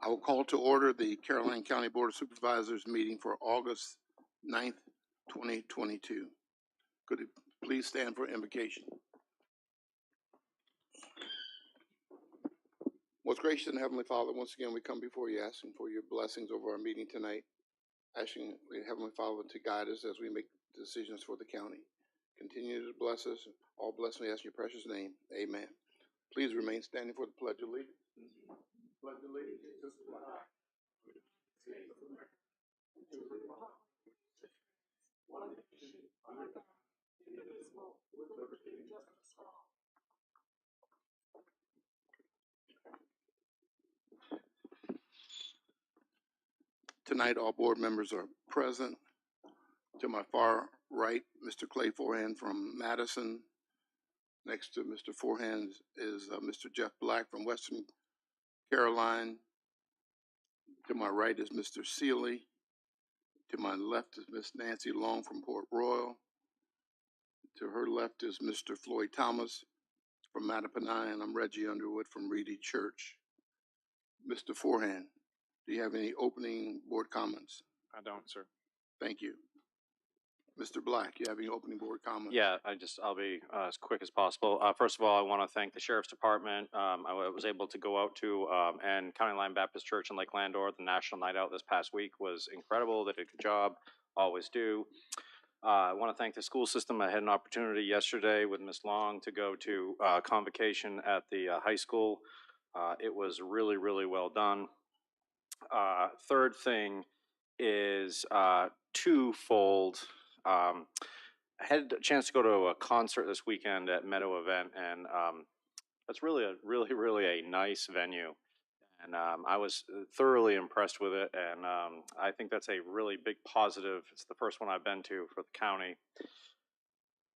I will call to order the Caroline County Board of Supervisors meeting for August 9th, 2022. Could you please stand for invocation? Most gracious and Heavenly Father, once again we come before you asking for your blessings over our meeting tonight, asking Heavenly Father to guide us as we make decisions for the county. Continue to bless us. All blessings we ask in your precious name. Amen. Please remain standing for the Pledge of Allegiance. Pledge of Allegiance to the flag. One nation, under God, indivisible, with liberty and justice for all. Tonight, all board members are present. To my far right, Mr. Clay Forehand from Madison. Next to Mr. Forehand is Mr. Jeff Black from Western Caroline. To my right is Mr. Seeley. To my left is Miss Nancy Long from Port Royal. To her left is Mr. Floyd Thomas from Mattapanai, and I'm Reggie Underwood from Reedy Church. Mr. Forehand, do you have any opening board comments? I don't, sir. Thank you. Mr. Black, you have any opening board comments? Yeah, I'll be as quick as possible. First of all, I want to thank the Sheriff's Department. I was able to go out to and County Line Baptist Church in Lake Landor. The National Night Out this past week was incredible. They did a good job, always do. I want to thank the school system. I had an opportunity yesterday with Ms. Long to go to convocation at the high school. It was really, really well done. Third thing is twofold. I had a chance to go to a concert this weekend at Meadow Event, and that's really a nice venue. And I was thoroughly impressed with it, and I think that's a really big positive. It's the first one I've been to for the county.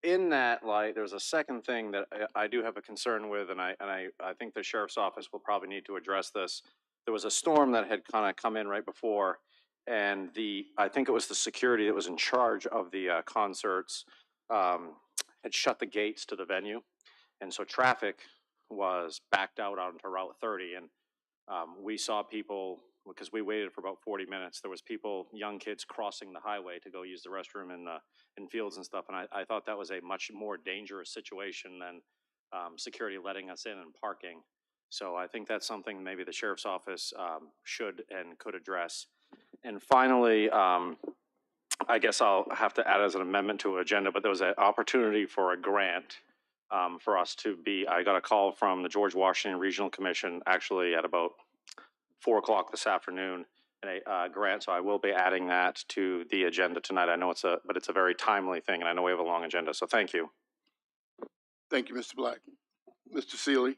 In that light, there's a second thing that I do have a concern with, and I think the sheriff's office will probably need to address this. There was a storm that had kind of come in right before, and I think it was the security that was in charge of the concerts had shut the gates to the venue, and so traffic was backed out onto Route 30, and we saw people, because we waited for about 40 minutes, there was people, young kids crossing the highway to go use the restroom in fields and stuff, and I thought that was a much more dangerous situation than security letting us in and parking. So I think that's something maybe the sheriff's office should and could address. And finally, I guess I'll have to add as an amendment to an agenda, but there was an opportunity for a grant for us to be, I got a call from the George Washington Regional Commission actually at about 4 o'clock this afternoon, and a grant, so I will be adding that to the agenda tonight. I know but it's a very timely thing, and I know we have a long agenda, so thank you. Thank you, Mr. Black. Mr. Seeley.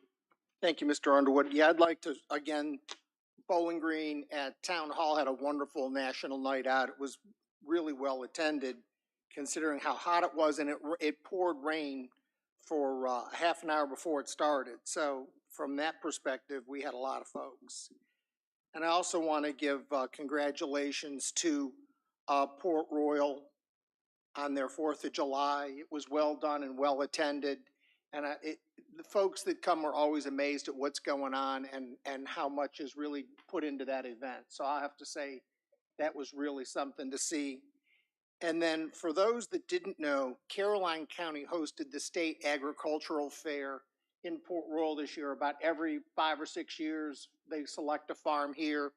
Thank you, Mr. Underwood. Yeah, I'd like to, again, Bowling Green at Town Hall had a wonderful national night out. It was really well attended, considering how hot it was, and it poured rain for half an hour before it started. So from that perspective, we had a lot of folks. And I also want to give congratulations to Port Royal on their 4th of July. It was well done and well attended. And the folks that come are always amazed at what's going on and how much is really put into that event. So I have to say that was really something to see. And then for those that didn't know, Caroline County hosted the State Agricultural Fair in Port Royal this year. About every 5 or 6 years, they select a farm here.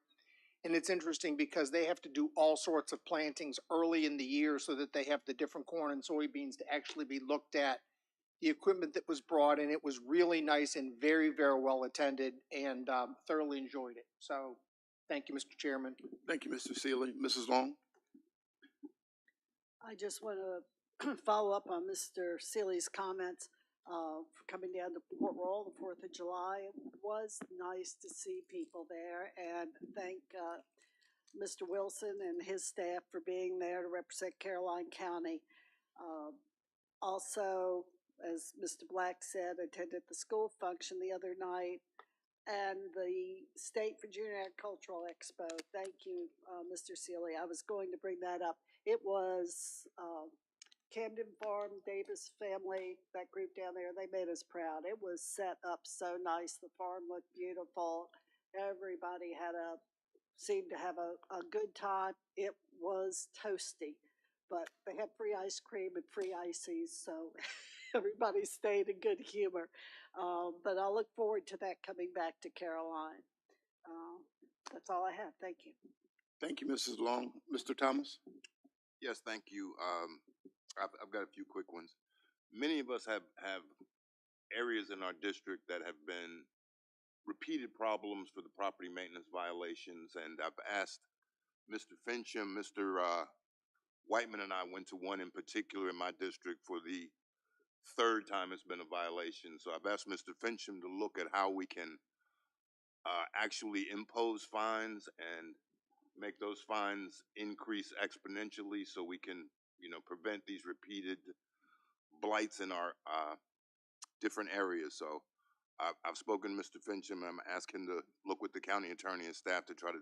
And it's interesting because they have to do all sorts of plantings early in the year so that they have the different corn and soybeans to actually be looked at. The equipment that was brought in, it was really nice and very, very well attended, and thoroughly enjoyed it. So thank you, Mr. Chairman. Thank you, Mr. Seeley. Mrs. Long. I just want to follow up on Mr. Seeley's comments for coming down to Port Royal the 4th of July. It was nice to see people there, and thank Mr. Wilson and his staff for being there to represent Caroline County. Also, as Mr. Black said, I attended the school function the other night and the State for Junior Agricultural Expo. Thank you, Mr. Seeley. I was going to bring that up. It was Camden Farm, Davis family, that group down there, they made us proud. It was set up so nice. The farm looked beautiful. Everybody seemed to have a good time. It was toasty, but they had free ice cream and free ices, so everybody stayed in good humor. But I look forward to that coming back to Caroline. That's all I have. Thank you. Thank you, Mrs. Long. Mr. Thomas? Yes, thank you. I've got a few quick ones. Many of us have areas in our district that have been repeated problems for the property maintenance violations, and I've asked Mr. Fincham, Mr. Whiteman, and I went to one in particular in my district for the third time it's been a violation. So I've asked Mr. Fincham to look at how we can actually impose fines and make those fines increase exponentially so we can, prevent these repeated blights in our different areas. So I've spoken to Mr. Fincham, and I'm asking to look with the county attorney and staff to try to,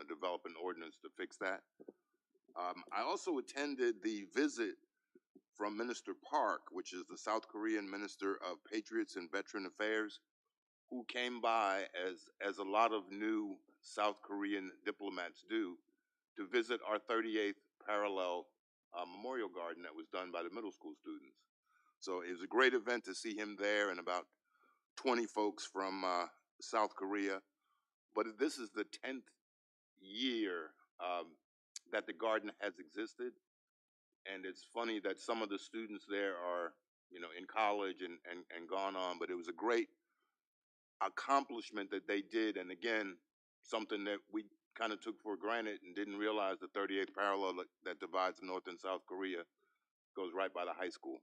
develop an ordinance to fix that. I also attended the visit from Minister Park, which is the South Korean Minister of Patriots and Veteran Affairs, who came by as a lot of new South Korean diplomats do, to visit our 38th parallel memorial garden that was done by the middle school students. So it was a great event to see him there and about 20 folks from South Korea. But this is the 10th year that the garden has existed. And it's funny that some of the students there are, in college and gone on, but it was a great accomplishment that they did. And again, something that we kind of took for granted and didn't realize the 38th parallel that divides North and South Korea goes right by the high school.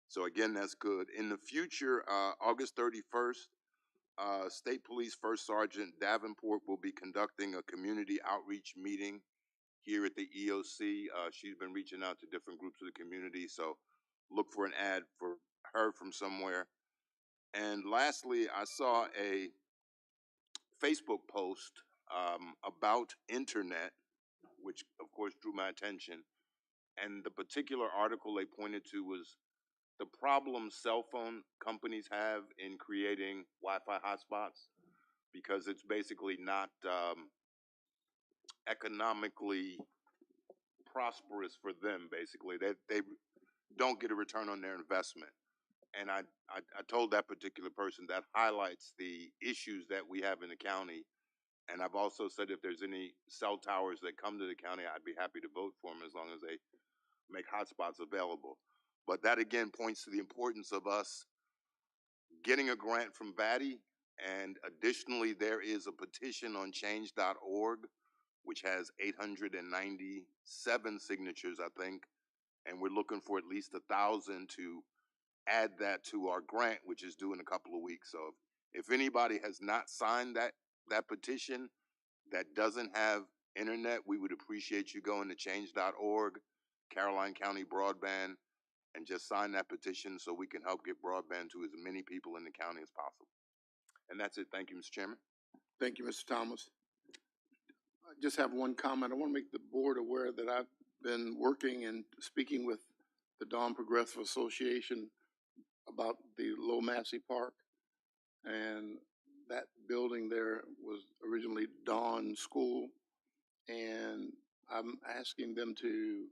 So again, that's good. In the future, August 31st, State Police First Sergeant Davenport will be conducting a community outreach meeting here at the EOC. She's been reaching out to different groups of the community, so look for an ad for her from somewhere. And lastly, I saw a Facebook post about internet, which of course drew my attention. And the particular article they pointed to was the problem cell phone companies have in creating Wi-Fi hotspots, because it's basically not economically prosperous for them. Basically, they don't get a return on their investment. And I told that particular person that highlights the issues that we have in the county. And I've also said if there's any cell towers that come to the county, I'd be happy to vote for them as long as they make hotspots available. But that again points to the importance of us getting a grant from Batty. And additionally, there is a petition on change.org, which has 897 signatures, I think. And we're looking for at least 1,000 to add that to our grant, which is due in a couple of weeks. So if anybody has not signed that petition that doesn't have internet, we would appreciate you going to change.org, Caroline County Broadband, and just sign that petition so we can help get broadband to as many people in the county as possible. And that's it. Thank you, Mr. Chairman. Thank you, Mr. Thomas. I just have one comment. I want to make the board aware that I've been working and speaking with the Dawn Progressive Association about the Low Massey Park. And that building there was originally Dawn School. And I'm asking them to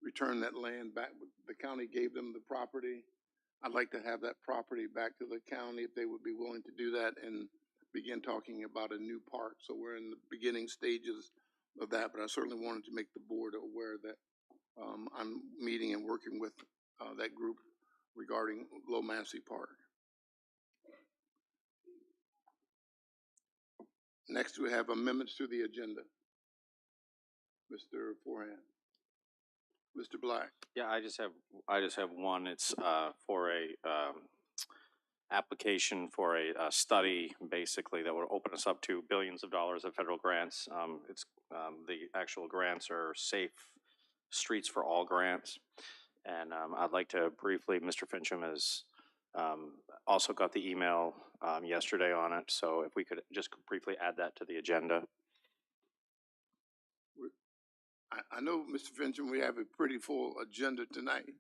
return that land back. The county gave them the property. I'd like to have that property back to the county if they would be willing to do that and begin talking about a new park. So we're in the beginning stages of that, but I certainly wanted to make the board aware that I'm meeting and working with that group regarding Low Massey Park. Next, we have amendments to the agenda. Mr. Forehand. Mr. Black. Yeah, I just have one. It's for a application for a study, basically, that would open us up to billions of dollars of federal grants. The actual grants are Safe Streets for All grants. And I'd like to briefly, Mr. Fincham has also got the email yesterday on it. So if we could just briefly add that to the agenda. I know, Mr. Fincham, we have a pretty full agenda tonight.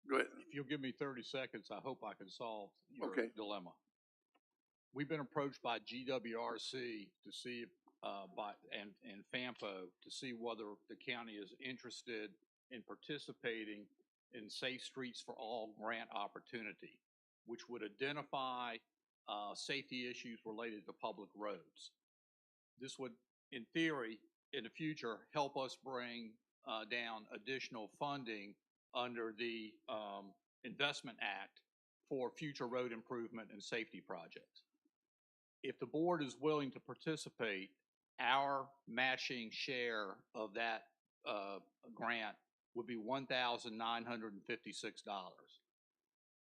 Go ahead. If you'll give me 30 seconds, I hope I can solve your Okay. dilemma. We've been approached by GWRC to see, and FAMPO to see whether the county is interested in participating in Safe Streets for All grant opportunity, which would identify safety issues related to public roads. This would, in theory, in the future, help us bring down additional funding under the Investment Act for future road improvement and safety projects. If the board is willing to participate, our matching share of that grant would be $1,956.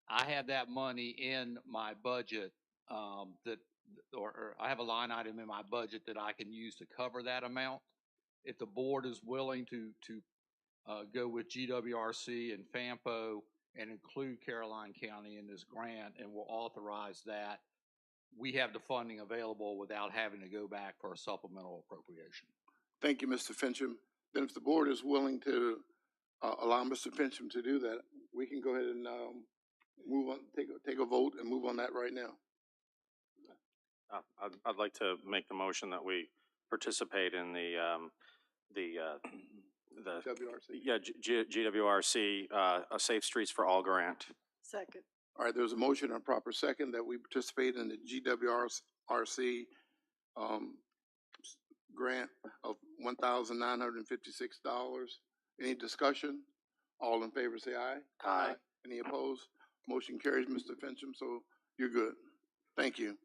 I have that money in my budget or I have a line item in my budget that I can use to cover that amount. If the board is willing to go with GWRC and FAMPO and include Caroline County in this grant and will authorize that, we have the funding available without having to go back for a supplemental appropriation. Thank you, Mr. Fincham. Then if the board is willing to allow Mr. Fincham to do that, we can go ahead and move on, take a vote and move on that right now. I'd like to make the motion that we participate in the WRC. GWRC, a Safe Streets for All grant. Second. All right, there's a motion and a proper second that we participate in the GWRC grant of $1,956. Any discussion? All in favor say aye. Aye. Any opposed? Motion carries, Mr. Fincham, so you're good. Thank you.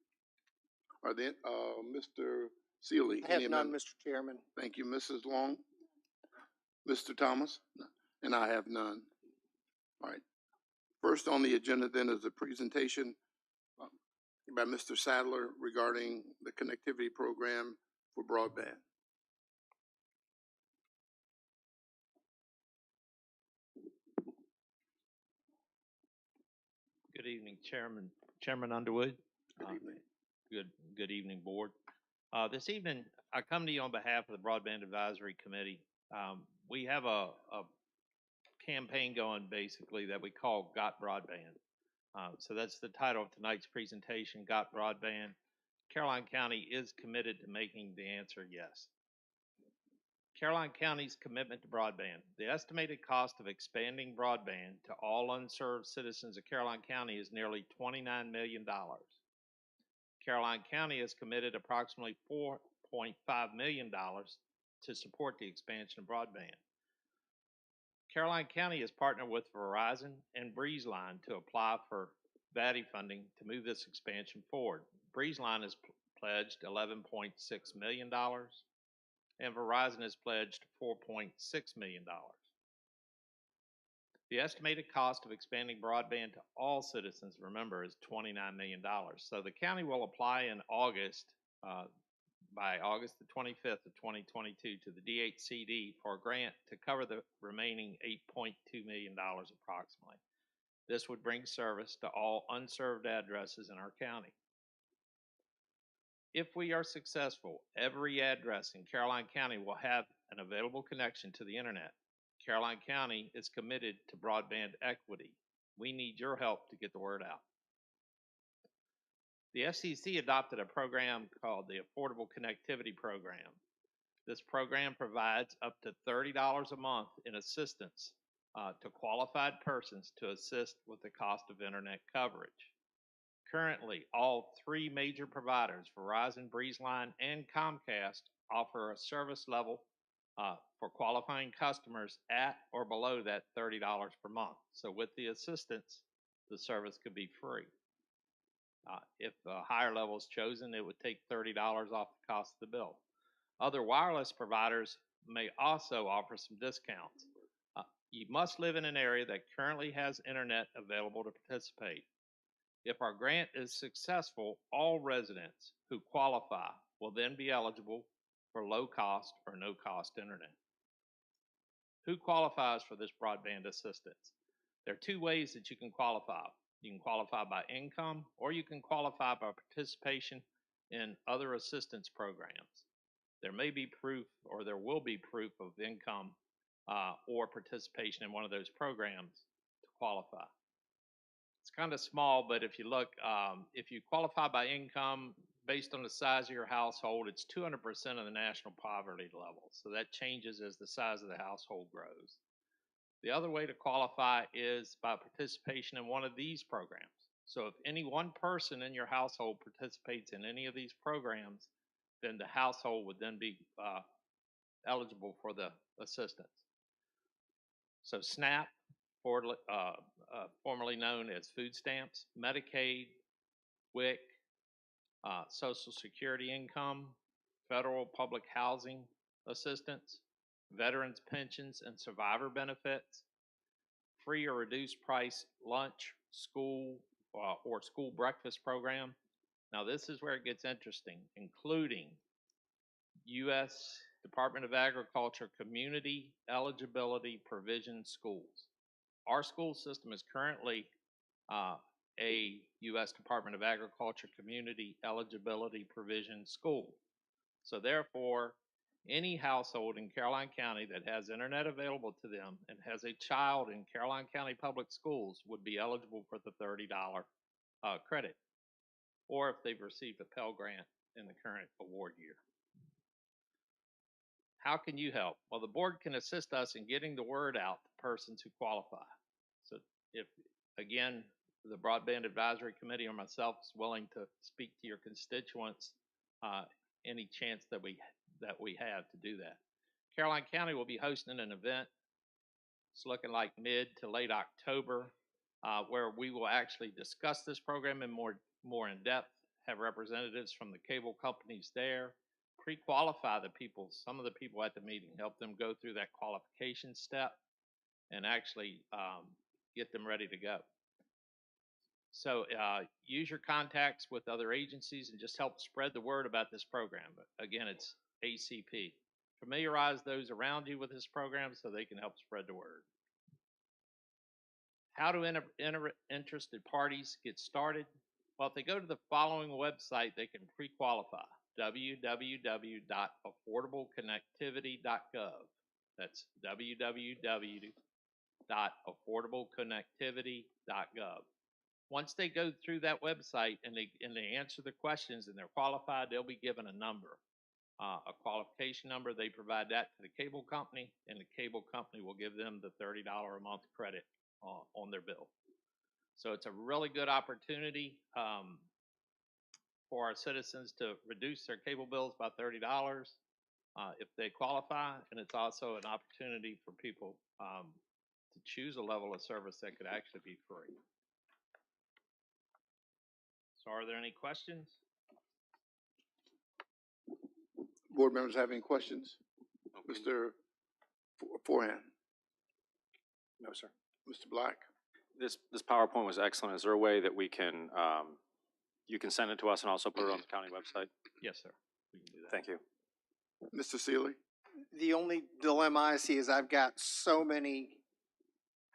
Are there, Mr. Sealy? I have any none, amendments? Mr. Chairman. Thank you, Mrs. Long. Mr. Thomas? And I have none. All right. First on the agenda then is a presentation by Mr. Sadler regarding the connectivity program for broadband. Good evening, Chairman Underwood. Good evening. Good evening, Board. This evening, I come to you on behalf of the Broadband Advisory Committee. We have a campaign going basically that we call Got Broadband. So that's the title of tonight's presentation, Got Broadband. Caroline County is committed to making the answer yes. Caroline County's commitment to broadband. The estimated cost of expanding broadband to all unserved citizens of Caroline County is nearly $29 million. Caroline County has committed approximately $4.5 million to support the expansion of broadband. Caroline County has partnered with Verizon and BreezeLine to apply for VATI funding to move this expansion forward. BreezeLine has pledged $11.6 million and Verizon has pledged $4.6 million. The estimated cost of expanding broadband to all citizens, remember, is $29 million. So the county will apply in August, by August the 25th of 2022 to the DHCD for a grant to cover the remaining $8.2 million approximately. This would bring service to all unserved addresses in our county. If we are successful, every address in Caroline County will have an available connection to the internet. Caroline County is committed to broadband equity. We need your help to get the word out. The FCC adopted a program called the Affordable Connectivity Program. This program provides up to $30 a month in assistance to qualified persons to assist with the cost of internet coverage. Currently, all three major providers, Verizon, BreezeLine, and Comcast, offer a service level for qualifying customers at or below that $30 per month. So with the assistance, the service could be free. If a higher level is chosen, it would take $30 off the cost of the bill. Other wireless providers may also offer some discounts. You must live in an area that currently has internet available to participate. If our grant is successful, all residents who qualify will then be eligible for low cost or no cost internet. Who qualifies for this broadband assistance? There are two ways that you can qualify. You can qualify by income or you can qualify by participation in other assistance programs. There may be proof or there will be proof of income or participation in one of those programs to qualify. It's kind of small, but if you look, if you qualify by income based on the size of your household, it's 200% of the national poverty level. So that changes as the size of the household grows. The other way to qualify is by participation in one of these programs. So if any one person in your household participates in any of these programs, then the household would then be eligible for the assistance. So SNAP, formerly known as food stamps, Medicaid, WIC, Social Security income, federal public housing assistance, veterans pensions and survivor benefits, free or reduced price lunch, school, or school breakfast program. Now this is where it gets interesting, including U.S. Department of Agriculture community eligibility provision schools. Our school system is currently a U.S. Department of Agriculture community eligibility provision school. So therefore, any household in Caroline County that has internet available to them and has a child in Caroline County Public Schools would be eligible for the $30 credit, or if they've received a Pell Grant in the current award year. How can you help? Well, the board can assist us in getting the word out to persons who qualify. So if, again, the Broadband Advisory Committee or myself is willing to speak to your constituents, any chance that we have to do that. Caroline County will be hosting an event. It's looking like mid to late October, where we will actually discuss this program in more in depth, have representatives from the cable companies there, pre-qualify the people, some of the people at the meeting, help them go through that qualification step and actually get them ready to go. So use your contacts with other agencies and just help spread the word about this program. But again, it's ACP. Familiarize those around you with this program so they can help spread the word. How do interested parties get started? Well, if they go to the following website, they can pre-qualify, www.affordableconnectivity.gov. That's www.affordableconnectivity.gov. Once they go through that website and they answer the questions and they're qualified, they'll be given a number, a qualification number. They provide that to the cable company, and the cable company will give them the $30 a month credit on their bill. So it's a really good opportunity for our citizens to reduce their cable bills by $30 if they qualify, and it's also an opportunity for people to choose a level of service that could actually be free. So are there any questions? Board members have any questions? Okay. Mr. Forehand? No, sir. Mr. Black? This PowerPoint was excellent. Is there a way that we can, you can send it to us and also put it on the county website? Yes, sir. We can do that. Thank you. Mr. Seeley? The only dilemma I see is I've got so many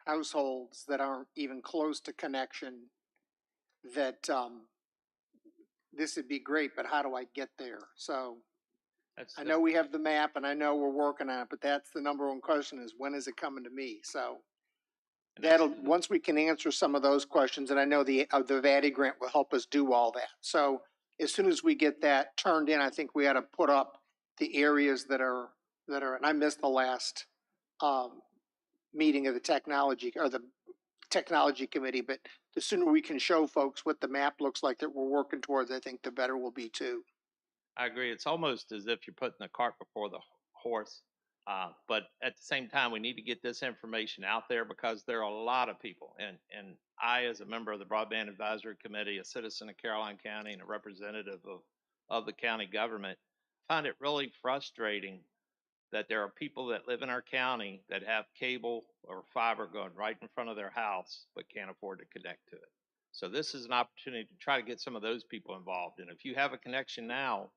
households that aren't even close to connection that this would be great, but how do I get there? So I know we have the map and I know we're working on it, but that's the number one question is when is it coming to me? So once we can answer some of those questions, and I know the VADI grant will help us do all that. So as soon as we get that turned in, I think we ought to put up the areas that are, and I missed the last meeting of the technology committee, but the sooner we can show folks what the map looks like that we're working towards, I think the better we'll be too. I agree. It's almost as if you're putting the cart before the horse. But at the same time, we need to get this information out there because there are a lot of people. And I, as a member of the Broadband Advisory Committee, a citizen of Caroline County and a representative of the county government, find it really frustrating that there are people that live in our county that have cable or fiber going right in front of their house but can't afford to connect to it. So this is an opportunity to try to get some of those people involved. And if you have a connection now,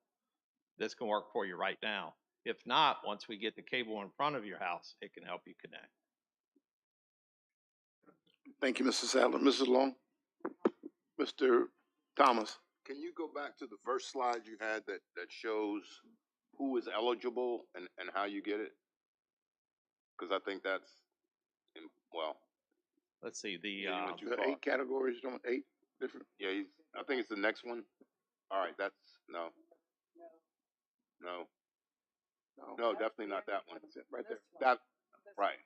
this can work for you right now. If not, once we get the cable in front of your house, it can help you connect. Thank you, Mr. Sadler. Mrs. Long? Mr. Thomas? Can you go back to the first slide you had that shows who is eligible and how you get it? Because I think that's, well, let's see, Yeah, you went too The far. 8 categories, don't 8 different? Yeah, I think it's the next one. All right, that's, no. No, definitely not that one. That's it, right there. That, right.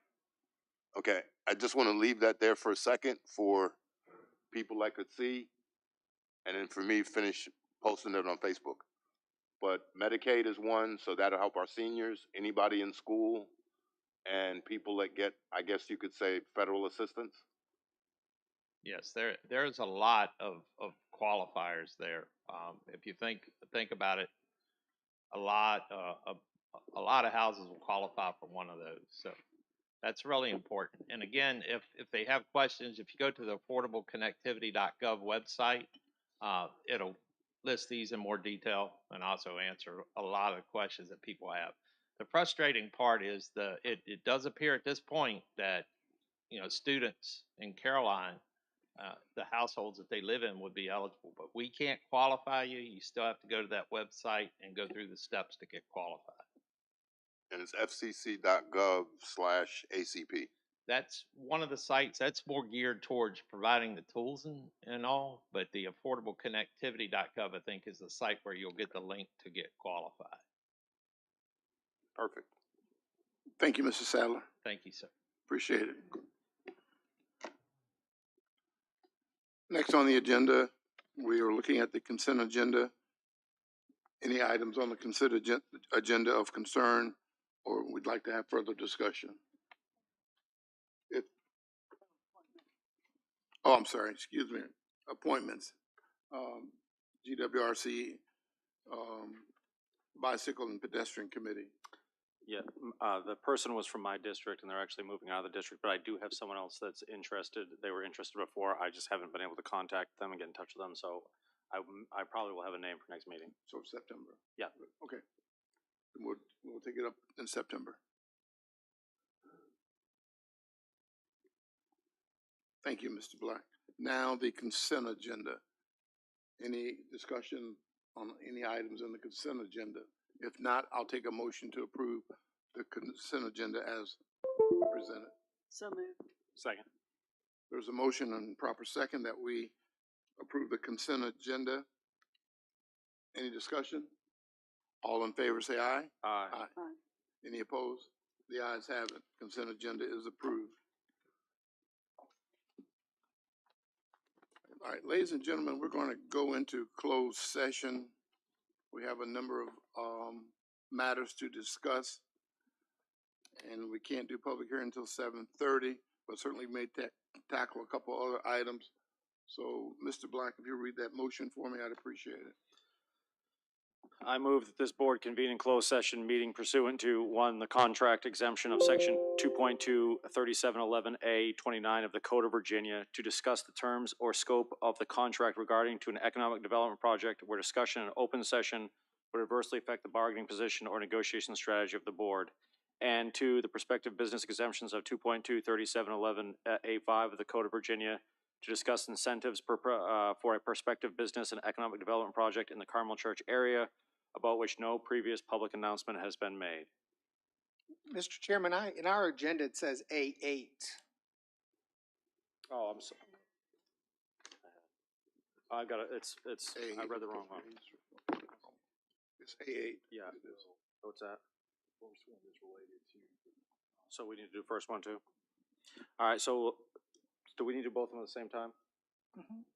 Okay, I just want to leave that there for a second for people that could see, and then for me, finish posting it on Facebook. But Medicaid is one, so that'll help our seniors, anybody in school, and people that get, I guess you could say, federal assistance. Yes, there's a lot of qualifiers there. If you think about it, a lot of houses will qualify for one of those. So that's really important. And again, if they have questions, if you go to the affordableconnectivity.gov website, it'll list these in more detail and also answer a lot of the questions that people have. The frustrating part is it does appear at this point that, students in Caroline, the households that they live in would be eligible, but we can't qualify you. You still have to go to that website and go through the steps to get qualified. And it's fcc.gov/ACP. That's one of the sites that's more geared towards providing the tools and all, but the affordableconnectivity.gov, I think, is the site where you'll get the link to get qualified. Perfect. Thank you, Mr. Sadler. Thank you, sir. Appreciate it. Next on the agenda, we are looking at the consent agenda. Any items on the consent agenda of concern, or we'd like to have further discussion? I'm sorry, excuse me. Appointments. GWRC, Bicycle and Pedestrian Committee. Yeah, the person was from my district, and they're actually moving out of the district, but I do have someone else that's interested. They were interested before. I just haven't been able to contact them and get in touch with them, so I probably will have a name for next meeting. So September. Yeah. Okay. We'll take it up in September. Thank you, Mr. Black. Now the consent agenda. Any discussion on any items in the consent agenda? If not, I'll take a motion to approve the consent agenda as presented. So moved. Second. There's a motion and proper second that we approve the consent agenda. Any discussion? All in favor say aye. Aye. Aye. Any opposed? The ayes have it. Consent agenda is approved. All right, ladies and gentlemen, we're going to go into closed session. We have a number of matters to discuss, and we can't do public hearing until 7:30, but certainly may tackle a couple other items. So, Mr. Black, if you read that motion for me, I'd appreciate it. I move that this board convene in closed session meeting pursuant to 1, the contract exemption of section 2.2 3711A 29 of the Code of Virginia to discuss the terms or scope of the contract regarding to an economic development project where discussion in open session would adversely affect the bargaining position or negotiation strategy of the board. And 2, the prospective business exemptions of 2.2 3711A5 of the Code of Virginia to discuss incentives for a prospective business and economic development project in the Carmel Church area, about which no previous public announcement has been made. Mr. Chairman, in our agenda, it says A8. Oh, I'm sorry. I got it. It's. I read the wrong one. It's A8. Yeah. What's that? First one is related to. So we need to do first one too. All right. So, do we need to do both of them at the same time?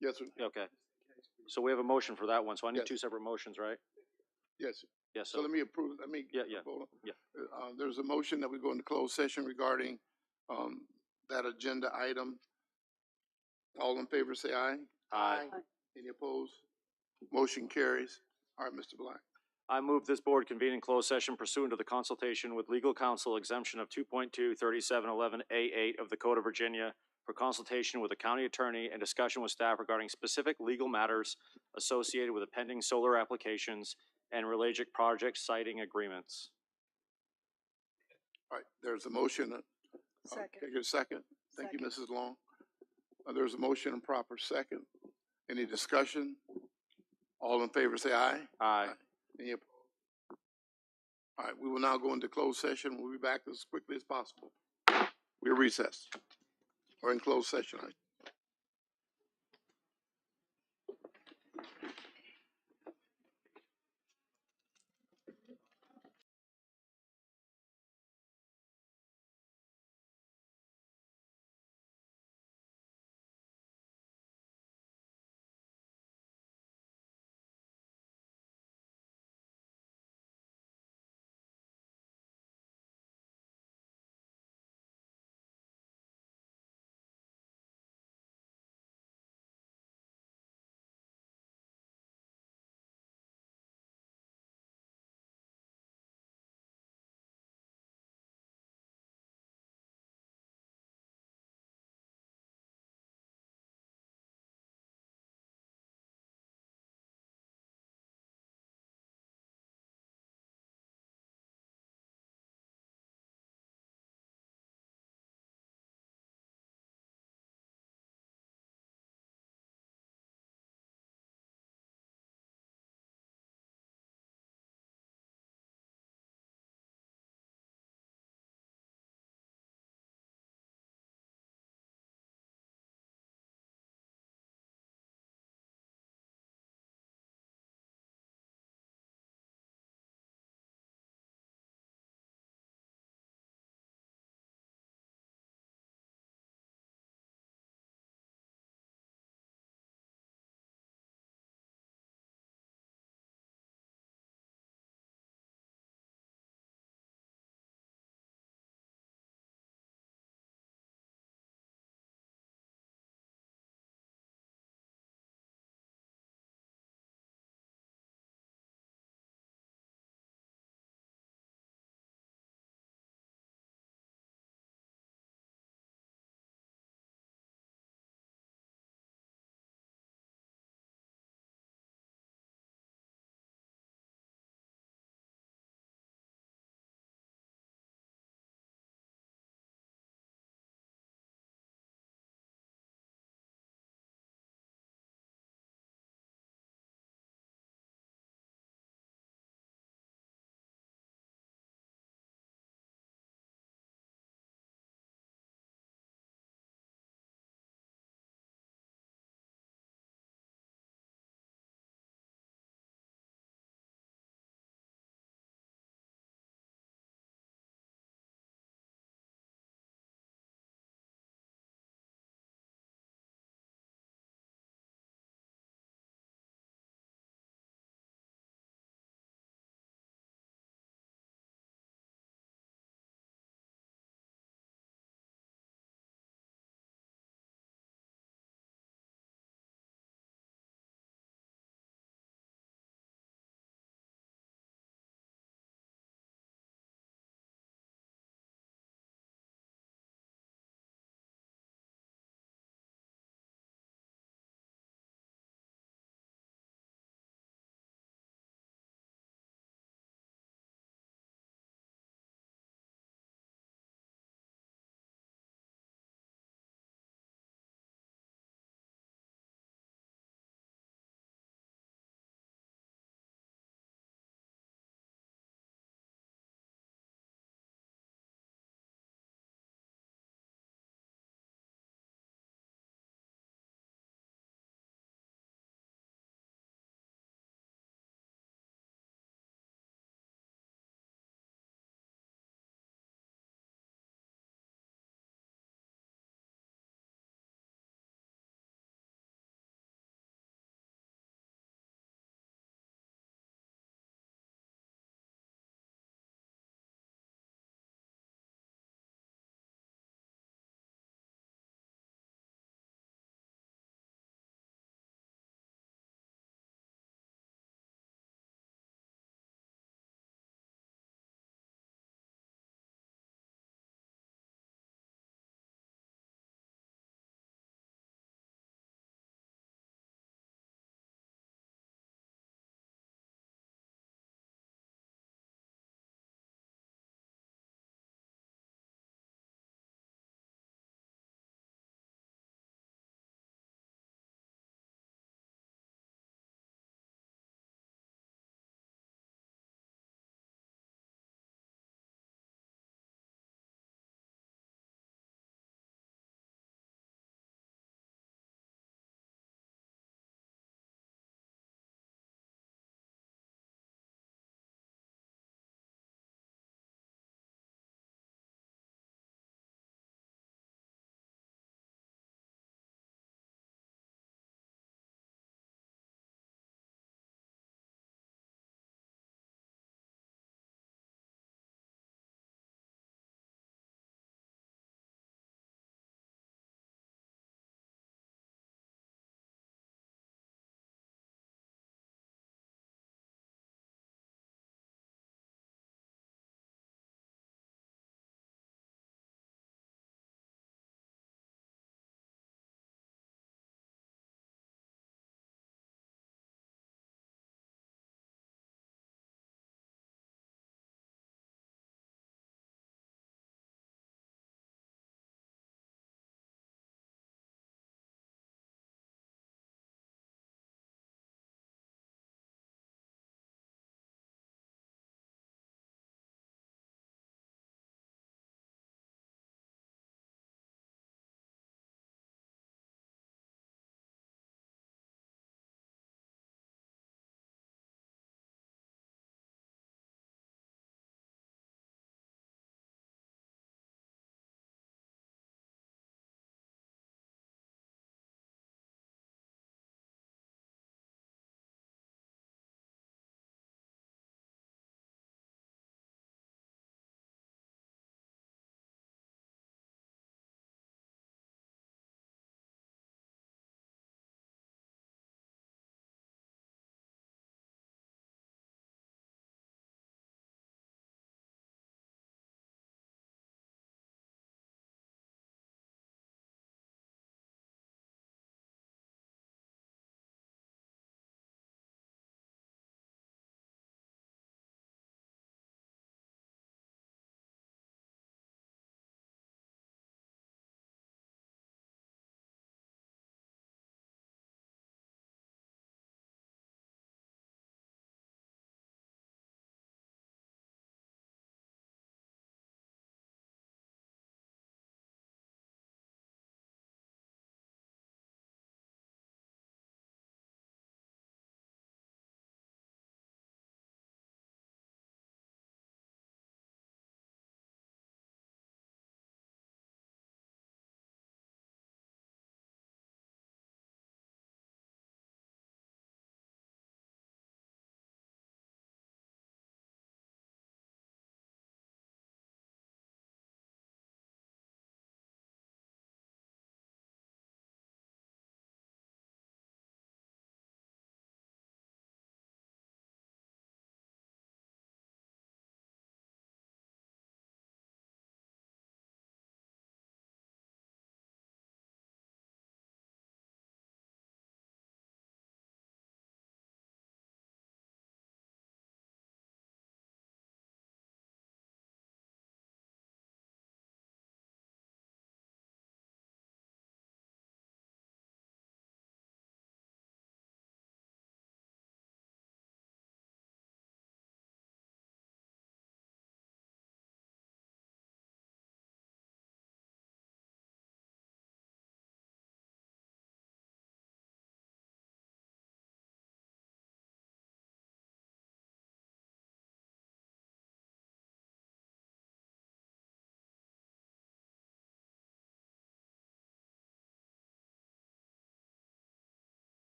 Yes, sir. Okay. So we have a motion for that one. So I need Yes. 2 separate motions, right? Yes. Yes. So let me approve, Yeah. hold on. Yeah. There's a motion that we go into closed session regarding, that agenda item. All in favor, say aye. Aye. Any opposed? Motion carries. All right, Mr. Black. I move this board convene in closed session pursuant to the consultation with legal counsel exemption of 2.2 3711A8 of the Code of Virginia for consultation with the county attorney and discussion with staff regarding specific legal matters associated with the pending solar applications and related project siting agreements. All right, there's a motion. Second. Take a second. Thank you, Mrs. Long. There's a motion and proper second. Any discussion? All in favor, say aye. Aye. Any opposed? All right, we will now go into closed session. We'll be back as quickly as possible. We're recessed. or in closed session,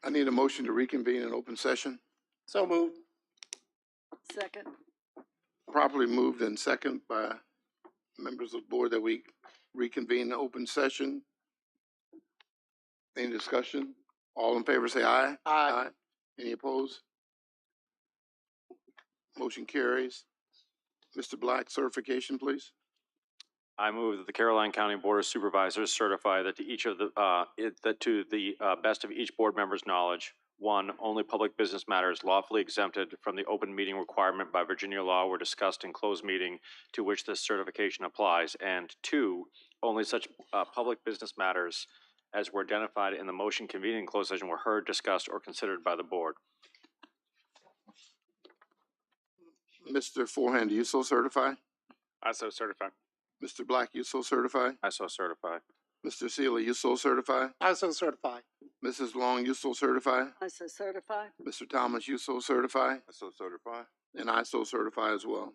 I need a motion to reconvene in open session. So moved. Second. Properly moved and second by members of the board that we reconvene in open session. Any discussion? All in favor say aye. Aye. Any opposed? Motion carries. Mr. Black, certification, please. I move that the Caroline County Board of Supervisors certify that to each of that to the best of each board member's knowledge, one, only public business matters lawfully exempted from the open meeting requirement by Virginia law were discussed in closed meeting to which this certification applies, and two, only such public business matters as were identified in the motion convening closed session were heard, discussed, or considered by the board. Mr. Forehand, do you so certify? I so certify. Mr. Black, you so certify? I so certify. Mr. Sealy, you so certify? I so certify. Mrs. Long, you so certify? I so certify. Mr. Thomas, you so certify? I so certify. And I so certify as well.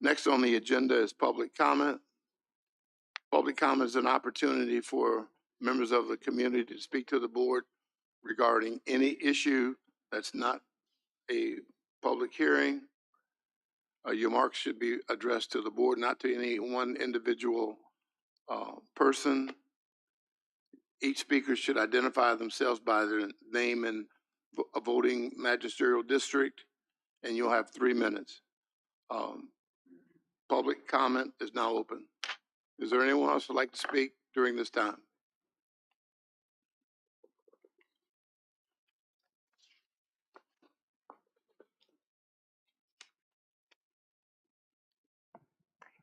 Next on the agenda is public comment. Public comment is an opportunity for members of the community to speak to the board regarding any issue that's not a public hearing. Your remarks should be addressed to the board, not to any one individual person. Each speaker should identify themselves by their name and a voting magisterial district, and you'll have 3 minutes. Public comment is now open. Is there anyone else who'd like to speak during this time?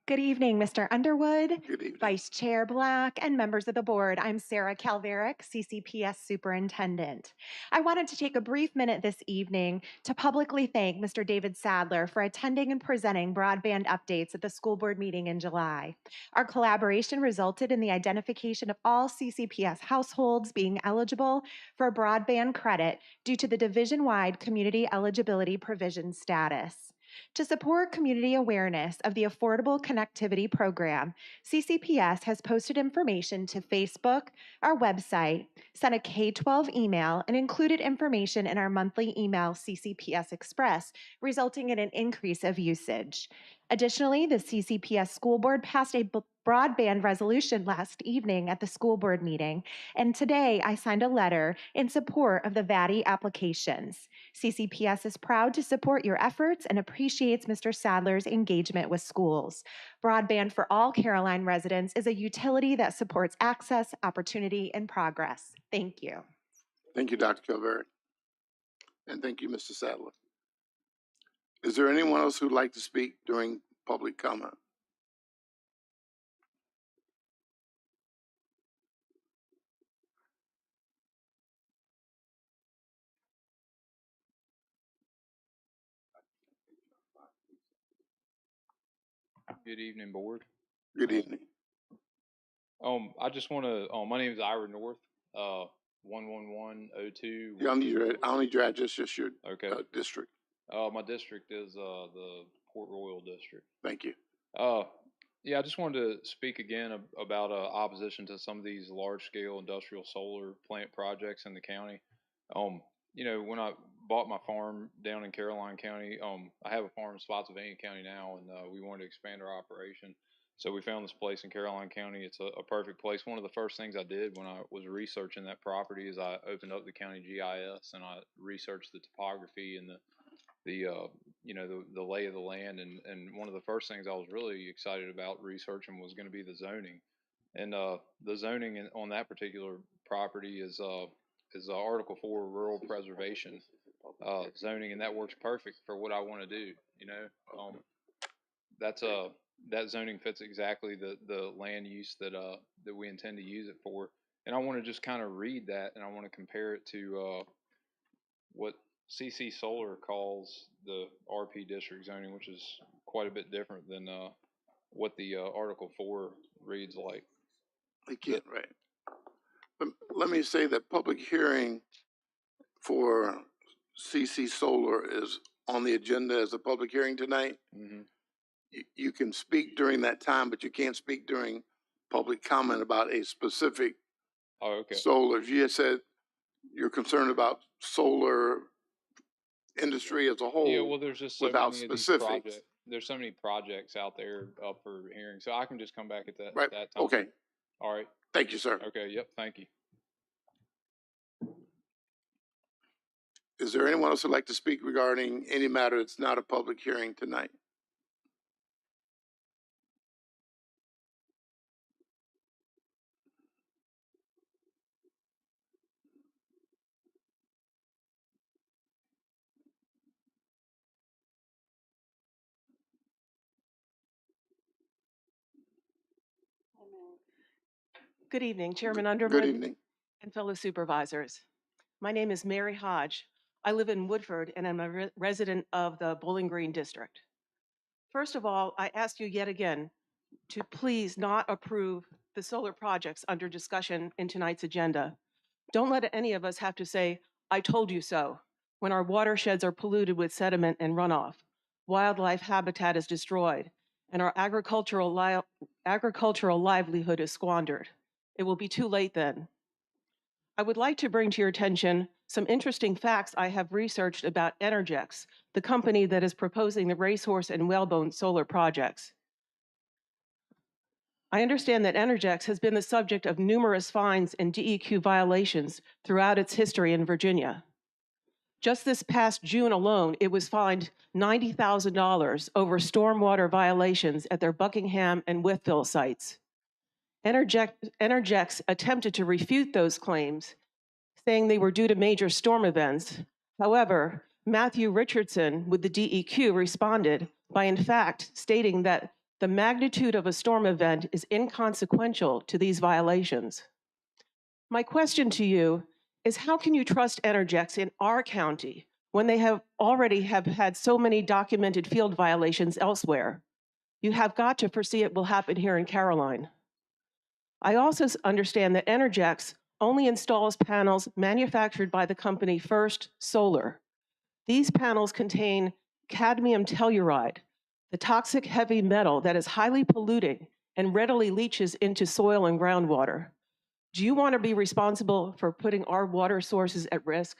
Good evening, Mr. Underwood, Good evening. Vice Chair Black, and members of the board. I'm Sarah Calveric, CCPS Superintendent. I wanted to take a brief minute this evening to publicly thank Mr. David Sadler for attending and presenting broadband updates at the school board meeting in July. Our collaboration resulted in the identification of all CCPS households being eligible for broadband credit due to the division-wide community eligibility provision status. To support community awareness of the Affordable Connectivity Program, CCPS has posted information to Facebook, our website, sent a K-12 email, and included information in our monthly email CCPS Express, resulting in an increase of usage. Additionally, the CCPS School Board passed a broadband resolution last evening at the school board meeting, and today I signed a letter in support of the VATI applications. CCPS is proud to support your efforts and appreciates Mr. Sadler's engagement with schools. Broadband for all Caroline residents is a utility that supports access, opportunity, and progress. Thank you. Thank you, Dr. Calvert. And thank you, Mr. Sadler. Is there anyone else who'd like to speak during public comment? Good evening, board. Good evening. I just want to. My name is Ira North. 11102. Yeah, I'll need your address, just your Okay. district. My district is the Port Royal district. Thank you. Yeah, I just wanted to speak again about opposition to some of these large-scale industrial solar plant projects in the county. You know, when I bought my farm down in Caroline County, I have a farm in Spotsylvania County now, and we wanted to expand our operation. So we found this place in Caroline County. It's a perfect place. One of the first things I did when I was researching that property is I opened up the county GIS and I researched the topography and the lay of the land. And one of the first things I was really excited about researching was going to be the zoning. And the zoning on that particular property is Article 4 Rural Preservation zoning, and that works perfect for what I want to do. You know, that zoning fits exactly the land use that we intend to use it for. And I want to just kind of read that, and I want to compare it to what CC Solar calls the RP district zoning, which is quite a bit different than what the Article 4 reads like. They can't, right. But let me say that public hearing for CC Solar is on the agenda as a public hearing tonight. Mm-hmm. You can speak during that time, but you can't speak during public comment about a specific Oh, okay. solar. If you had said you're concerned about solar industry as a Yeah, whole well, there's just so without many of these specifics. projects. There's so many projects out there up for hearing, so I can just come back at Right, that time. okay, All right. thank you, sir. Okay. Yep. Thank you. Is there anyone else who'd like to speak regarding any matter that's not a public hearing tonight? Good evening, Chairman Good Underwood evening. and fellow supervisors. My name is Mary Hodge. I live in Woodford and I'm a resident of the Bowling Green District. First of all, I ask you yet again to please not approve the solar projects under discussion in tonight's agenda. Don't let any of us have to say, "I told you so," when our watersheds are polluted with sediment and runoff, wildlife habitat is destroyed, and our agricultural livelihood is squandered. It will be too late then. I would like to bring to your attention some interesting facts I have researched about Energex, the company that is proposing the Racehorse and Whalebone solar projects. I understand that Energex has been the subject of numerous fines and DEQ violations throughout its history in Virginia. Just this past June alone, it was fined $90,000 over stormwater violations at their Buckingham and Wytheville sites. Energex attempted to refute those claims, saying they were due to major storm events. However, Matthew Richardson with the DEQ responded by in fact stating that the magnitude of a storm event is inconsequential to these violations. My question to you is, how can you trust Energex in our county when they have already had so many documented field violations elsewhere? You have got to foresee it will happen here in Caroline. I also understand that Energex only installs panels manufactured by the company First Solar. These panels contain cadmium telluride, the toxic heavy metal that is highly polluting and readily leaches into soil and groundwater. Do you want to be responsible for putting our water sources at risk?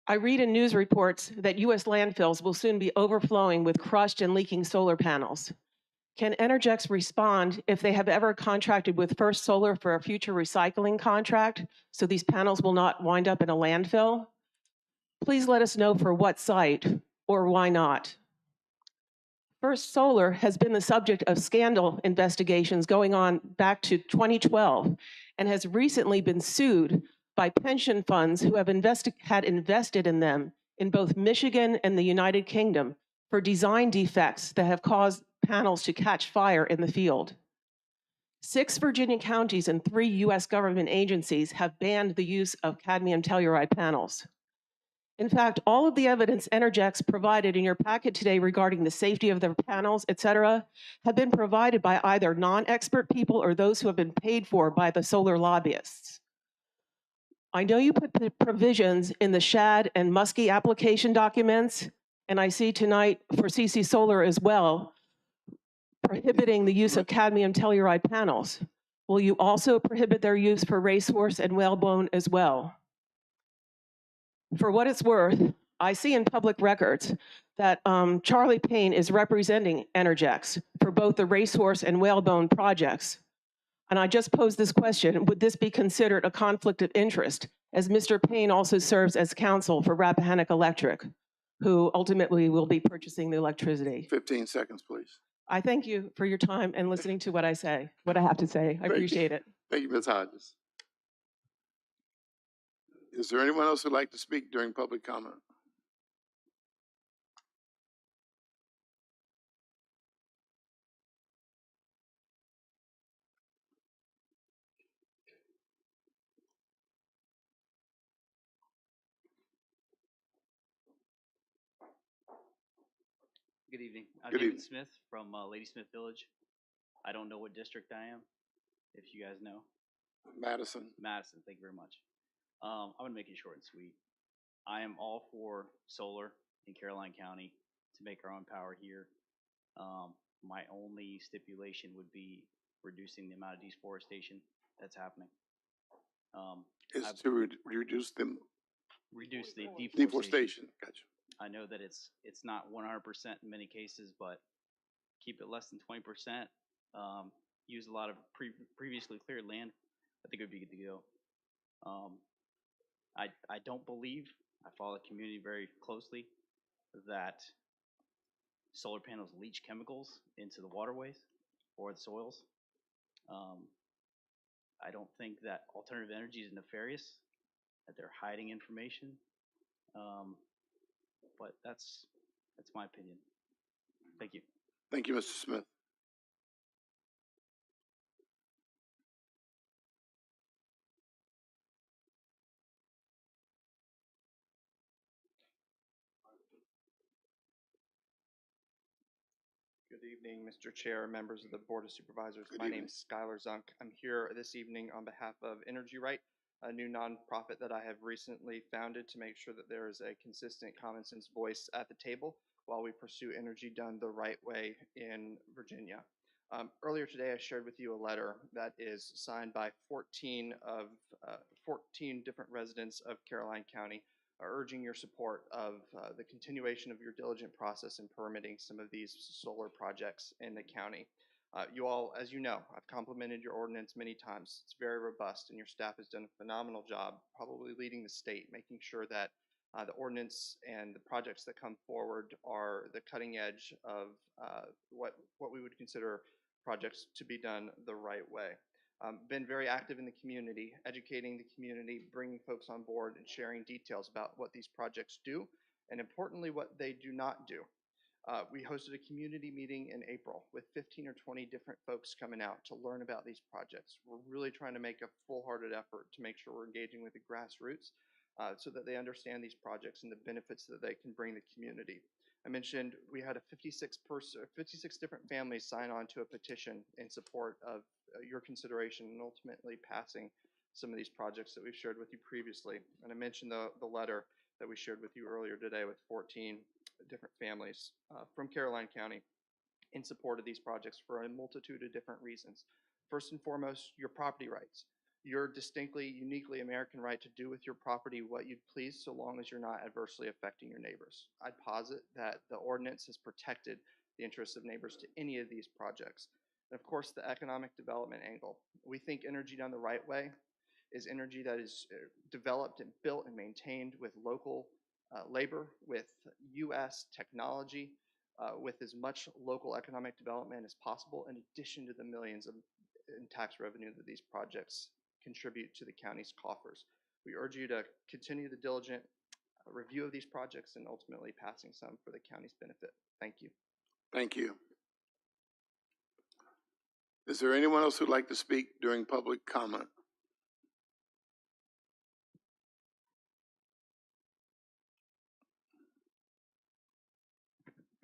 I read in news reports that US landfills will soon be overflowing with crushed and leaking solar panels. Can Energex respond if they have ever contracted with First Solar for a future recycling contract so these panels will not wind up in a landfill? Please let us know for what site or why not. First Solar has been the subject of scandal investigations going on back to 2012 and has recently been sued by pension funds who have had invested in them in both Michigan and the United Kingdom for design defects that have caused panels to catch fire in the field. 6 Virginia counties and 3 US government agencies have banned the use of cadmium telluride panels. In fact, all of the evidence Energex provided in your packet today regarding the safety of their panels, et cetera, have been provided by either non-expert people or those who have been paid for by the solar lobbyists. I know you put the provisions in the SHAD and Muskie application documents, and I see tonight for CC Solar as well, prohibiting the use of cadmium telluride panels. Will you also prohibit their use for racehorse and whalebone as well? For what it's worth, I see in public records that Charlie Payne is representing Energex for both the racehorse and whalebone projects. And I just posed this question, would this be considered a conflict of interest, as Mr. Payne also serves as counsel for Rappahannock Electric, who ultimately will be purchasing the electricity? 15 seconds, please. I thank you for your time and listening to what I have to say. I appreciate it. Thank you, Ms. Hodges. Is there anyone else who'd like to speak during public comment? Good evening. I'm Good David evening. Smith from Ladysmith Village. I don't know what district I am, if you guys know. Madison. Madison, thank you very much. I'm going to make it short and sweet. I am all for solar in Caroline County to make our own power here. My only stipulation would be reducing the amount of deforestation that's happening. Is I've to reduce the reduced the deforestation. deforestation. Gotcha. I know that it's not 100% in many cases, but keep it less than 20%. Use a lot of previously cleared land. I think it would be good to go. I don't believe, I follow the community very closely, that solar panels leach chemicals into the waterways or the soils. I don't think that alternative energy is nefarious, that they're hiding information. But that's my opinion. Thank you. Thank you, Mr. Smith. Good evening, Mr. Chair, members of the Board of Supervisors. Good My evening. name is Skylar Zunk. I'm here this evening on behalf of Energy Right, a new nonprofit that I have recently founded to make sure that there is a consistent common sense voice at the table while we pursue energy done the right way in Virginia. Earlier today, I shared with you a letter that is signed by 14 different residents of Caroline County, urging your support of the continuation of your diligent process in permitting some of these solar projects in the county. You all, as you know, I've complimented your ordinance many times. It's very robust, and your staff has done a phenomenal job, probably leading the state, making sure that the ordinance and the projects that come forward are the cutting edge of what we would consider projects to be done the right way. Been very active in the community, educating the community, bringing folks on board, and sharing details about what these projects do, and importantly, what they do not do. We hosted a community meeting in April with 15 or 20 different folks coming out to learn about these projects. We're really trying to make a full-hearted effort to make sure we're engaging with the grassroots so that they understand these projects and the benefits that they can bring the community. I mentioned we had 56 different families sign on to a petition in support of your consideration and ultimately passing some of these projects that we've shared with you previously. And I mentioned the letter that we shared with you earlier today with 14 different families from Caroline County in support of these projects for a multitude of different reasons. First and foremost, your property rights. Your distinctly, uniquely American right to do with your property what you'd please so long as you're not adversely affecting your neighbors. I'd posit that the ordinance has protected the interests of neighbors to any of these projects. And of course, the economic development angle. We think energy done the right way is energy that is developed and built and maintained with local labor, with U.S. technology, with as much local economic development as possible, in addition to the millions in tax revenue that these projects contribute to the county's coffers. We urge you to continue the diligent review of these projects and ultimately passing some for the county's benefit. Thank you. Thank you. Is there anyone else who'd like to speak during public comment?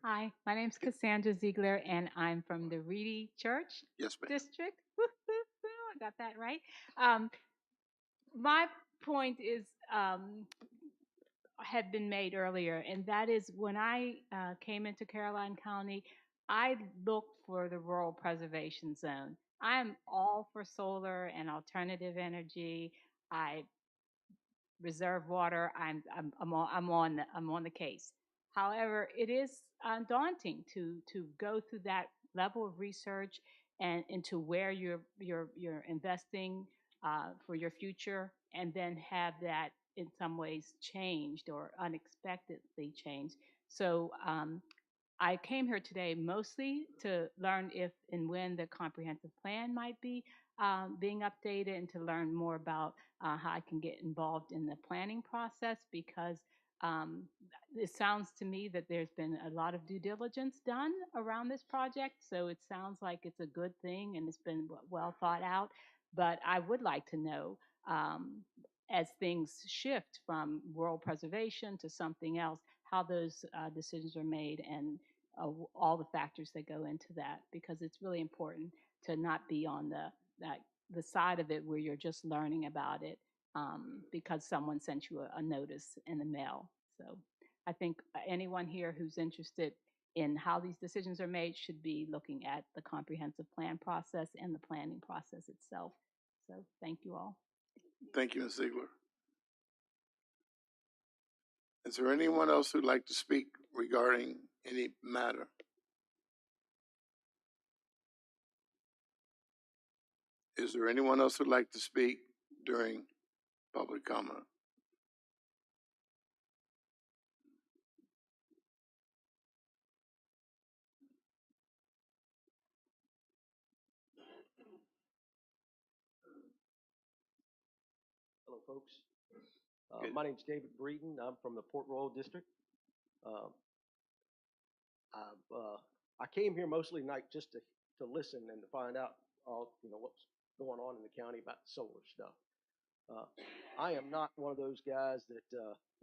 Hi, my name's Cassandra Ziegler, and I'm from the Reedy Church Yes, ma'am. District. I got that right. My point is had been made earlier, and that is when I came into Caroline County, I looked for the rural preservation zone. I'm all for solar and alternative energy. I reserve water. I'm on the case. However, it is daunting to go through that level of research and into where you're investing for your future, and then have that in some ways changed or unexpectedly changed. So I came here today mostly to learn if and when the comprehensive plan might be being updated, and to learn more about how I can get involved in the planning process, because it sounds to me that there's been a lot of due diligence done around this project. So it sounds like it's a good thing and it's been well thought out. But I would like to know, as things shift from rural preservation to something else, how those decisions are made, and all the factors that go into that, because it's really important to not be on the side of it where you're just learning about it because someone sent you a notice in the mail. So I think anyone here who's interested in how these decisions are made should be looking at the comprehensive plan process and the planning process itself. So thank you all. Thank you, Ms. Ziegler. Is there anyone else who'd like to speak regarding any matter? Is there anyone else who'd like to speak during public comment? Hello, folks. Good. My name's David Breeden. I'm from the Port Royal District. I came here mostly tonight just to listen and to find out all, what's going on in the county about the solar stuff. I am not one of those guys that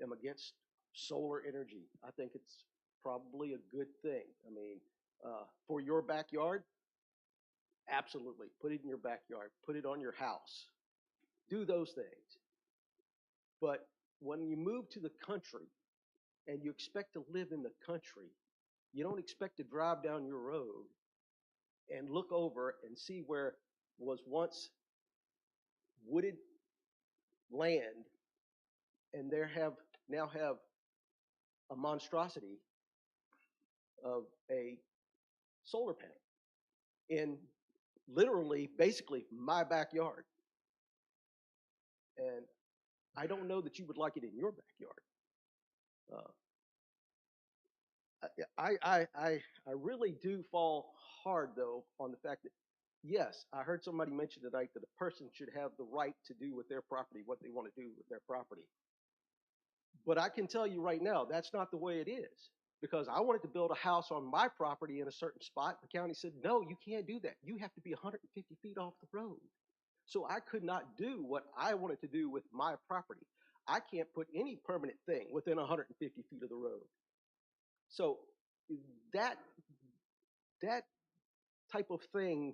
am against solar energy. I think it's probably a good thing. I mean, for your backyard, absolutely. Put it in your backyard. Put it on your house. Do those things. But when you move to the country and you expect to live in the country, you don't expect to drive down your road and look over and see where was once wooded land and now have a monstrosity of a solar panel in literally, basically my backyard. And I don't know that you would like it in your backyard. I really do fall hard though on the fact that, yes, I heard somebody mention tonight that a person should have the right to do with their property what they want to do with their property. But I can tell you right now, that's not the way it is. Because I wanted to build a house on my property in a certain spot. The county said, no, you can't do that. You have to be 150 feet off the road. So I could not do what I wanted to do with my property. I can't put any permanent thing within 150 feet of the road. So that type of thing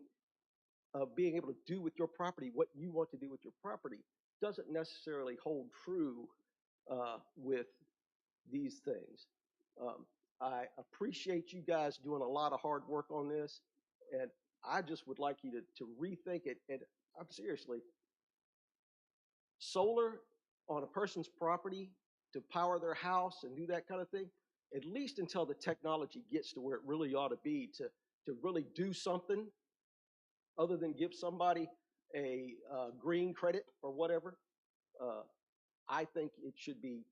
of being able to do with your property what you want to do with your property doesn't necessarily hold true with these things. I appreciate you guys doing a lot of hard work on this, and I just would like you to rethink it. And I'm seriously, solar on a person's property to power their house and do that kind of thing, at least until the technology gets to where it really ought to be to really do something other than give somebody a green credit or whatever. I think it should be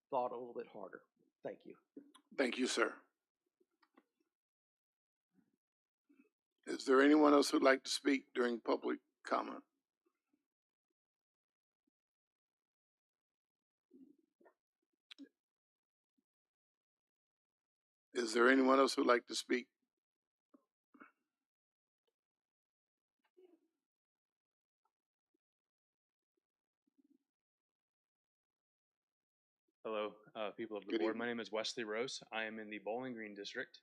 thought a little bit harder. Thank you. Thank you, sir. Is there anyone else who'd like to speak during public comment? Is there anyone else who'd like to speak? Hello, people of the Good board. evening. My name is Wesley Rose. I am in the Bowling Green district,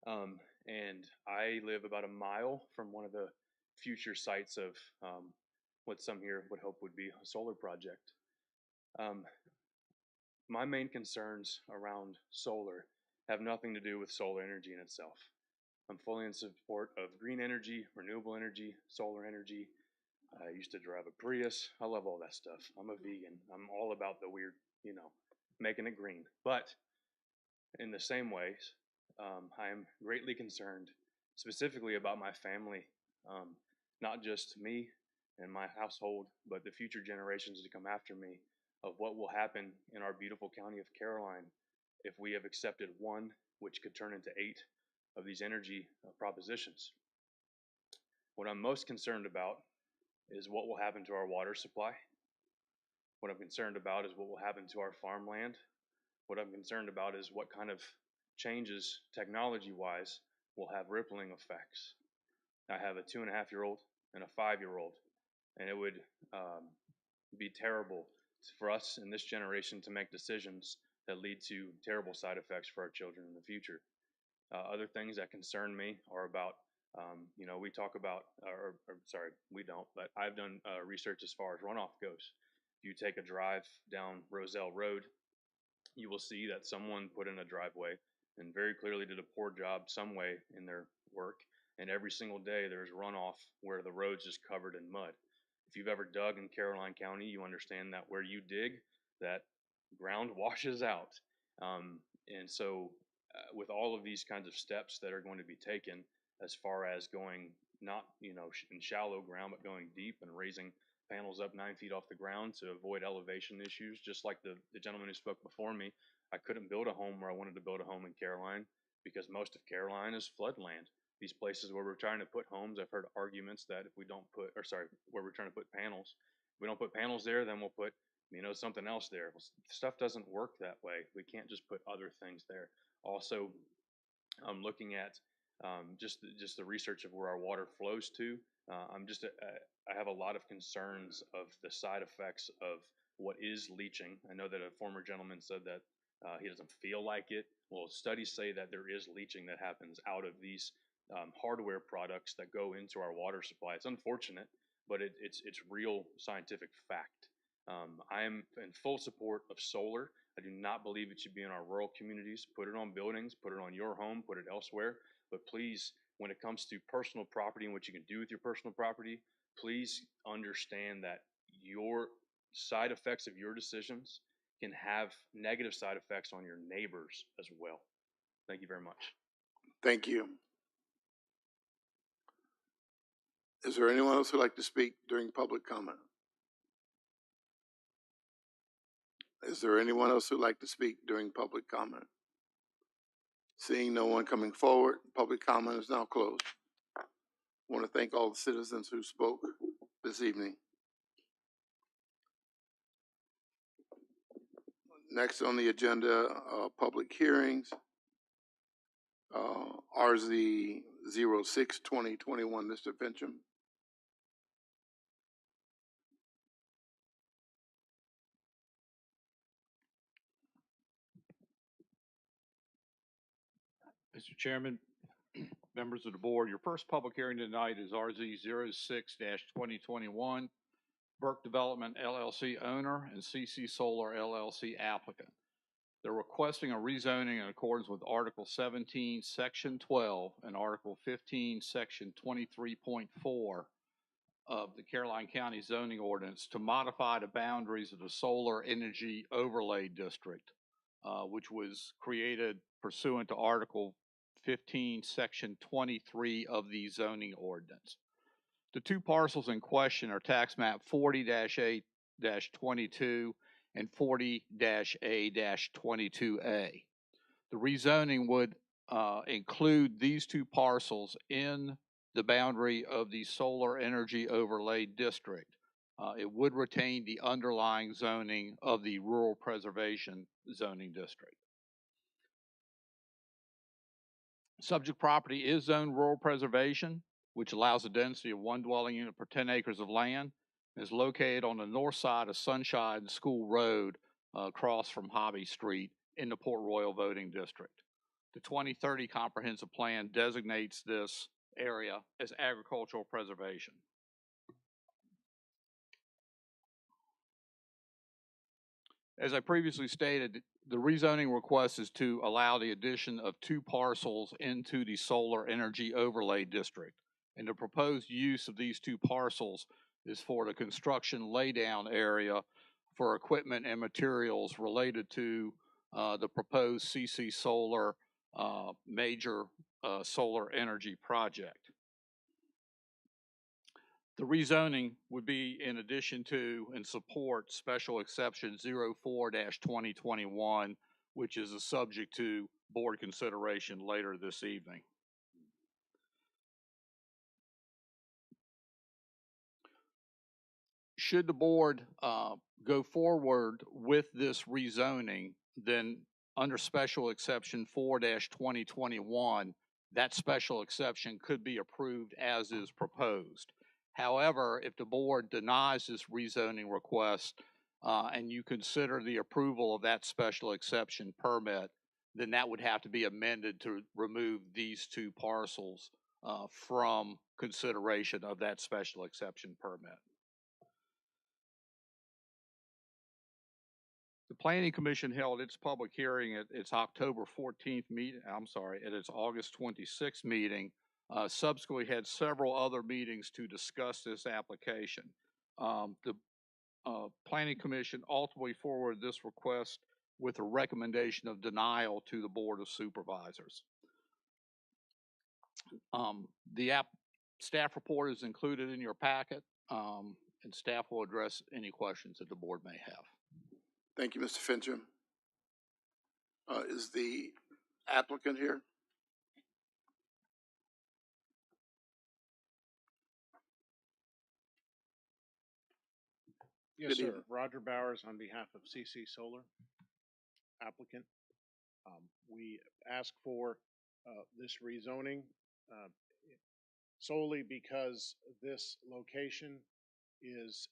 and I live about a mile from one of the future sites of what some here would hope would be a solar project. My main concerns around solar have nothing to do with solar energy in itself. I'm fully in support of green energy, renewable energy, solar energy. I used to drive a Prius. I love all that stuff. I'm a vegan. I'm all about the weird, making it green. But in the same ways, I am greatly concerned specifically about my family, not just me and my household, but the future generations to come after me, of what will happen in our beautiful county of Caroline if we have accepted one, which could turn into 8 of these energy propositions. What I'm most concerned about is what will happen to our water supply. What I'm concerned about is what will happen to our farmland. What I'm concerned about is what kind of changes technology-wise will have rippling effects. I have a 2.5-year-old and a 5-year-old, and it would be terrible for us in this generation to make decisions that lead to terrible side effects for our children in the future. Other things that concern me are about, we talk about, sorry, we don't, but I've done research as far as runoff goes. If you take a drive down Roselle Road, you will see that someone put in a driveway and very clearly did a poor job some way in their work. And every single day there's runoff where the road's just covered in mud. If you've ever dug in Caroline County, you understand that where you dig, that ground washes out. And so with all of these kinds of steps that are going to be taken as far as going not, in shallow ground, but going deep and raising panels up 9 feet off the ground to avoid elevation issues, just like the gentleman who spoke before me. I couldn't build a home where I wanted to build a home in Caroline because most of Caroline is floodland. These places where we're trying to put homes, I've heard arguments that if we don't put, or sorry, where we're trying to put panels, if we don't put panels there, then we'll put, something else there. Well, stuff doesn't work that way. We can't just put other things there. Also, I'm looking at just the research of where our water flows to. I have a lot of concerns of the side effects of what is leaching. I know that a former gentleman said that he doesn't feel like it. Well, studies say that there is leaching that happens out of these hardware products that go into our water supply. It's unfortunate, but it's real scientific fact. I am in full support of solar. I do not believe it should be in our rural communities. Put it on buildings, put it on your home, put it elsewhere. But please, when it comes to personal property and what you can do with your personal property, please understand that your side effects of your decisions can have negative side effects on your neighbors as well. Thank you very much. Thank you. Is there anyone else who'd like to speak during public comment? Is there anyone else who'd like to speak during public comment? Seeing no one coming forward, public comment is now closed. I want to thank all the citizens who spoke this evening. Next on the agenda, public hearings. RZ 06-2021, Mr. Fincham. Mr. Chairman, members of the board, your first public hearing tonight is RZ 06-2021, Burke Development LLC owner and CC Solar LLC applicant. They're requesting a rezoning in accordance with Article 17, Section 12, and Article 15, Section 23.4 of the Caroline County zoning ordinance to modify the boundaries of the Solar Energy Overlay District, which was created pursuant to Article 15, Section 23 of the zoning ordinance. The two parcels in question are tax map 40-8-22 and 40-A-22A. The rezoning would include these two parcels in the boundary of the Solar Energy Overlay District. It would retain the underlying zoning of the Rural Preservation Zoning District. Subject property is zoned rural preservation, which allows a density of 1 dwelling unit per 10 acres of land, and is located on the north side of Sunshine School Road, across from Hobby Street in the Port Royal voting district. The 2030 comprehensive plan designates this area as agricultural preservation. As I previously stated, the rezoning request is to allow the addition of two parcels into the Solar Energy Overlay District. And the proposed use of these two parcels is for the construction laydown area for equipment and materials related to the proposed CC Solar major solar energy project. The rezoning would be in addition to and support Special Exception 04-2021, which is a subject to board consideration later this evening. Should the board go forward with this rezoning, then under Special Exception 4-2021, that special exception could be approved as is proposed. However, if the board denies this rezoning request and you consider the approval of that special exception permit, then that would have to be amended to remove these two parcels from consideration of that special exception permit. The Planning Commission held its public hearing at its October 14th meeting, at its August 26th meeting. Subsequently had several other meetings to discuss this application. The Planning Commission ultimately forwarded this request with a recommendation of denial to the Board of Supervisors. The staff report is included in your packet, and staff will address any questions that the board may have. Thank you, Mr. Fincham. Is the applicant here? Yes, Good sir. evening. Roger Bowers on behalf of CC Solar applicant. We ask for this rezoning solely because this location is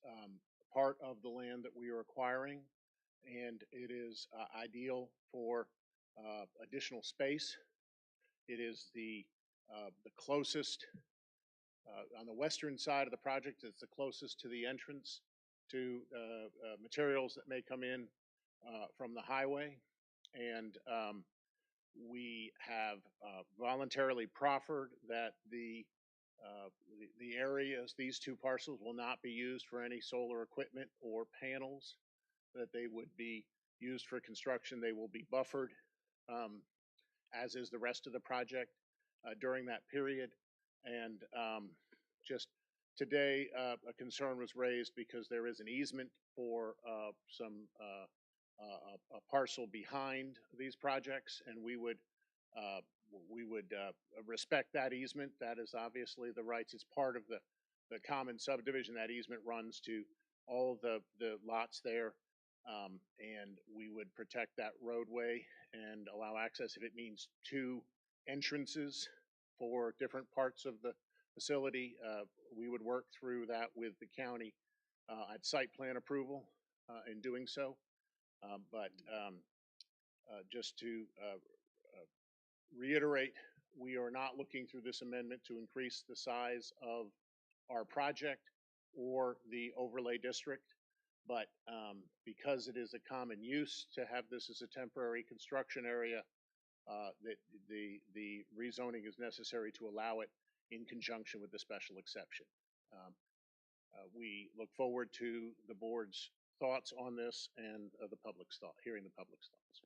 part of the land that we are acquiring, and it is ideal for additional space. It is the closest on the western side of the project. It's the closest to the entrance to materials that may come in from the highway, and we have voluntarily proffered that the areas, these two parcels, will not be used for any solar equipment or panels, that they would be used for construction. They will be buffered, as is the rest of the project during that period. And just today, a concern was raised because there is an easement for a parcel behind these projects, and we would respect that easement. That is obviously the rights. It's part of the common subdivision. That easement runs to all the lots there, and we would protect that roadway and allow access if it means two entrances for different parts of the facility. We would work through that with the county at site plan approval in doing so. But just to reiterate, we are not looking through this amendment to increase the size of our project or the overlay district, but because it is a common use to have this as a temporary construction area, that the rezoning is necessary to allow it in conjunction with the special exception. We look forward to the board's thoughts on this and the public's thought, hearing the public's thoughts.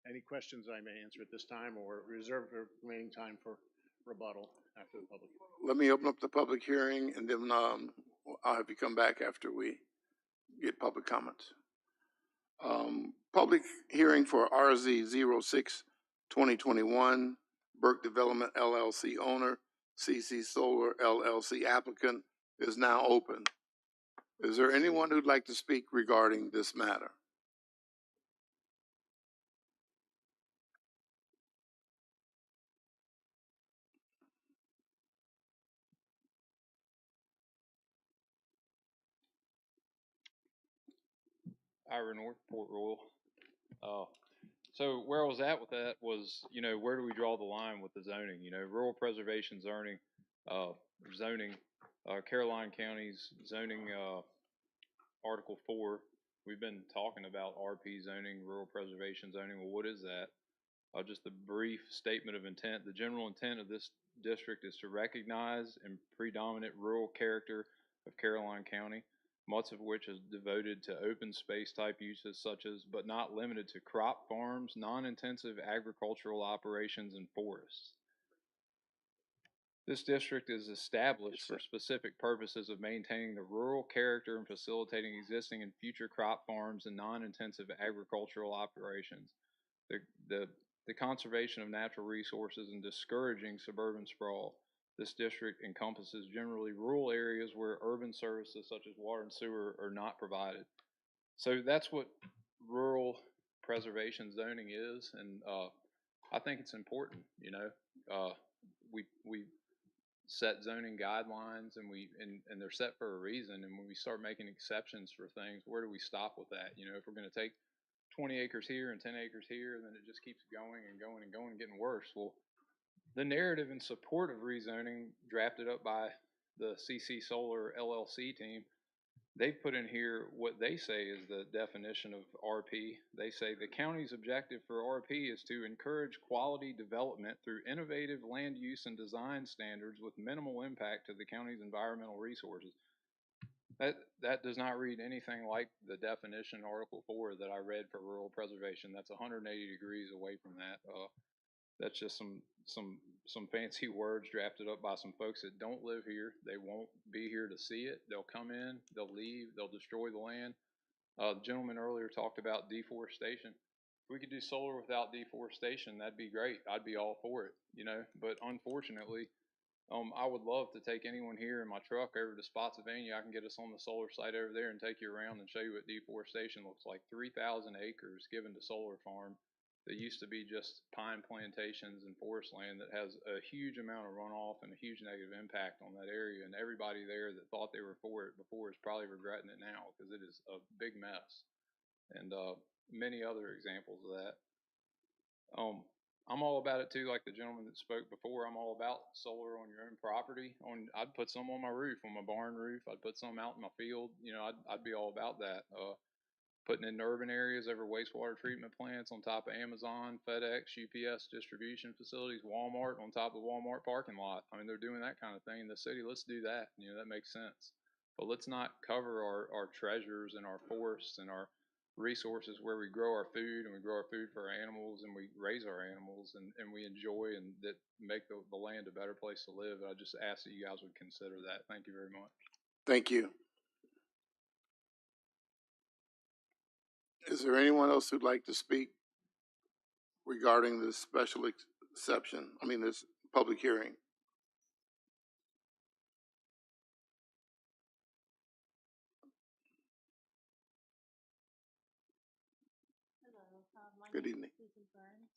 Any questions I may answer at this time, or reserve the remaining time for rebuttal after the public hearing? Let me open up the public hearing, and then I'll have you come back after we get public comments. Public hearing for RZ 06-2021, Burke Development LLC owner, CC Solar LLC applicant is now open. Is there anyone who'd like to speak regarding this matter? Ira North, Port Royal. So where I was at with that was, where do we draw the line with the zoning? Rural preservation zoning, Caroline County's zoning, Article 4. We've been talking about RP zoning, rural preservation zoning. Well, what is that? Just a brief statement of intent. The general intent of this district is to recognize and predominant rural character of Caroline County, much of which is devoted to open space type uses such as, but not limited to, crop farms, non-intensive agricultural operations, and forests. This district is established for specific purposes of maintaining the rural character and facilitating existing and future crop farms and non-intensive agricultural operations. The conservation of natural resources and discouraging suburban sprawl. This district encompasses generally rural areas where urban services such as water and sewer are not provided. So that's what rural preservation zoning is, and I think it's important. We set zoning guidelines, and they're set for a reason. And when we start making exceptions for things, where do we stop with that? If we're going to take 20 acres here and 10 acres here, and then it just keeps going and going and going and getting worse. Well, the narrative in support of rezoning, drafted up by the CC Solar LLC team, they've put in here what they say is the definition of RP. They say the county's objective for RP is to encourage quality development through innovative land use and design standards with minimal impact to the county's environmental resources. That does not read anything like the definition, Article 4, that I read for rural preservation. That's 180 degrees away from that. That's just some fancy words drafted up by some folks that don't live here. They won't be here to see it. They'll come in, they'll leave, they'll destroy the land. The gentleman earlier talked about deforestation. If we could do solar without deforestation, that'd be great. I'd be all for it, you know. But unfortunately, I would love to take anyone here in my truck over to Spotsylvania. I can get us on the solar site over there and take you around and show you what deforestation looks like. 3,000 acres given to solar farm that used to be just pine plantations and forest land that has a huge amount of runoff and a huge negative impact on that area. And everybody there that thought they were for it before is probably regretting it now because it is a big mess. And many other examples of that. I'm all about it too, like the gentleman that spoke before. I'm all about solar on your own property. I'd put some on my roof, on my barn roof. I'd put some out in my field. You know, I'd be all about that. Putting in urban areas over wastewater treatment plants on top of Amazon, FedEx, UPS distribution facilities, Walmart on top of the Walmart parking lot. I mean, they're doing that kind of thing in the city. Let's do that. You know, that makes sense. But let's not cover our treasures and our forests and our resources where we grow our food and we grow our food for our animals and we raise our animals and we enjoy and that make the land a better place to live. I just ask that you guys would consider that. Thank you very much. Thank you. Is there anyone else who'd like to speak regarding this special exception? I mean, this public hearing? Hello, my Good name evening. is Susan Burns.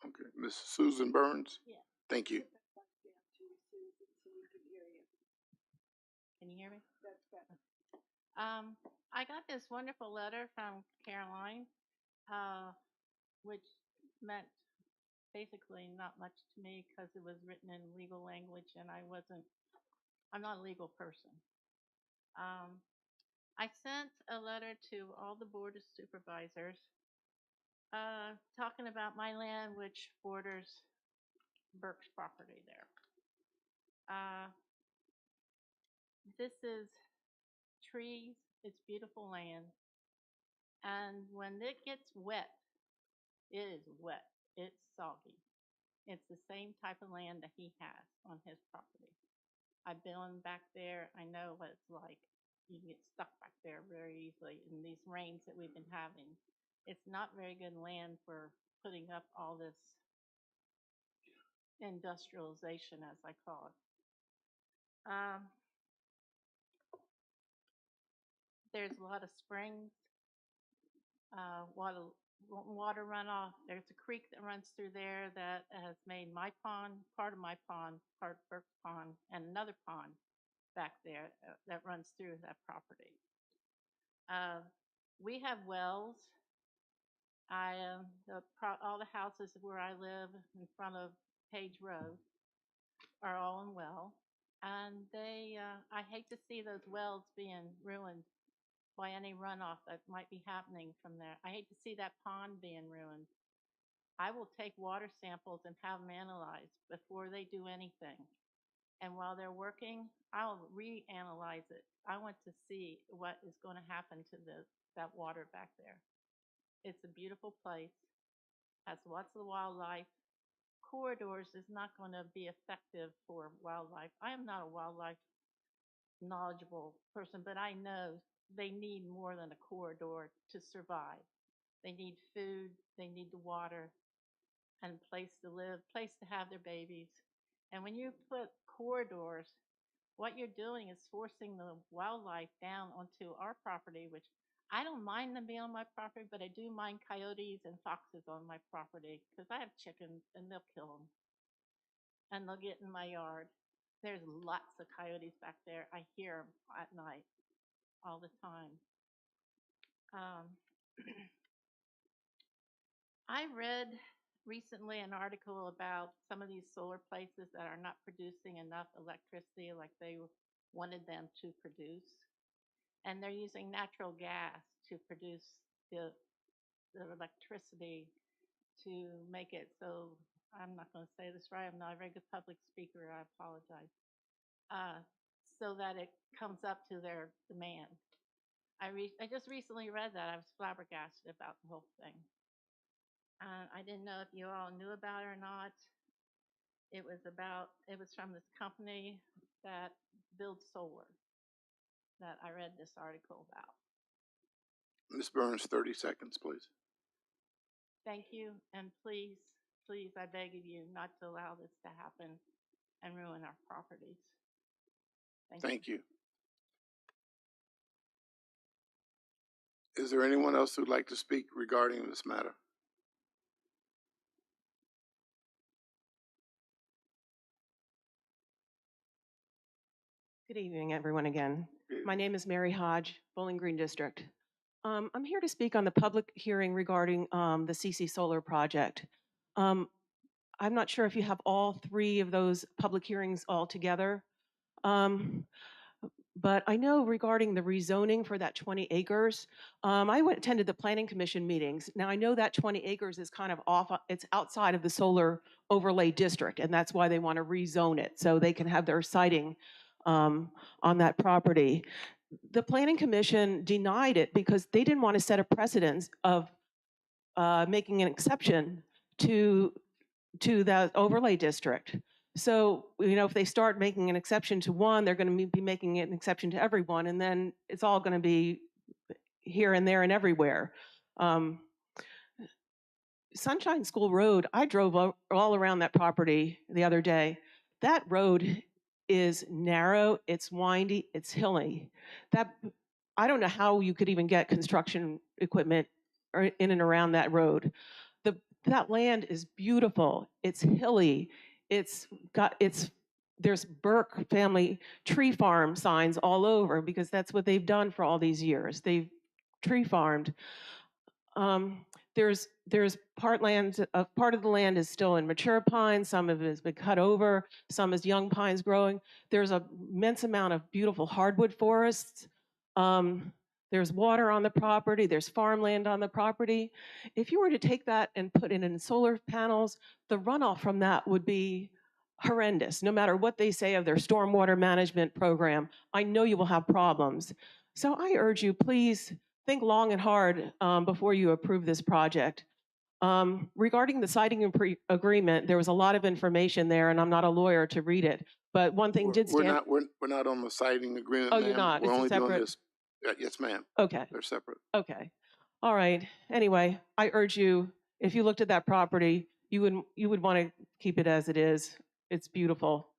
Okay, Ms. Susan Burns? Yeah. Thank you. Can you hear me? That's better. I got this wonderful letter from Caroline, which meant basically not much to me because it was written in legal language and I'm not a legal person. I sent a letter to all the Board of Supervisors talking about my land, which borders Burke's property there. This is trees, it's beautiful land, and when it gets wet, it is wet, it's soggy. It's the same type of land that he has on his property. I've been back there, I know what it's like. You can get stuck back there very easily in these rains that we've been having. It's not very good land for putting up all this industrialization, as I call it. There's a lot of springs, water runoff. There's a creek that runs through there that has made my pond, part of my pond, part of Burke's pond, and another pond back there that runs through that property. We have wells. All the houses where I live in front of Page Road are all in well, and I hate to see those wells being ruined by any runoff that might be happening from there. I hate to see that pond being ruined. I will take water samples and have them analyzed before they do anything. And while they're working, I'll reanalyze it. I want to see what is going to happen to that water back there. It's a beautiful place, has lots of wildlife. Corridors is not going to be effective for wildlife. I am not a wildlife knowledgeable person, but I know they need more than a corridor to survive. They need food, they need the water, and a place to live, place to have their babies. And when you put corridors, what you're doing is forcing the wildlife down onto our property, which I don't mind them being on my property, but I do mind coyotes and foxes on my property because I have chickens and they'll kill them. And they'll get in my yard. There's lots of coyotes back there. I hear them at night all the time. I read recently an article about some of these solar places that are not producing enough electricity like they wanted them to produce. And they're using natural gas to produce the electricity to make it so, I'm not going to say this right, I'm not a very good public speaker, I apologize. so that it comes up to their demand. I just recently read that. I was flabbergasted about the whole thing. I didn't know if you all knew about it or not. It was from this company that builds solar that I read this article about. Ms. Burns, 30 seconds, please. Thank you, and please, please, I beg of you not to allow this to happen and ruin our properties. Thank you. Is there anyone else who'd like to speak regarding this matter? Good evening, everyone, again. My name is Mary Hodge, Bowling Green District. I'm here to speak on the public hearing regarding the CC Solar project. I'm not sure if you have all three of those public hearings all together, but I know regarding the rezoning for that 20 acres, attended the Planning Commission meetings. Now, I know that 20 acres is kind of off, it's outside of the solar overlay district, and that's why they want to rezone it, so they can have their siting on that property. The Planning Commission denied it because they didn't want to set a precedence of making an exception to that overlay district. So, if they start making an exception to one, they're going to be making an exception to everyone, and then it's all going to be here and there and everywhere. Sunshine School Road, I drove all around that property the other day. That road is narrow, it's windy, it's hilly. I don't know how you could even get construction equipment in and around that road. That land is beautiful. It's hilly. There's Burke family tree farm signs all over because that's what they've done for all these years. They've tree farmed. There's part of the land is still in mature pines, some of it has been cut over, some is young pines growing. There's an immense amount of beautiful hardwood forests. There's water on the property, there's farmland on the property. If you were to take that and put it in solar panels, the runoff from that would be horrendous. No matter what they say of their stormwater management program, I know you will have problems. So I urge you, please think long and hard before you approve this project. Regarding the siting agreement, there was a lot of information there, and I'm not a lawyer to read it. But one thing did stand. We're not on the siting agreement, Oh, ma'am. you're not. We're It's only a separate. doing this. Yes, ma'am. Okay. They're separate. Okay. All right. Anyway, I urge you, if you looked at that property, you would want to keep it as it is. It's beautiful.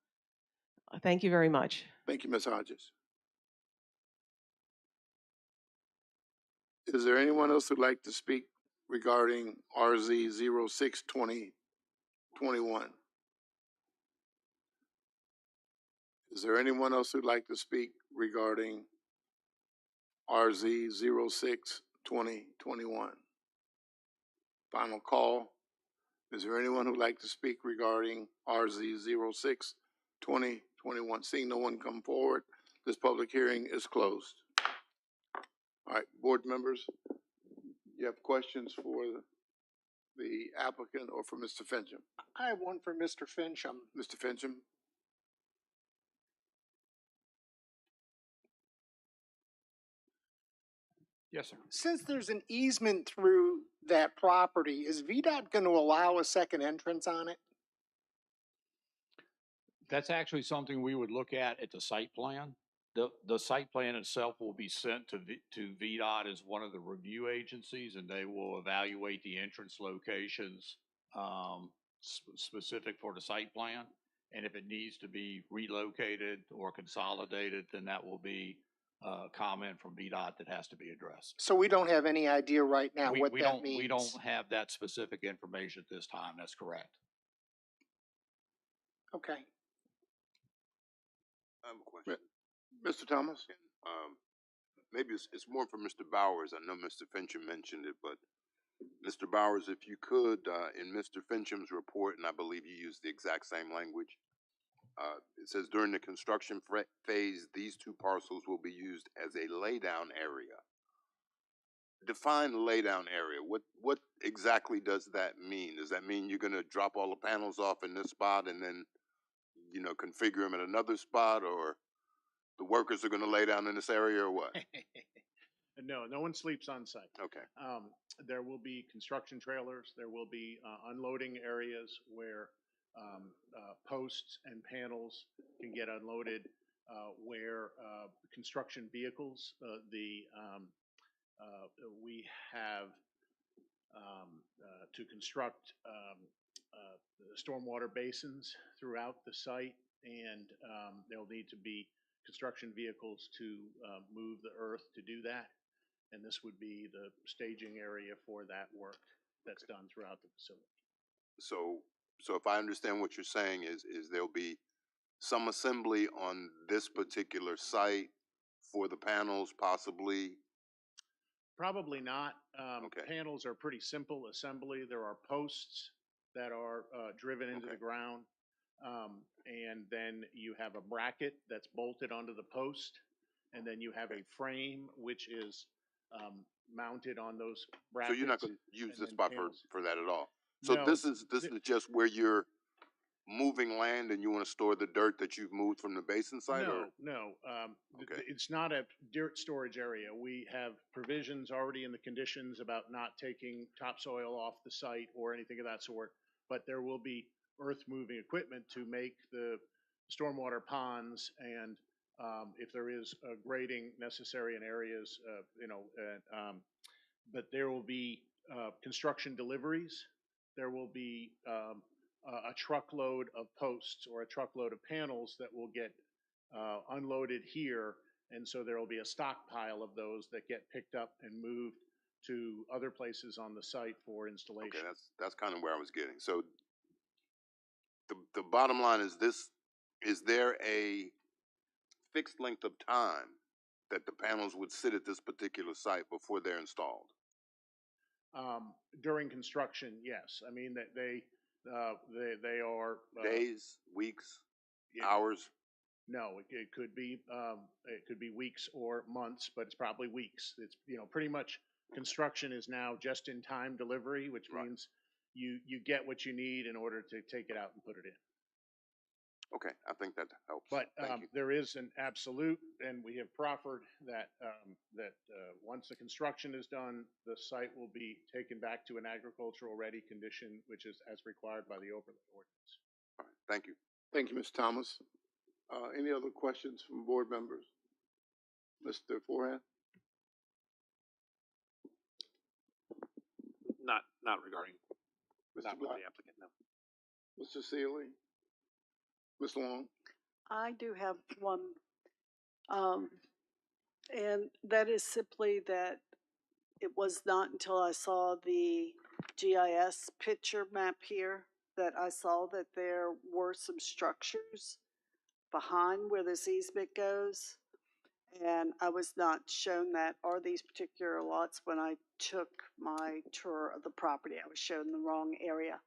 Thank you very much. Thank you, Ms. Hodges. Is there anyone else who'd like to speak regarding RZ 06-2021? Is there anyone else who'd like to speak regarding RZ 06-2021? Final call. Is there anyone who'd like to speak regarding RZ 06-2021? Seeing no one come forward, this public hearing is closed. All right, board members, you have questions for the applicant or for Mr. Fincham? I have one for Mr. Fincham. Mr. Fincham? Yes, sir. Since there's an easement through that property, is VDOT going to allow a second entrance on it? That's actually something we would look at the site plan. The site plan itself will be sent to VDOT as one of the review agencies, and they will evaluate the entrance locations specific for the site plan. And if it needs to be relocated or consolidated, then that will be a comment from VDOT that has to be addressed. So we don't have any idea right now what that means? We don't have that specific information at this time. That's correct. Okay. I have a question. Mr. Thomas? Maybe it's more for Mr. Bowers. I know Mr. Fincham mentioned it, but Mr. Bowers, if you could, in Mr. Fincham's report, and I believe you used the exact same language, it says during the construction phase, these two parcels will be used as a laydown area. Define laydown area. What exactly does that mean? Does that mean you're going to drop all the panels off in this spot and then, configure them at another spot, or the workers are gonna lay down in this area or what? No, no one sleeps on site. Okay, There will be construction trailers. There will be unloading areas where posts and panels can get unloaded, where construction vehicles, we have to construct stormwater basins throughout the site, and there'll need to be construction vehicles to move the earth to do that. And this would be the staging area for that work that's done throughout the facility. so if I understand what you're saying is there'll be some assembly on this particular site for the panels, possibly. Probably not. Okay. Panels are pretty simple assembly. There are posts that are driven into the ground. And then you have a bracket that's bolted onto the post. And then you have a frame which is mounted on those brackets. So you're not going to use and this then spot panels. for that at all. So No, this is just where you're moving land and you want to store the dirt that you've moved from the basin site, or? No. Okay. It's not a dirt storage area. We have provisions already in the conditions about not taking topsoil off the site or anything of that sort. But there will be earth moving equipment to make the stormwater ponds, and if there is grading necessary in areas, but there will be construction deliveries. There will be a truckload of posts or a truckload of panels that will get unloaded here, and so there will be a stockpile of those that get picked up and moved to other places on the site for installation. Okay, that's kind of where I was getting. So the bottom line is this: is there a fixed length of time that the panels would sit at this particular site before they're installed? During construction, yes. I mean that they are Days, weeks, yeah. hours? No, it could be weeks or months, but it's probably weeks. It's pretty much construction is now just in time delivery, which means you get what you need in order to take it out and put it in. Okay, I think that helps. But Thank you. there is an absolute, and we have proffered that once the construction is done, the site will be taken back to an agricultural ready condition, which is as required by the overlay ordinance. All right, thank you. Thank you, Mr. Thomas. Any other questions from board members? Mr. Forehand? Not regarding, Mr. not with Black? the applicant, no. Mr. Sealy? Ms. Long? I do have one, and that is simply that it was not until I saw the GIS picture map here that I saw that there were some structures behind where this easement goes. And I was not shown that, or these particular lots, when I took my tour of the property. I was shown the wrong area.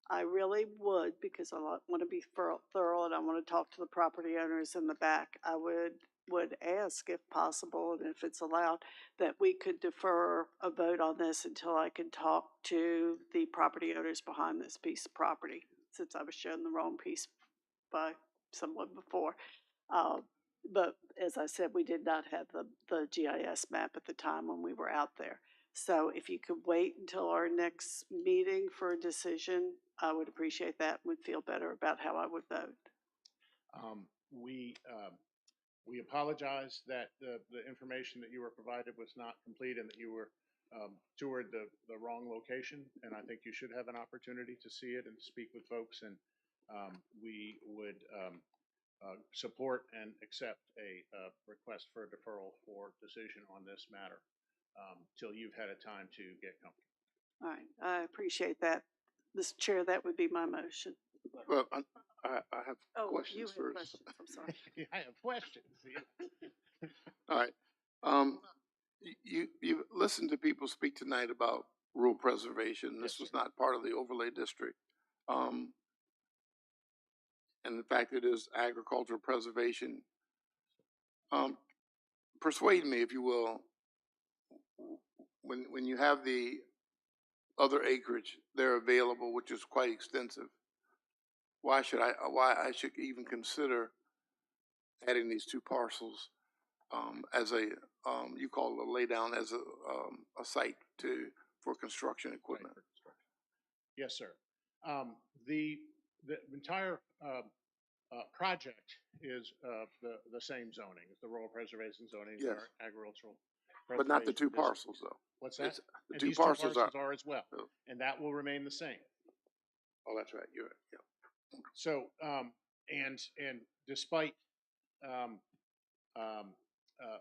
I really would, because I want to be thorough and I want to talk to the property owners in the back. I would ask, if possible, and if it's allowed, that we could defer a vote on this until I can talk to the property owners behind this piece of property, since I was shown the wrong piece by someone before. But as I said, we did not have the GIS map at the time when we were out there. So if you could wait until our next meeting for a decision, I would appreciate that and would feel better about how I would vote. We apologize that the information that you were provided was not complete and that you were toured the wrong location. And I think you should have an opportunity to see it and speak with folks. And we would support and accept a request for a deferral for decision on this matter till you've had a time to get comfortable. All right, I appreciate that. Mr. Chair, that would be my motion. Well, I have Oh, questions you had first. questions, I'm sorry. I have questions. All right. You listened to people speak tonight about rural preservation. This was not part of the overlay district. And in fact, it is agricultural preservation. Persuade me, if you will, when you have the other acreage there available, which is quite extensive, why I should even consider adding these two parcels as a, you call it a laydown, as a site for construction equipment. Yes, sir. The entire project is the same zoning, it's the rural preservation zoning, Yes. or agricultural. But not the two preservation district. parcels, though. What's that? It's- The And two these parcels are as well, Oh. and that will remain the same. Oh, that's right, you're right, yeah. So, and despite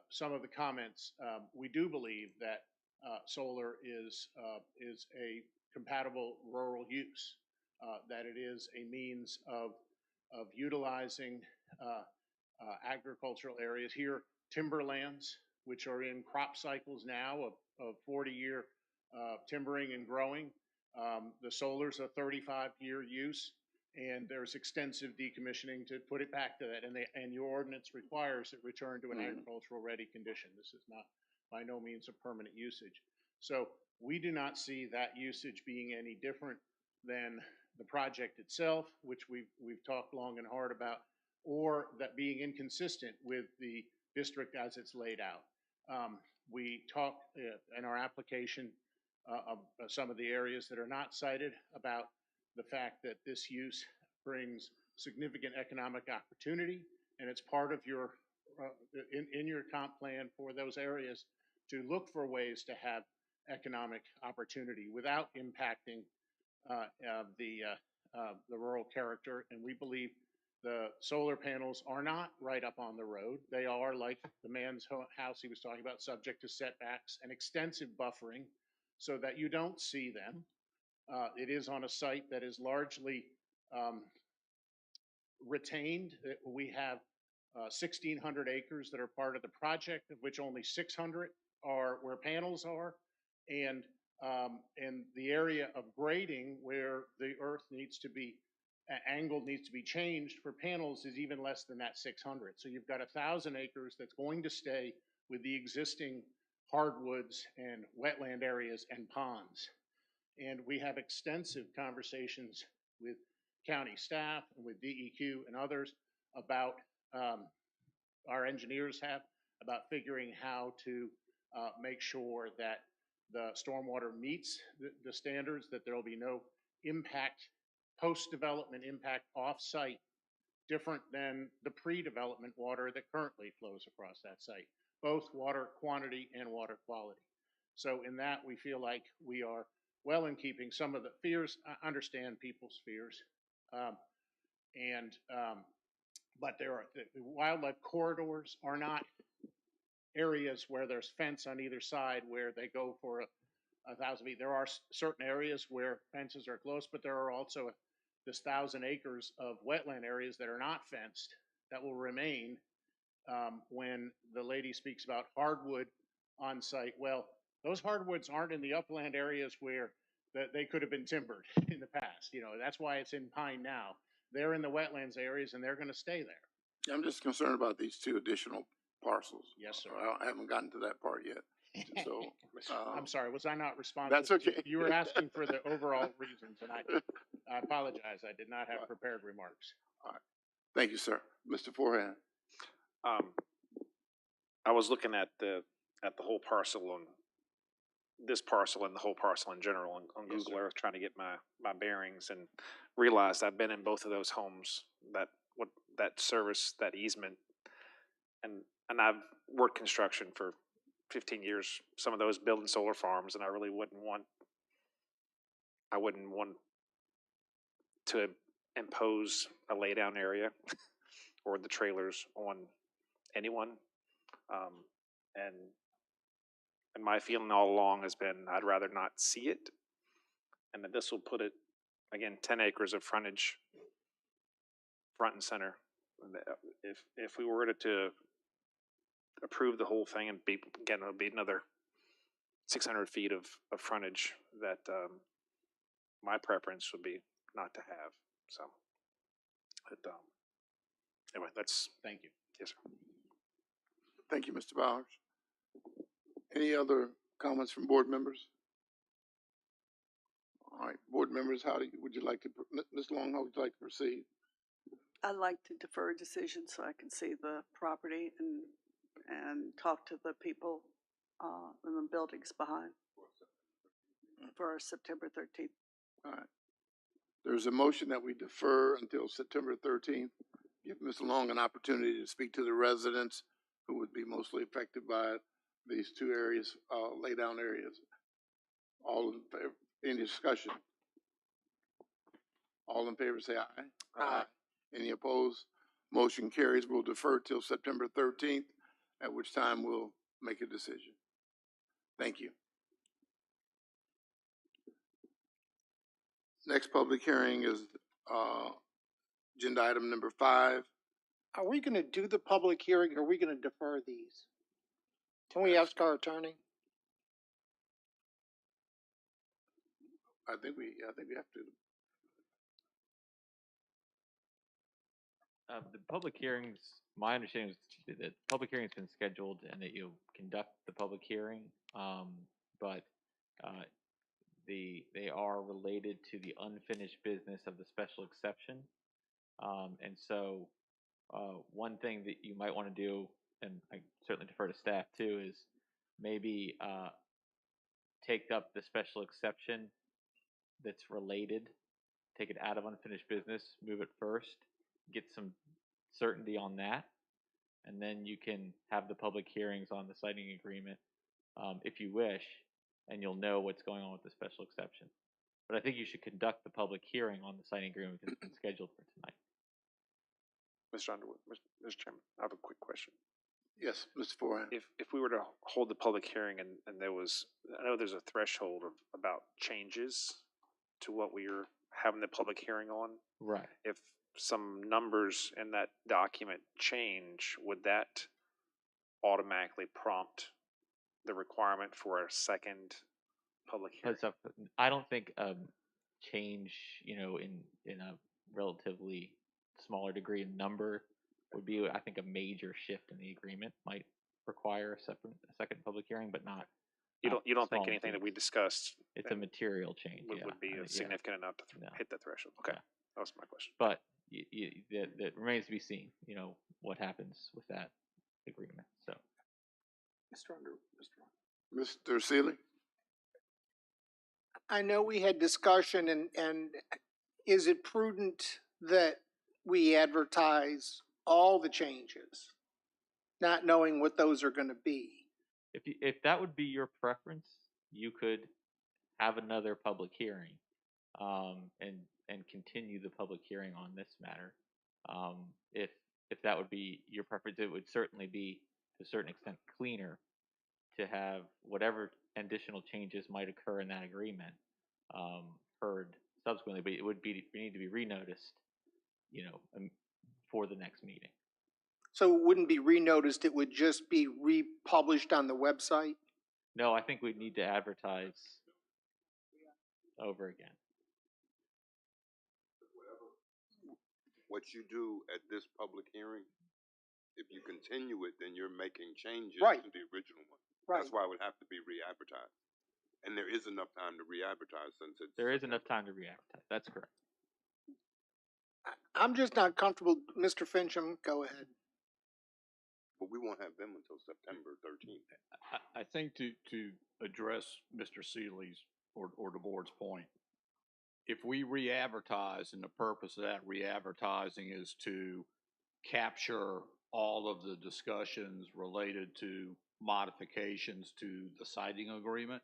some of the comments, we do believe that solar is a compatible rural use, that it is a means of utilizing agricultural areas here, timberlands, which are in crop cycles now of 40-year timbering and growing. The solar's a 35-year use, and there's extensive decommissioning to put it back to that. And your ordinance requires it return to an agricultural ready condition. This is not by no means a permanent usage. So we do not see that usage being any different than the project itself, which we've talked long and hard about, or that being inconsistent with the district as it's laid out. We talked in our application of some of the areas that are not cited about the fact that this use brings significant economic opportunity, and it's part of your in your comp plan for those areas to look for ways to have economic opportunity without impacting the rural character. And we believe the solar panels are not right up on the road. They are, like the man's house he was talking about, subject to setbacks and extensive buffering so that you don't see them. It is on a site that is largely retained. We have 1,600 acres that are part of the project, of which only 600 are where panels are, and the area of grading where the earth needs to be angle needs to be changed for panels is even less than that 600. So you've got 1,000 acres that's going to stay with the existing hardwoods and wetland areas and ponds. And we have extensive conversations with county staff and with DEQ and others about, our engineers have, about figuring how to make sure that the stormwater meets the standards, that there will be no impact, post-development impact off-site, different than the pre-development water that currently flows across that site, both water quantity and water quality. So in that, we feel like we are well in keeping. Some of the fears, I understand people's fears, but there are the wildlife corridors are not areas where there's fence on either side where they go for 1,000 feet. There are certain areas where fences are close, but there are also this 1,000 acres of wetland areas that are not fenced that will remain. When the lady speaks about hardwood on site, well, those hardwoods aren't in the upland areas where they could have been timbered in the past. You know, that's why it's in pine now. They're in the wetlands areas and they're going to stay there. I'm just concerned about these two additional parcels. Yes, sir. I haven't gotten to that part yet. So I'm sorry, was I not responsive? That's okay. You were asking for the overall reasons, and I apologize. I did not have prepared remarks. All right. Thank you, sir. Mr. Forehand. I was looking at the whole parcel on this parcel and the whole parcel in general on Yes, Google sir. Earth, trying to get my bearings, and realized I've been in both of those homes that service that easement, and I've worked construction for 15 years. Some of those building solar farms, and I really wouldn't want to impose a laydown area or the trailers on anyone. And my feeling all along has been I'd rather not see it, and that this will put it, again, 10 acres of frontage, front and center. If we were to approve the whole thing, and again, it'll be another 600 feet of frontage that my preference would be not to have. So, anyway, that's. Thank you. Yes, sir. Thank you, Mr. Bowers. Any other comments from board members? All right, board members, would you like to, Ms. Long, how would you like to proceed? I like to defer a decision so I can see the property and talk to the people in the buildings behind for September 13th. All right. There's a motion that we defer until September 13th. Give Mr. Long an opportunity to speak to the residents who would be mostly affected by these two areas, lay-down areas. All in favor, any discussion? All in favor say aye. Aye. Any opposed? Motion carries. We'll defer till September 13th, at which time we'll make a decision. Thank you. Next public hearing is agenda item number 5. Are we gonna do the public hearing or are we gonna defer these? Can we ask our attorney? I think we have to. The public hearings, my understanding is that public hearing's been scheduled and that you conduct the public hearing, but they are related to the unfinished business of the special exception. And so one thing that you might want to do, and I certainly defer to staff too, is maybe take up the special exception that's related, take it out of unfinished business, move it first, get some certainty on that, and then you can have the public hearings on the citing agreement if you wish, and you'll know what's going on with the special exception. But I think you should conduct the public hearing on the citing agreement because it's been scheduled for tonight. Mr. Underwood, Mr. Chairman, I have a quick question. Yes, Mr. Forehand. If we were to hold the public hearing and there was, I know there's a threshold of about changes to what we are having the public hearing on. Right. If some numbers in that document change, would that automatically prompt the requirement for a second public hearing? I don't think change, in a relatively smaller degree in number would be, I think, a major shift in the agreement might require a second public hearing, but not. You don't think small anything that we changes. discussed It's a material change. would be significant enough to No. hit the threshold? Okay, Yeah. that was my question. But that remains to be seen. What happens with that agreement. So, Mr. Seeley? I know we had discussion and is it prudent that we advertise all the changes, not knowing what those are gonna be? if that would be your preference, you could have another public hearing, and continue the public hearing on this matter. If that would be your preference, it would certainly be to a certain extent cleaner to have whatever additional changes might occur in that agreement heard subsequently, but it would need to be renoticed, for the next meeting. So it wouldn't be renoticed, it would just be republished on the website? No, I think we'd need to advertise over again. What you do at this public hearing, if you continue it, then you're making changes Right. to the original one. Right. That's why it would have to be re-advertised. And there is enough time to re-advertise since it's. There is enough time to re-advertise. That's correct. I'm just not comfortable. Mr. Fincham, go ahead. But we won't have them until September 13th. I think to address Mr. Seeley's or the board's point, if we re-advertise and the purpose of that re-advertising is to capture all of the discussions related to modifications to the citing agreement,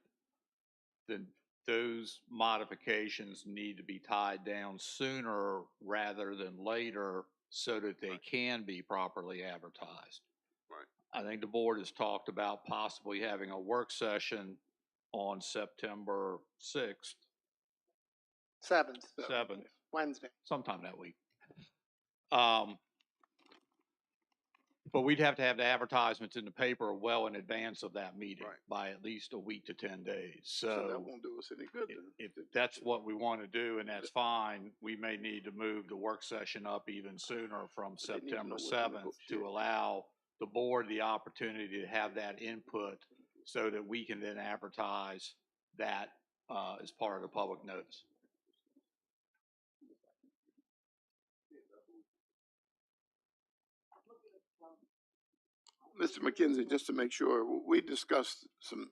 then those modifications need to be tied down sooner rather than later so that they can be properly advertised. Right. I think the board has talked about possibly having a work session on September 6th, 7th, Wednesday. sometime that week. But we'd have to have the advertisements in the paper well in advance of that meeting by at least a week to 10 days. So that won't do us any good then. If that's what we want to do, and that's fine, we may need to move the work session up even sooner from September 7th to allow the board the opportunity to have that input so that we can then advertise that as part of the public notice. Mr. McKenzie, just to make sure, we discussed some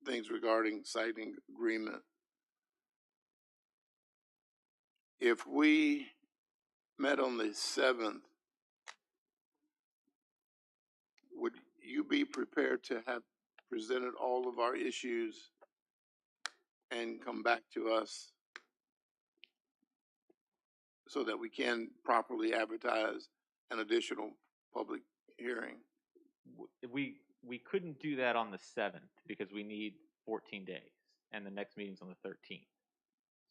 things regarding siting agreement. If we met on the 7th, would you be prepared to have presented all of our issues and come back to us so that we can properly advertise an additional public hearing? We couldn't do that on the 7th because we need 14 days, and the next meeting's on the 13th.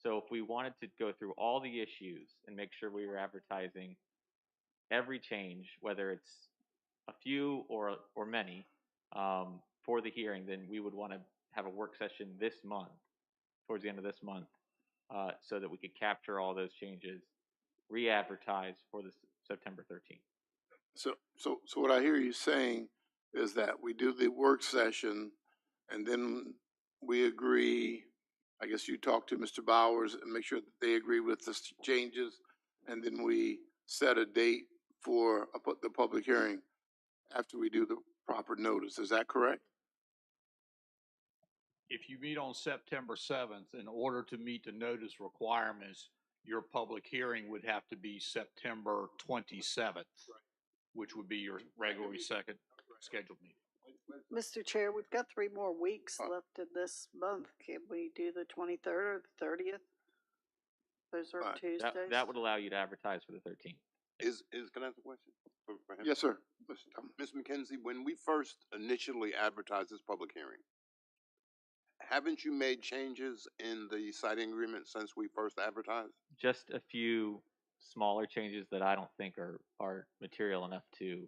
So if we wanted to go through all the issues and make sure we were advertising every change, whether it's a few or many, for the hearing, then we would want to have a work session this month, towards the end of this month, so that we could capture all those changes, re-advertise for the September 13th. So what I hear you saying is that we do the work session and then we agree, I guess you talk to Mr. Bowers and make sure that they agree with the changes, and then we set a date for the public hearing after we do the proper notice. Is that correct? If you meet on September 7th, in order to meet the notice requirements, your public hearing would have to be September 27th, which would be your regularly second scheduled meeting. Mr. Chair, we've got 3 more weeks left in this month. Can we do the 23rd or the 30th? Those are Tuesdays. That would allow you to advertise for the 13th. Can I ask a question for him? Yes, sir. Ms. McKenzie, when we first initially advertised this public hearing, haven't you made changes in the siting agreement since we first advertised? Just a few smaller changes that I don't think are material enough to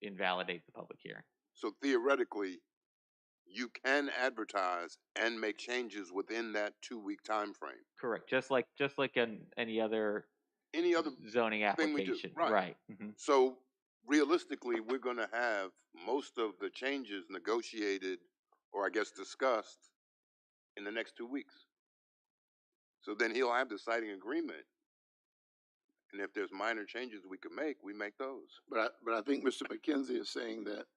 invalidate the public hearing. So theoretically, you can advertise and make changes within that 2-week time frame. Correct. Just like in any other zoning thing we do, application. right. Mhm. So realistically, we're going to have most of the changes negotiated, or I guess discussed, in the next 2 weeks. So then he'll have the siting agreement, and if there's minor changes we could make, we make those. But I think Mr. McKenzie is saying that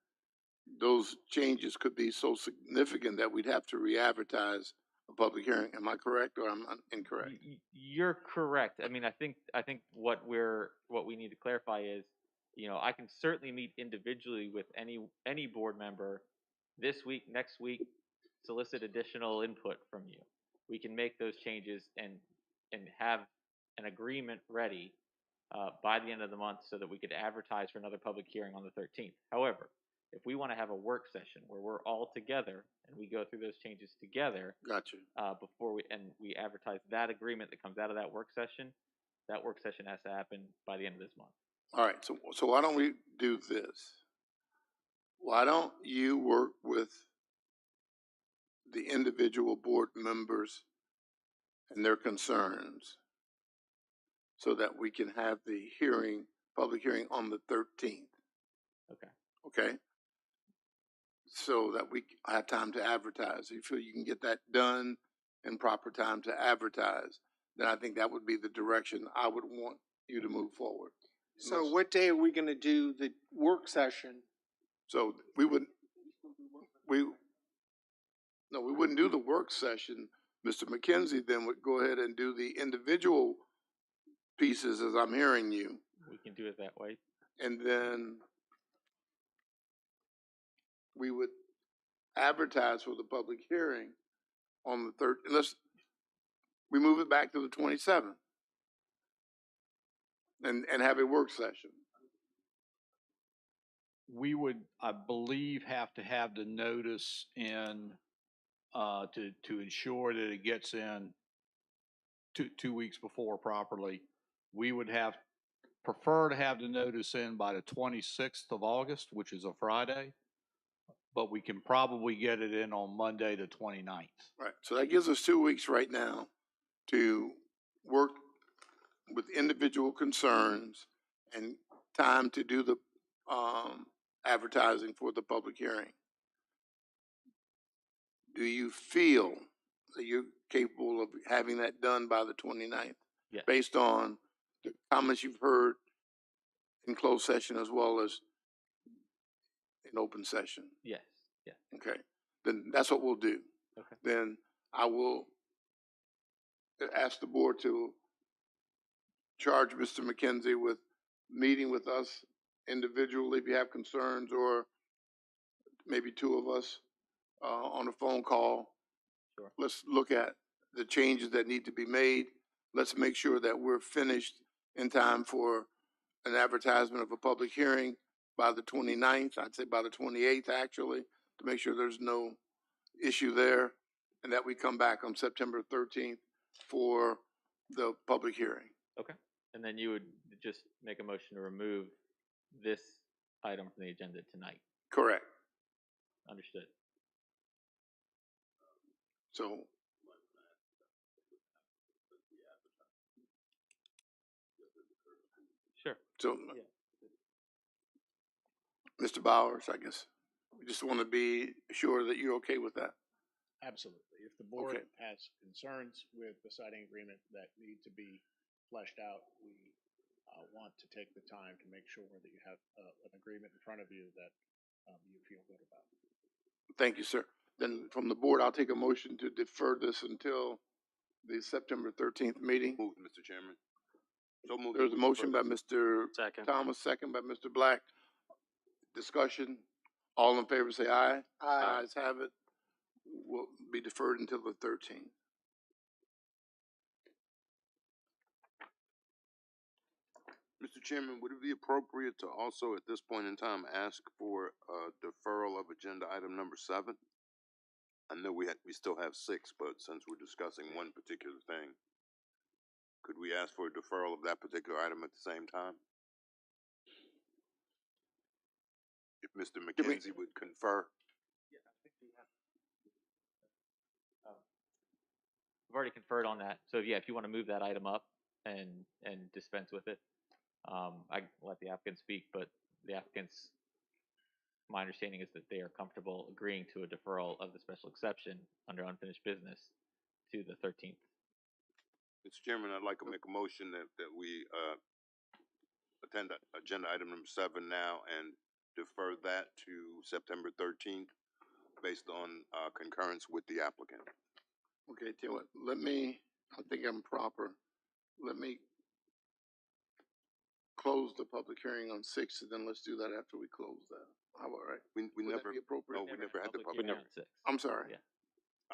those changes could be so significant that we'd have to re-advertise a public hearing. Am I correct or am I incorrect? You're correct. I mean, I think what we need to clarify is, I can certainly meet individually with any board member this week, next week, solicit additional input from you. We can make those changes and have an agreement ready by the end of the month so that we could advertise for another public hearing on the 13th. However, if we want to have a work session where we're all together and we go through those changes together, gotcha. Before we advertise that agreement that comes out of that work session has to happen by the end of this month. All right. So why don't we do this? Why don't you work with the individual board members and their concerns so that we can have the public hearing on the 13th? Okay. So that we have time to advertise. If you feel you can get that done in proper time to advertise, then I think that would be the direction I would want you to move forward. So what day are we going to do the work session? So we wouldn't do the work session. Mr. McKenzie then would go ahead and do the individual pieces as I'm hearing you. We can do it that way. And then we would advertise for the public hearing on the 3rd, unless we move it back to the 27th and have a work session. We would, I believe, have to have the notice in to ensure that it gets in 2 weeks before properly. We would prefer to have the notice in by the 26th of August, which is a Friday, but we can probably get it in on Monday the 29th. Right. So that gives us 2 weeks right now to work with individual concerns and time to do the advertising for the public hearing. Do you feel that you're capable of having that done by the 29th? Yes. Based on the comments you've heard in closed session as well as in open session? Yes, yes. Okay, then that's what we'll do. Okay. Then I will ask the board to charge Mr. McKenzie with meeting with us individually if you have concerns, or maybe two of us on a phone call. Sure. Let's look at the changes that need to be made. Let's make sure that we're finished in time for an advertisement of a public hearing by the 29th. I'd say by the 28th, actually, to make sure there's no issue there, and that we come back on September 13th for the public hearing. Okay. And then you would just make a motion to remove this item from the agenda tonight. Correct. Understood. So Sure. So, Mr. Bowers, I guess, we just want to be sure that you're okay with that. Absolutely. If the board Okay. has concerns with the siding agreement that need to be fleshed out, we want to take the time to make sure that you have an agreement in front of you that you feel good about. Thank you, sir. Then from the board, I'll take a motion to defer this until the September 13th meeting. Moved, Mr. Chairman. So moved. There's a motion by Mr. Second. Thomas, second by Mr. Black. Discussion. All in favor say aye. Aye. Ayes have it. Will be deferred until the 13th. Mr. Chairman, would it be appropriate to also, at this point in time, ask for a deferral of agenda item number 7? I know we still have 6, but since we're discussing one particular thing, could we ask for a deferral of that particular item at the same time? If Mr. McKenzie would confer. We've already conferred on that. So yeah, if you want to move that item up and dispense with it, I can let the applicant speak, but the applicants, my understanding is that they are comfortable agreeing to a deferral of the special exception under unfinished business to the 13th. Mr. Chairman, I'd like to make a motion that we attend agenda item number 7 now and defer that to September 13th based on concurrence with the applicant. Okay, tell you what, I think I'm proper. Let me close the public hearing on 6, and then let's do that after we close that. How about right? We Would never, that be appropriate? no, we never had the public hearing hearing. on 6. I'm sorry. Yeah.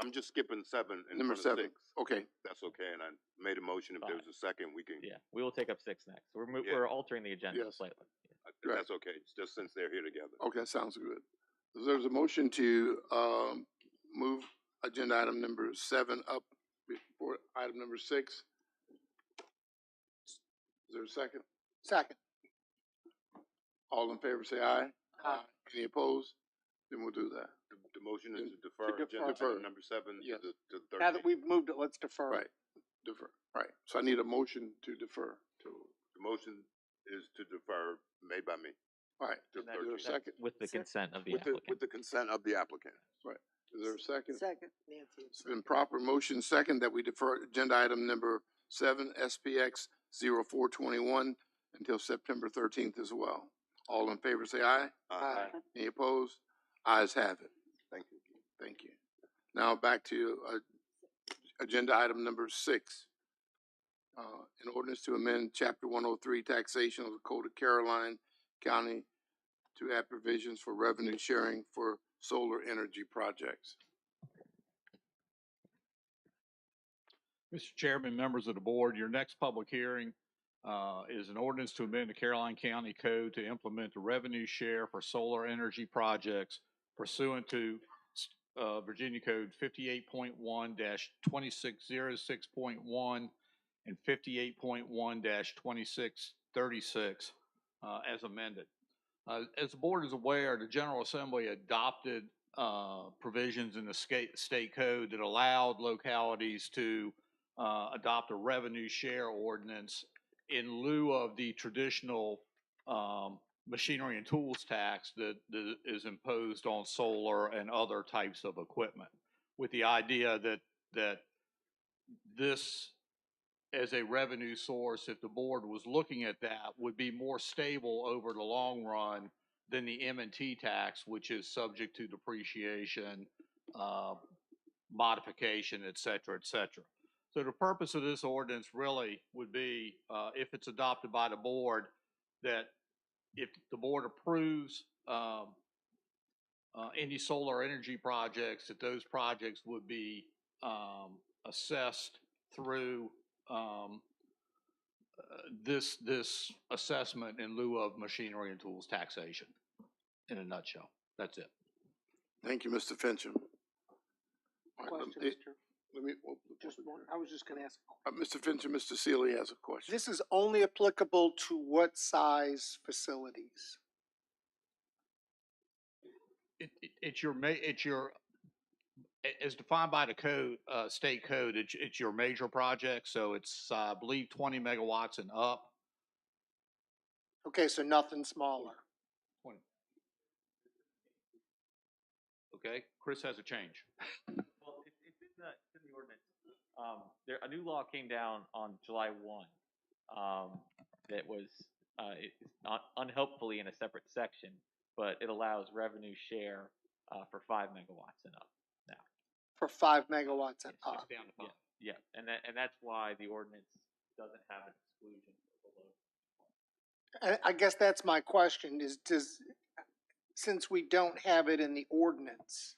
I'm just skipping 7 and Number 7. Okay. That's okay, and I made a motion. If there's a second, we can. Yeah, we will take up 6 next. Yeah. We're altering the agenda Yes. slightly. Right. That's okay. It's just since they're here together. Okay, sounds good. There's a motion to move agenda item number 7 up before item number 6. Is there a second? Second. All in favor say aye. Aye. Any opposed? Then we'll do that. The motion is to defer To agenda defer. item number 7 Yes. to the 13th. Now that we've moved it, let's defer. Right. Defer. Right. So I need a motion to defer. The motion is to defer, made by me. All right. To Is there a 13th. second? With the consent of the With applicant. the consent of the applicant. Right. Is there a second? Second. It's been proper motion second that we defer agenda item number 7, SPX 0421, until September 13th as well. All in favor say aye. Aye. Any opposed? Ayes have it. Thank you. Thank you. Now back to agenda item number 6. An ordinance to amend Chapter 103 Taxation of the Code of Caroline County to add provisions for revenue sharing for solar energy projects. Mr. Chairman, members of the board, your next public hearing is an ordinance to amend the Caroline County Code to implement the revenue share for solar energy projects pursuant to Virginia Code 58.1-2606.1 and 58.1-2636 as amended. As the board is aware, the General Assembly adopted provisions in the state code that allowed localities to adopt a revenue share ordinance in lieu of the traditional machinery and tools tax that is imposed on solar and other types of equipment, with the idea that this as a revenue source, if the board was looking at that, would be more stable over the long run than the M&T tax, which is subject to depreciation, modification, et cetera, et cetera. So the purpose of this ordinance really would be, if it's adopted by the board, that if the board approves any solar energy projects, that those projects would be assessed through this assessment in lieu of machinery and tools taxation. In a nutshell, that's it. Thank you, Mr. Fincham. All right, Question, Mr. let me, Just one, I was just gonna ask. Mr. Fincham, Mr. Sealy has a question. This is only applicable to what size facilities? It's your, as defined by the code, state code, it's your major project, so it's, I believe 20 megawatts and up. Okay, so nothing smaller. 20. Okay, Chris has a change. Well, it's in the ordinance. A new law came down on July 1 that was it's not unhelpfully in a separate section, but it allows revenue share for 5 megawatts and up now. For 5 megawatts and It's up. down to 5. Yeah, and that's why the ordinance doesn't have an exclusion below. I guess that's my question is, since we don't have it in the ordinance,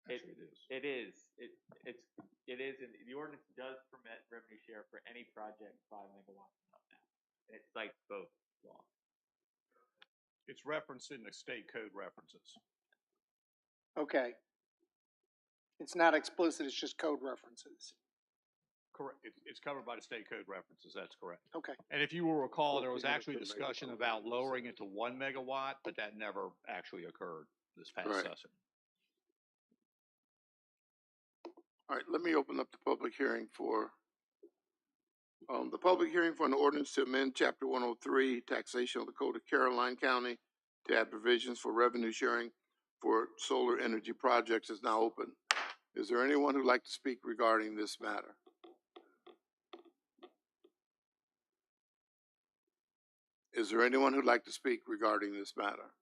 It is. It is, and the ordinance does permit revenue share for any project 5 megawatts and up now. And it cites both laws. It's referenced in the state code references. okay. It's not explicit, it's just code references. Correct. It's covered by the state code references. That's correct. Okay. And if you will recall, there was actually discussion about lowering it to 1 megawatt, but that never actually occurred this past Right. session. All right, let me open up the public hearing for, an ordinance to amend Chapter 103, Taxation of the Code of Caroline County to add provisions for revenue sharing for solar energy projects is now open. Is there anyone who'd like to speak regarding this matter? Is there anyone who'd like to speak regarding this matter?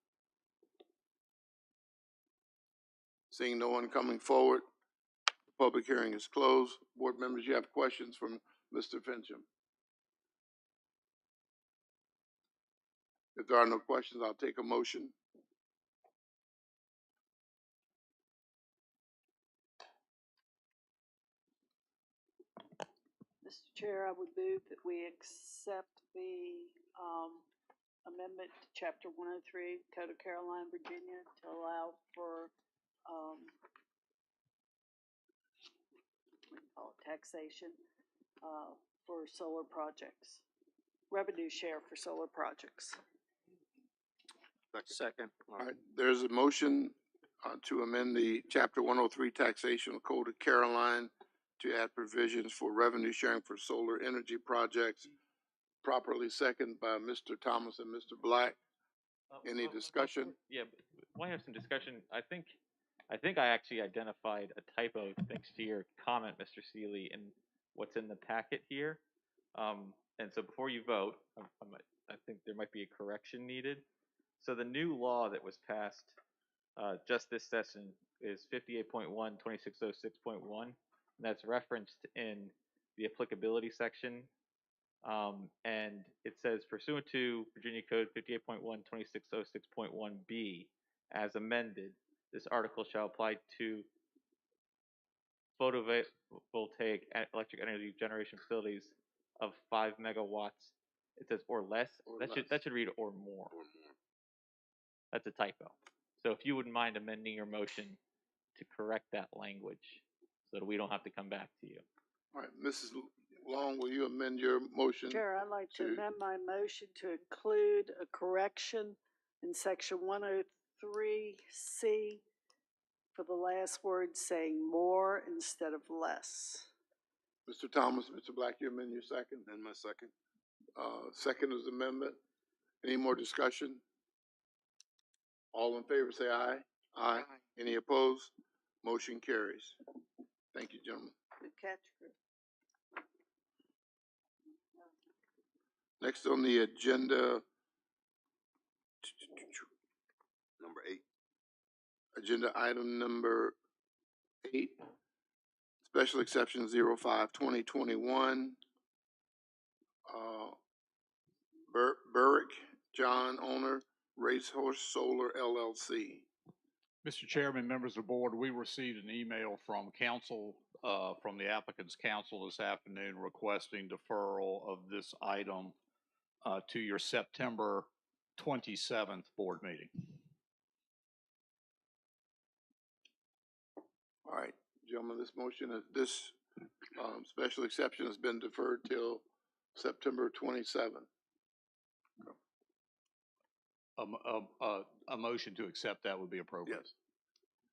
Seeing no one coming forward, the public hearing is closed. Board members, you have questions from Mr. Fincham? If there are no questions, I'll take a motion. Mr. Chair, I would move that we accept the amendment to Chapter 103, Code of Caroline, Virginia, to allow for what do you call it, taxation for solar projects, revenue share for solar projects. Second. All right, there's a motion to amend the Chapter 103 Taxation Code of Caroline to add provisions for revenue sharing for solar energy projects, properly seconded by Mr. Thomas and Mr. Black. Any discussion? Yeah, we have some discussion. I think I actually identified a typo thanks to your comment, Mr. Sealy, in what's in the packet here. And so before you vote, I think there might be a correction needed. So the new law that was passed just this session is 58.1, 2606.1. And that's referenced in the applicability section. And it says, pursuant to Virginia Code 58.1, 2606.1b, as amended, this article shall apply to photovoltaic electric energy generation facilities of 5 megawatts. It says or less. That should read or more. That's a typo. So if you wouldn't mind amending your motion to correct that language so that we don't have to come back to you. All right, Mrs. Long, will you amend your motion? Chair, I'd like to amend my motion to include a correction in section 103C for the last word saying more instead of less. Mr. Thomas, Mr. Black, you amend your second? And my second. Second is amendment. Any more discussion? All in favor say aye. Aye. Any opposed? Motion carries. Thank you, gentlemen. Good catch, Chris. Next on the agenda, Number 8. agenda item number 8, special exception 05-2021. Burrick John, owner, Racehorse Solar LLC. Mr. Chairman, members of the board, we received an email from council, from the applicant's council this afternoon requesting deferral of this item to your September 27th board meeting. All right, gentlemen, this special exception has been deferred till September 27th. A motion to accept that would be appropriate. Yes.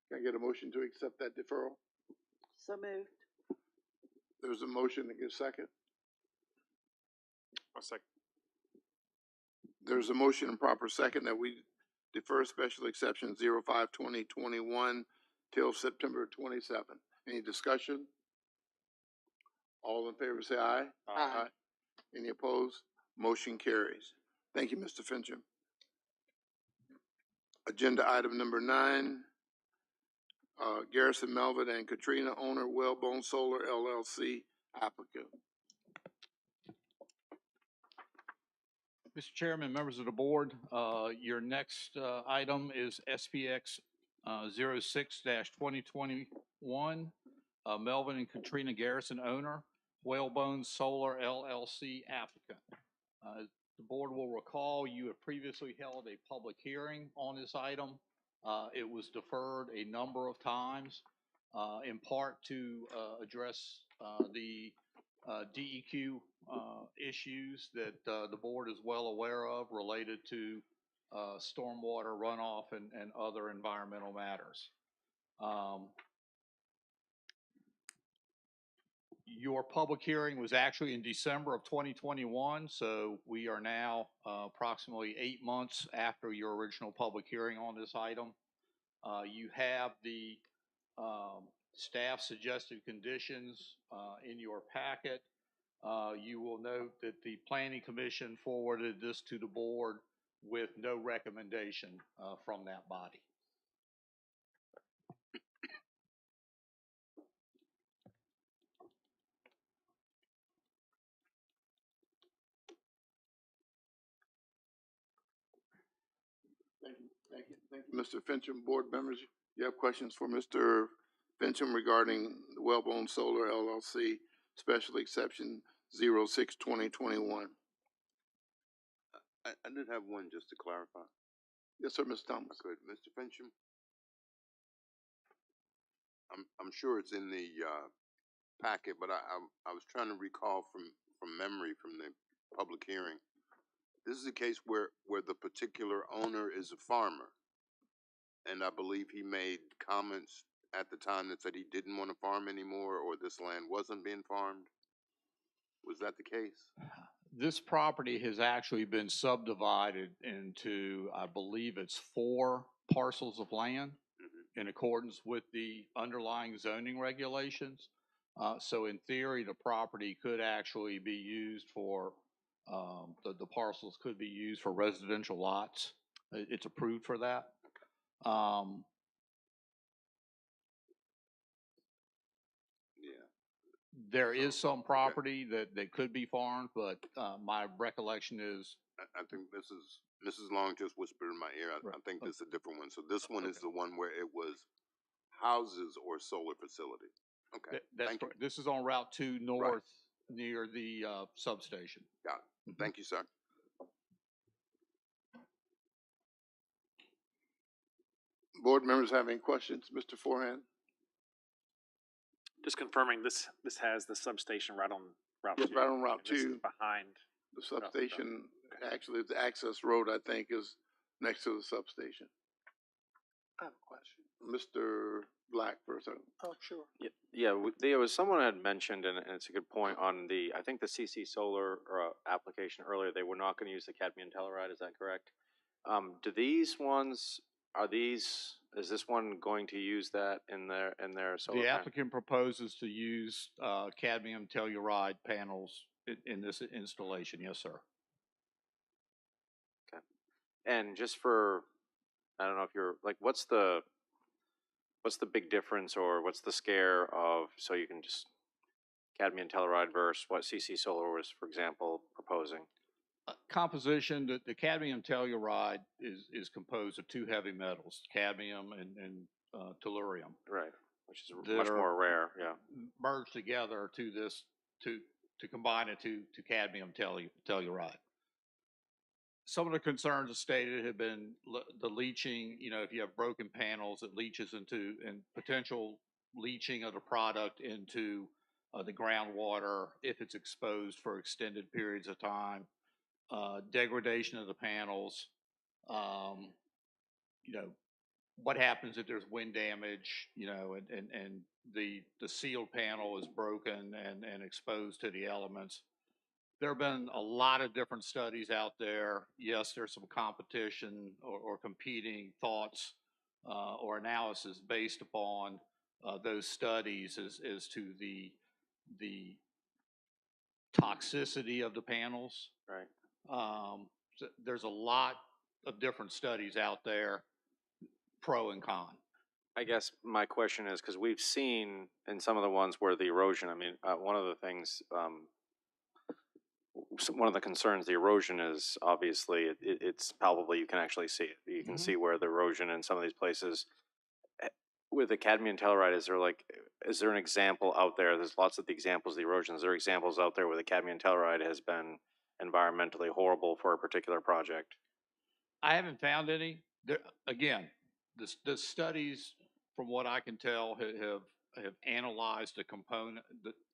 Can I get a motion to accept that deferral? So moved. There's a motion to give second. I'll second. There's a motion and proper second that we defer special exception 05-2021 till September 27th. Any discussion? All in favor say aye. Aye. Any opposed? Motion carries. Thank you, Mr. Fincham. Agenda item number 9, Garrison Melvin and Katrina, owner, Wellbone Solar LLC, applicant. Mr. Chairman, members of the board, your next item is SPX 06-2021, Melvin and Katrina Garrison, owner, Whalebone Solar LLC, applicant. The board will recall you have previously held a public hearing on this item. It was deferred a number of times, in part to address the DEQ issues that the board is well aware of related to stormwater runoff and other environmental matters. Your public hearing was actually in December of 2021, so we are now approximately 8 months after your original public hearing on this item. You have the staff suggested conditions in your packet. You will note that the Planning Commission forwarded this to the board with no recommendation from that body. Thank you, Mr. Fincham. Board members, you have questions for Mr. Fincham regarding the Wellbone Solar LLC special exception 06-2021. I did have one just to clarify. Yes, sir, Mr. Thomas. Good, Mr. Fincham. I'm sure it's in the packet, but I was trying to recall from memory from the public hearing. This is a case where the particular owner is a farmer, and I believe he made comments at the time that said he didn't want to farm anymore, or this land wasn't being farmed. Was that the case? This property has actually been subdivided into, I believe it's 4 parcels of land in accordance with the underlying zoning regulations. So in theory, the property could actually be used for, the parcels could be used for residential lots. It's approved for that. There is some property that could be farmed, but my recollection is. I think Mrs. Long just whispered in my ear. I think this is a different one. So this one is the one where it was houses or solar facility. Okay. Thank you. This is on Route 2 north near the substation. Got it. Thank you, sir. Board members have any questions? Mr. Forehand? Just confirming this has the substation right on Route 2. Yes, right on Route 2. Behind the substation. Actually, the access road, I think, is next to the substation. I have a question. Mr. Black first. Oh, sure. There was someone had mentioned, and it's a good point, on the, I think the CC Solar application earlier, they were not going to use the cadmium telluride, is that correct? Do these ones, is this one going to use that in their solar? The applicant proposes to use cadmium telluride panels in this installation, yes, sir. And just for, I don't know if you're like, what's the big difference or what's the scare of, so you can just cadmium telluride versus what CC Solar was, for example, proposing? Composition, the cadmium telluride is composed of two heavy metals, cadmium and tellurium. Right, which is that much are more rare, yeah. Merged together to combine it to cadmium telluride. Some of the concerns stated have been the leaching. You know, if you have broken panels, it leaches into, and potential leaching of the product into the groundwater if it's exposed for extended periods of time. Degradation of the panels. You know, what happens if there's wind damage? You know, and the sealed panel is broken and exposed to the elements. There have been a lot of different studies out there. Yes, there's some competition or competing thoughts or analysis based upon those studies as to the toxicity of the panels. Right. So there's a lot of different studies out there, pro and con. I guess my question is, because we've seen in some of the ones where the erosion, I mean, one of the things, one of the concerns, the erosion is obviously it's palpable. You can actually see it. You can see where the erosion in some of these places. With the cadmium telluride, is there an example out there? There's lots of the examples of the erosion. Is there examples out there where the cadmium telluride has been environmentally horrible for a particular project? I haven't found any. There, again, the studies, from what I can tell, have analyzed the component,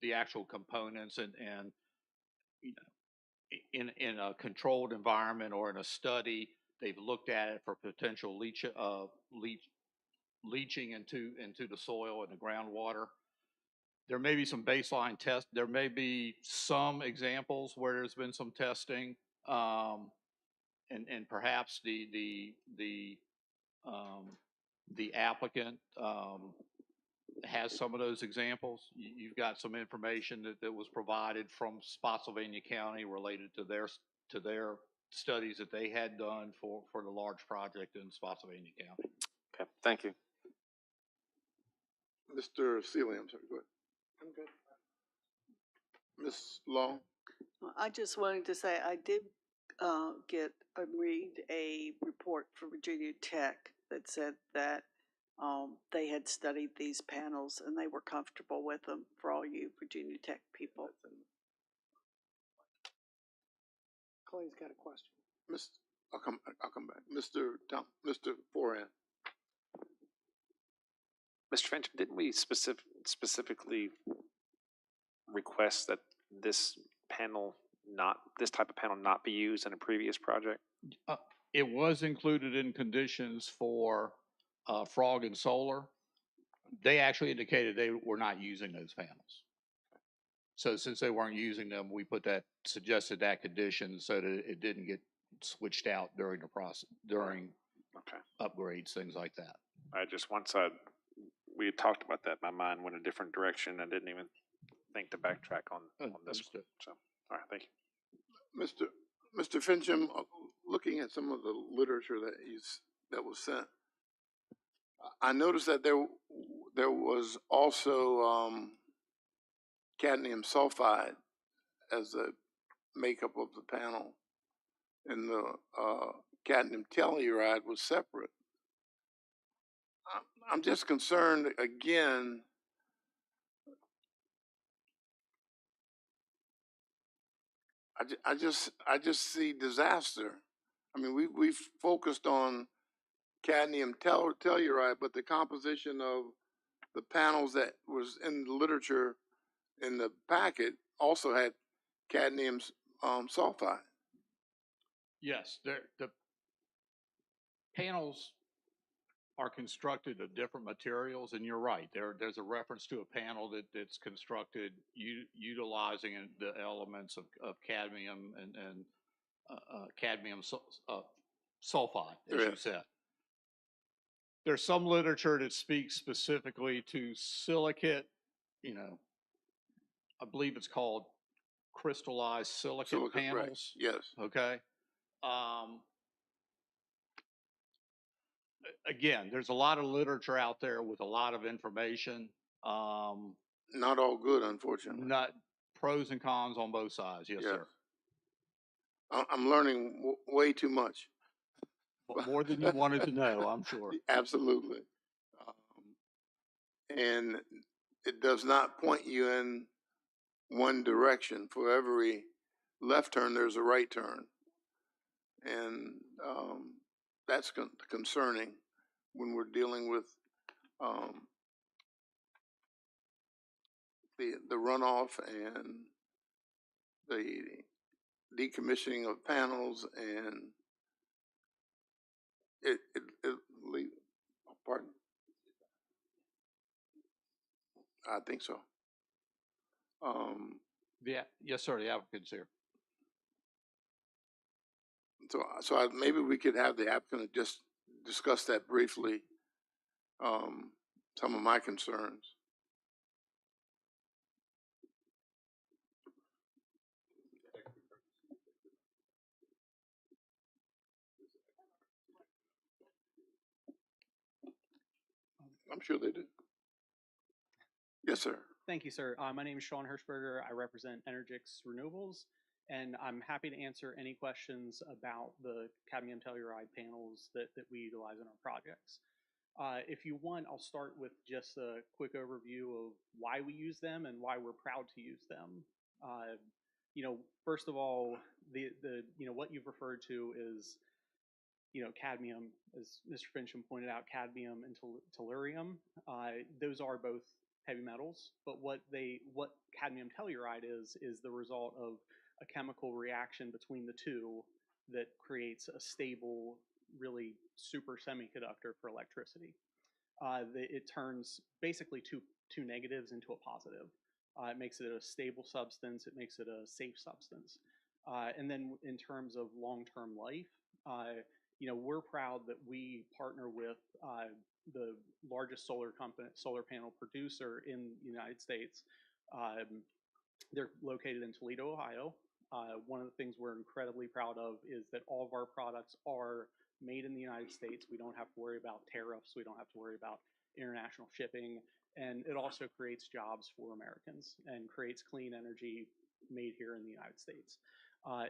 the actual components, and you know, in a controlled environment or in a study, they've looked at it for potential leaching into the soil and the groundwater. There may be some baseline tests. There may be some examples where there's been some testing, and perhaps the applicant has some of those examples. You've got some information that was provided from Spotsylvania County related to their studies that they had done for the large project in Spotsylvania County. Okay, thank you. Mr. Seeley, I'm sorry, go ahead. I'm good. Ms. Long? I just wanted to say I did read a report for Virginia Tech that said that they had studied these panels and they were comfortable with them for all you Virginia Tech people. Clay's got a question. I'll come back. Mr. Forehand. Mr. Finch, didn't we specifically request that this type of panel not be used in a previous project? It was included in conditions for Frog and Solar. They actually indicated they were not using those panels. So since they weren't using them, we suggested that condition so that it didn't get switched out during the process, during upgrades, things like that. We had talked about that, my mind went a different direction. I didn't even think to backtrack on this one. So, all right, thank you. Mr. Fincham, looking at some of the literature that was sent, I noticed that there was also cadmium sulfide as the makeup of the panel, and the cadmium telluride was separate. I'm just concerned again. I just see disaster. I mean, we've focused on cadmium telluride, but the composition of the panels that was in the literature in the packet also had cadmium sulfide. Yes, the panels are constructed of different materials, and you're right. There's a reference to a panel that's constructed utilizing the elements of cadmium and cadmium sulfide, as you said. There's some literature that speaks specifically to silicate, you know, I believe it's called crystallized silicate panels. Right. Yes. Okay. again, there's a lot of literature out there with a lot of information. Not all good, unfortunately. Not pros and cons on both sides. Yes, Yes. sir. I'm learning way too much. More than you wanted to know, I'm sure. Absolutely. And it does not point you in one direction. For every left turn, there's a right turn. And that's concerning when we're dealing with the runoff and the decommissioning of panels and it pardon? I think so. Yes, sir. The applicant's here. So maybe we could have the applicant just discuss that briefly. Some of my concerns. I'm sure they do. Yes, sir. Thank you, sir. My name is Sean Hirschberger. I represent Energix Renewables, and I'm happy to answer any questions about the cadmium telluride panels that we utilize in our projects. If you want, I'll start with just a quick overview of why we use them and why we're proud to use them. First of all, what you've referred to is cadmium, as Mr. Fincham pointed out, cadmium and tellurium. Those are both heavy metals, but what cadmium telluride is the result of a chemical reaction between the two that creates a stable, really super semiconductor for electricity. It turns basically two negatives into a positive. It makes it a stable substance. It makes it a safe substance. And then in terms of long-term life, we're proud that we partner with the largest solar panel producer in the United States. They're located in Toledo, Ohio. One of the things we're incredibly proud of is that all of our products are made in the United States. We don't have to worry about tariffs. We don't have to worry about international shipping. And it also creates jobs for Americans and creates clean energy made here in the United States.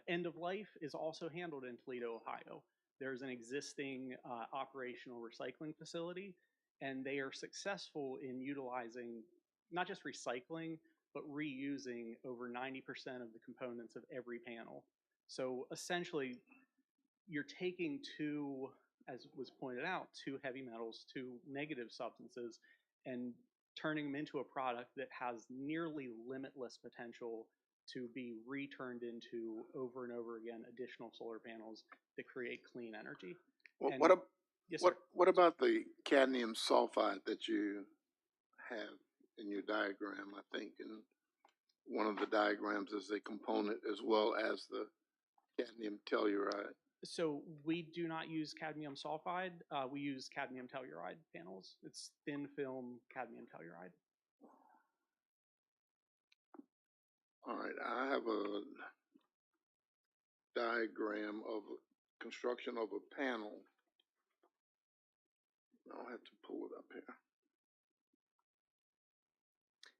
End of life is also handled in Toledo, Ohio. There's an existing operational recycling facility, and they are successful in utilizing not just recycling, but reusing over 90% of the components of every panel. So essentially, you're taking two, as was pointed out, two heavy metals, two negative substances, and turning them into a product that has nearly limitless potential to be returned into over and over again additional solar panels that create clean energy. What about the cadmium sulfide that you have in your diagram? I think in one of the diagrams is a component as well as the cadmium telluride. So we do not use cadmium sulfide. We use cadmium telluride panels. It's thin film cadmium telluride. All right, I have a diagram of construction of a panel. I'll have to pull it up here.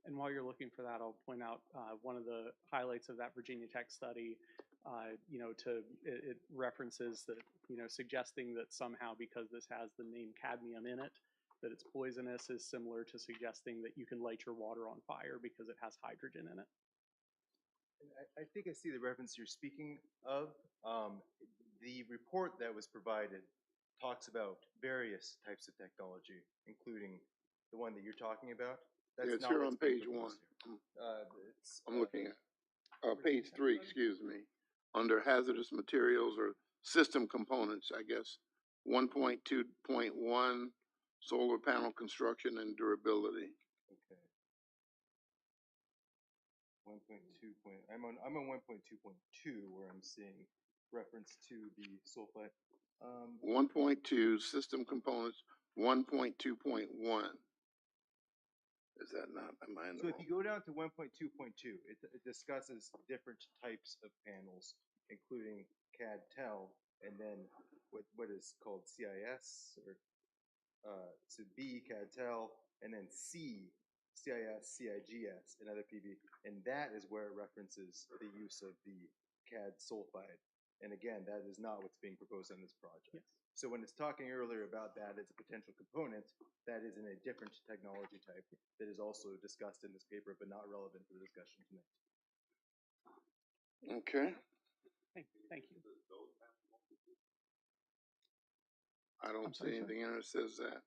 And while you're looking for that, I'll point out one of the highlights of that Virginia Tech study. It references that, suggesting that somehow because this has the name cadmium in it, that it's poisonous is similar to suggesting that you can light your water on fire because it has hydrogen in it. I think I see the reference you're speaking of. The report that was provided talks about various types of technology, including the one that you're talking about. That's it's here on page 1. I'm looking at page 3, excuse me, under hazardous materials or system components, I guess, 1.2.1 solar panel construction and durability. Okay. 1.2. I'm on 1.2.2 where I'm seeing reference to the sulfide. 1.2 system components, 1.2.1. Is that not? Am I in the So wrong? if you go down to 1.2.2, it discusses different types of panels, including CAD-TEL, and then what is called CIS or to B, CAD-TEL, and then C, CIS, CIGS, and other PV, and that is where it references the use of the CAD sulfide. And again, that is not what's being proposed on this project. Yes. So when it's talking earlier about that as a potential component, that is in a different technology type that is also discussed in this paper, but not relevant for the discussion tonight. Okay. Thank you. I don't see anything in it that says that.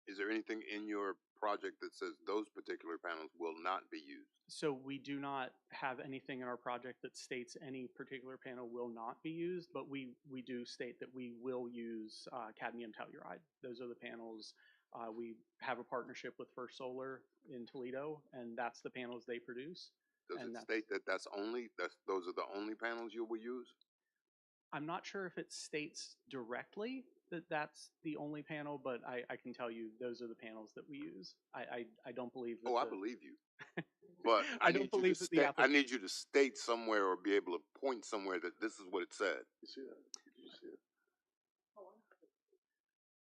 Is there anything in your project that says those particular panels will not be used? So we do not have anything in our project that states any particular panel will not be used, but we do state that we will use cadmium telluride. Those are the panels. We have a partnership with First Solar in Toledo, and that's the panels they produce. Does and it state that those are the only panels you will use? I'm not sure if it states directly that that's the only panel, but I can tell you those are the panels that we use. I don't believe that. Oh, I believe you. But I don't believe that the I need you to state somewhere or be able to point somewhere that this is what it said. You see that? Did you see it?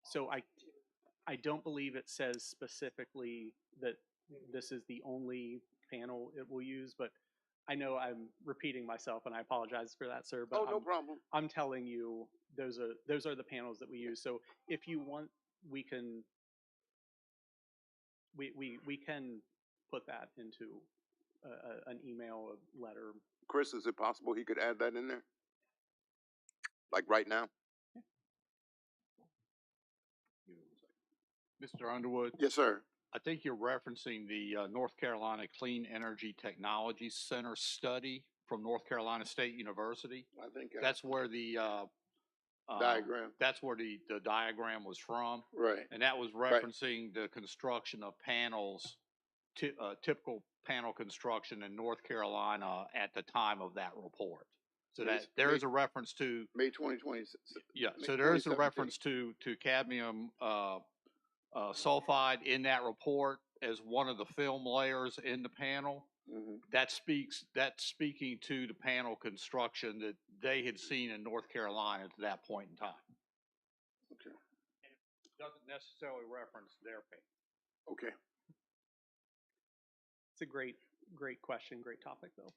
So I don't believe it says specifically that this is the only panel it will use, but I know I'm repeating myself, and I apologize for that, sir. But Oh, no problem. I'm telling you, those are the panels that we use. So if you want, we can put that into an email, a letter. Chris, is it possible he could add that in there? Like right now? Mr. Underwood? Yes, sir. I think you're referencing the North Carolina Clean Energy Technology Center study from North Carolina State University. I think That's where the diagram. That's where the diagram was from. Right. And that was referencing the construction of panels, typical panel construction in North Carolina at the time of that report. So that there is a reference to May 2020. yeah. So there is a reference to cadmium sulfide in that report as one of the film layers in the panel. Mm-hmm. That's speaking to the panel construction that they had seen in North Carolina at that point in time. Okay. And it doesn't necessarily reference their panel. Okay. It's a great question, great topic, though.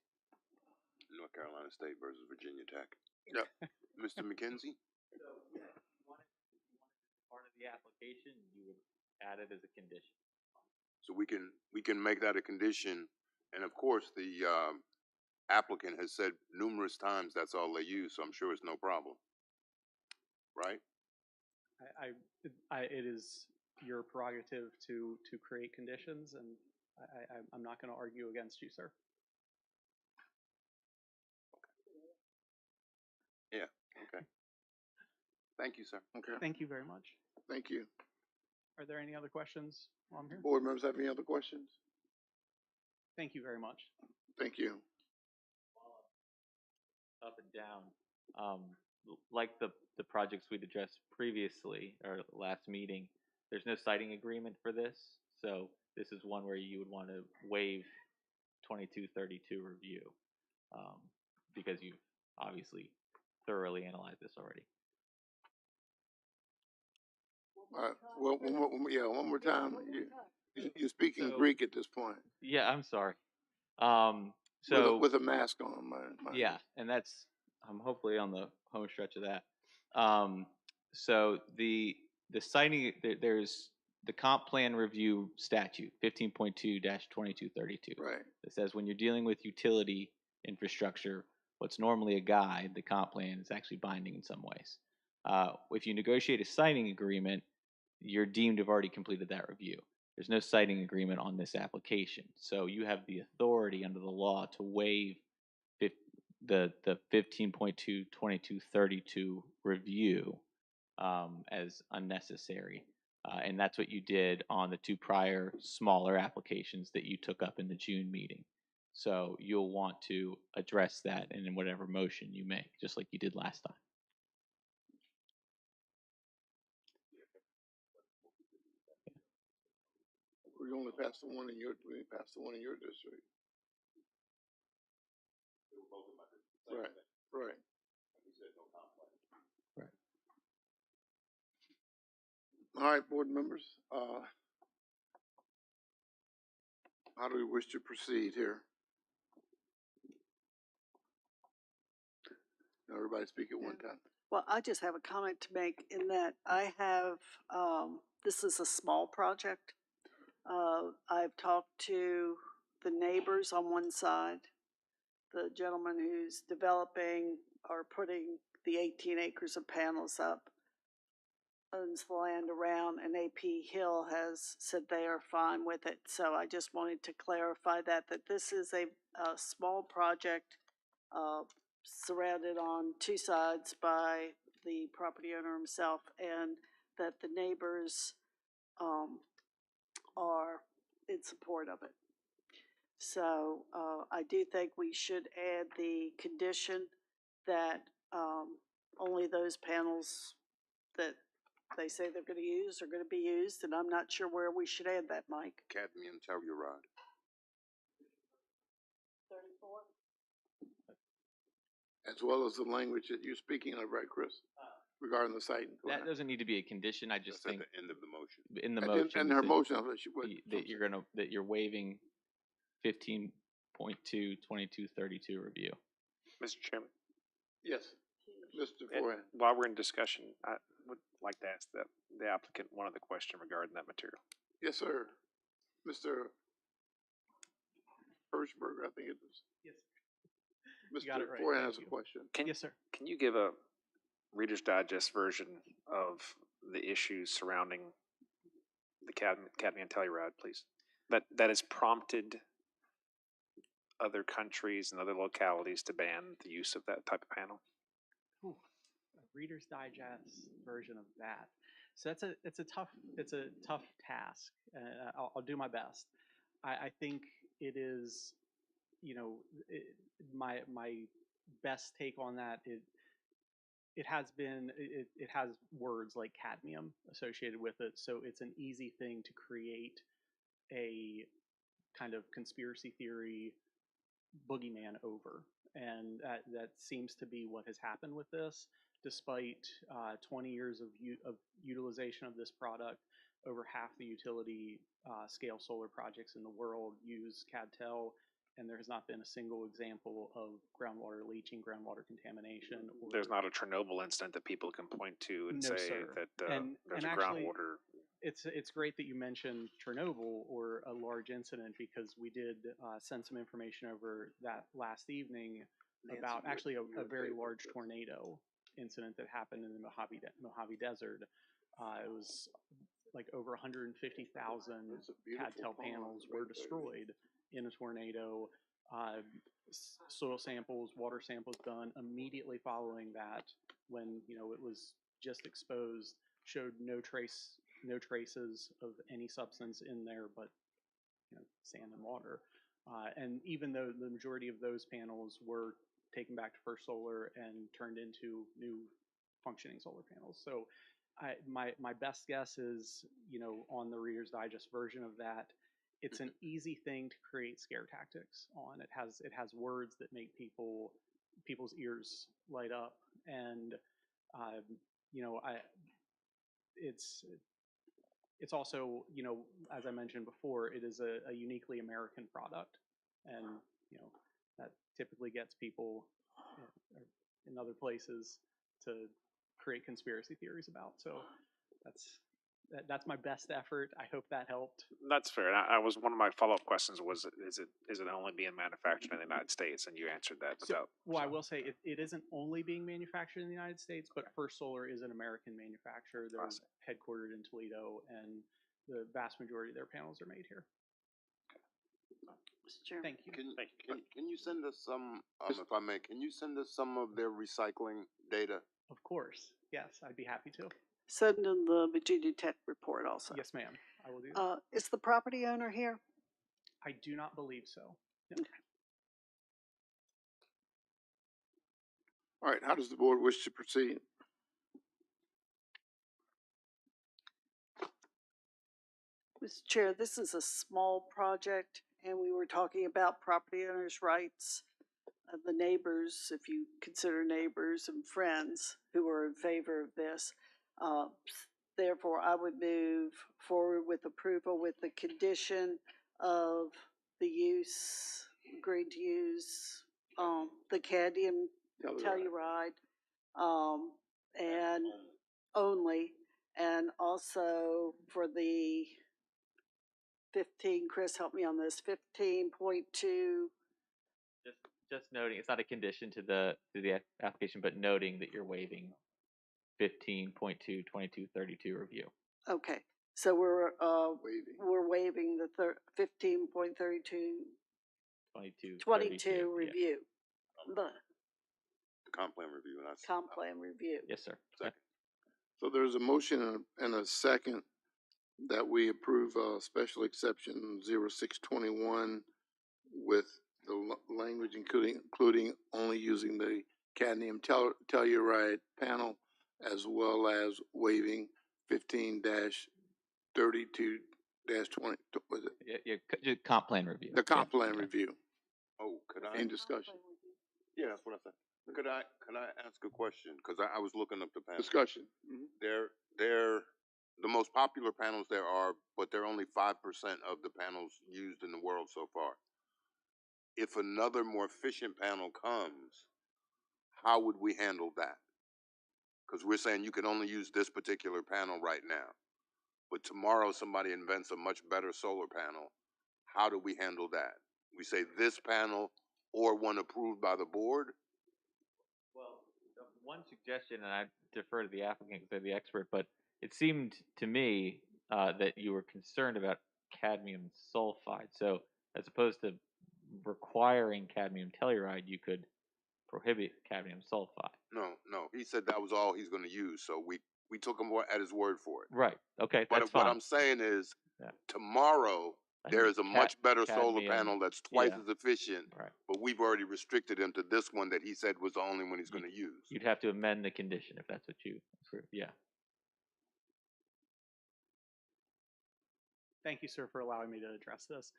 North Carolina State versus Virginia Tech. Yep. Mr. McKenzie? So, if you wanted part of the application, you would add it as a condition. So we can make that a condition, and of course the applicant has said numerous times that's all they use, so I'm sure it's no problem, right? It is your prerogative to create conditions, and I'm not going to argue against you, sir. Yeah. Okay. Thank you, sir. Okay. Thank you very much. Thank you. Are there any other questions while I'm here? Board members have any other questions? Thank you very much. Thank you. Up and down. Like the projects we'd addressed previously or last meeting, there's no siting agreement for this. So this is one where you would want to waive 2232 review because you've obviously thoroughly analyzed this already. Well, one more time. You're speaking Greek at this point. Yeah, I'm sorry. So with a mask on, yeah, and that's I'm hopefully on the home stretch of that. So the citing there's the comp plan review statute 15.2-2232. Right. It says when you're dealing with utility infrastructure, what's normally a guide, the comp plan is actually binding in some ways. If you negotiate a siting agreement, you're deemed to have already completed that review. There's no siting agreement on this application. So you have the authority under the law to waive the 15.2-2232 review as unnecessary. And that's what you did on the two prior smaller applications that you took up in the June meeting. So you'll want to address that in whatever motion you make, just like you did last time. We only passed the one in your district. Right. Right. Right. All right, board members, how do we wish to proceed here? Everybody speak at one time. Well, I just have a comment to make in that I have, this is a small project. I've talked to the neighbors on one side, the gentleman who's developing or putting the 18 acres of panels up, owns the land around, and AP Hill has said they are fine with it. So I just wanted to clarify that this is a small project, surrounded on two sides by the property owner himself, and that the neighbors are in support of it. So I do think we should add the condition that only those panels that they say they're going to use are going to be used, and I'm not sure where we should add that, Mike. Cadmium telluride. 34? As well as the language that you're speaking of, right, Chris? Regarding the site. That doesn't need to be a condition. I just think At the end of the motion. in the And motion. and her that- motion, I'll let you- that you're waiving 15.2, 2232 review. Mr. Chairman, Yes, Mr. Forehand. while we're in discussion, I would like to ask the applicant one other question regarding that material. Yes, sir. Mr. Hirschberger, I think it is. Yes. You got it Mr. right. Forehand Thank has a you. question. Yes, sir. Can you give a Reader's Digest version of the issues surrounding the cadmium telluride, please? That has prompted other countries and other localities to ban the use of that type of panel. Ooh, a Reader's Digest version of that. So it's a tough task. I'll do my best. I think it is, my best take on that. It has words like cadmium associated with it, so it's an easy thing to create a kind of conspiracy theory boogeyman over, and that seems to be what has happened with this. Despite 20 years of utilization of this product, over half the utility scale solar projects in the world use CadTel, and there has not been a single example of groundwater leaching, groundwater contamination. There's not a Chernobyl incident that people can point to and No, say sir. that there's and a actually, groundwater. It's great that you mentioned Chernobyl or a large incident, because we did send some information over that last evening about actually a very large tornado incident that happened in the Mojave Desert. It was like over 150,000 CadTel panels were destroyed in a tornado. Soil samples, water samples done immediately following that, when it was just exposed, showed no traces of any substance in there but sand and water. And even though the majority of those panels were taken back to First Solar and turned into new functioning solar panels. So my best guess is, on the Reader's Digest version of that, it's an easy thing to create scare tactics on. It has words that make people's ears light up, and it's also, as I mentioned before, it is a uniquely American product, and that typically gets people in other places to create conspiracy theories about. So that's my best effort. I hope that helped. That's fair. And one of my follow-up questions was, is it only being manufactured in the United States? And you answered that without. Well, I will say it isn't only being manufactured in the United States, but First Solar is an American manufacturer. They're headquartered in Toledo, and the vast majority of their panels are made here. Sure. Thank you. Can you send us some, if I may, can you send us some of their recycling data? Of course. Yes, I'd be happy to. Send in the Virginia Tech report also. Yes, ma'am. I will do that. Is the property owner here? I do not believe so. No. Okay. All right, how does the board wish to proceed? Mr. Chair, this is a small project, and we were talking about property owners' rights, the neighbors, if you consider neighbors and friends who are in favor of this. Therefore, I would move forward with approval with the condition of the use, agreed to use, the cadmium telluride, and only, and also for the 15, Chris, help me on this, 15.2, Just noting, it's not a condition to the application, but noting that you're waiving 15.2, 2232 review. okay, so we're waiving the 15.32, 22 review. The The comp plan review, and comp plan review. Yes, sir. Second. So there's a motion and a second that we approve, special exception 0621 with the language including only using the cadmium telluride panel, as well as waiving 15-32-20, was it? Yeah, comp plan review. The comp plan review. Oh, could I? In discussion. Yeah, that's what I said. Could I ask a question? Because I was looking up the panels. Discussion. They're the most popular panels there are, but they're only 5% of the panels used in the world so far. If another more efficient panel comes, how would we handle that? Because we're saying you can only use this particular panel right now, but tomorrow somebody invents a much better solar panel. How do we handle that? We say this panel or one approved by the board? Well, one suggestion, and I defer to the applicant because they're the expert, but it seemed to me that you were concerned about cadmium sulfide. So as opposed to requiring cadmium telluride, you could prohibit cadmium sulfide. No. He said that was all he's going to use, so we took him at his word for it. Right. Okay, But that's what fine. I'm saying is, Yeah. tomorrow there is a much better solar cadmium, panel that's twice yeah. as efficient, Right. but we've already restricted him to this one that he said was the only one he's going to use. You'd have to amend the condition if that's what you approve. Yeah. Thank you, sir, for allowing me to address this.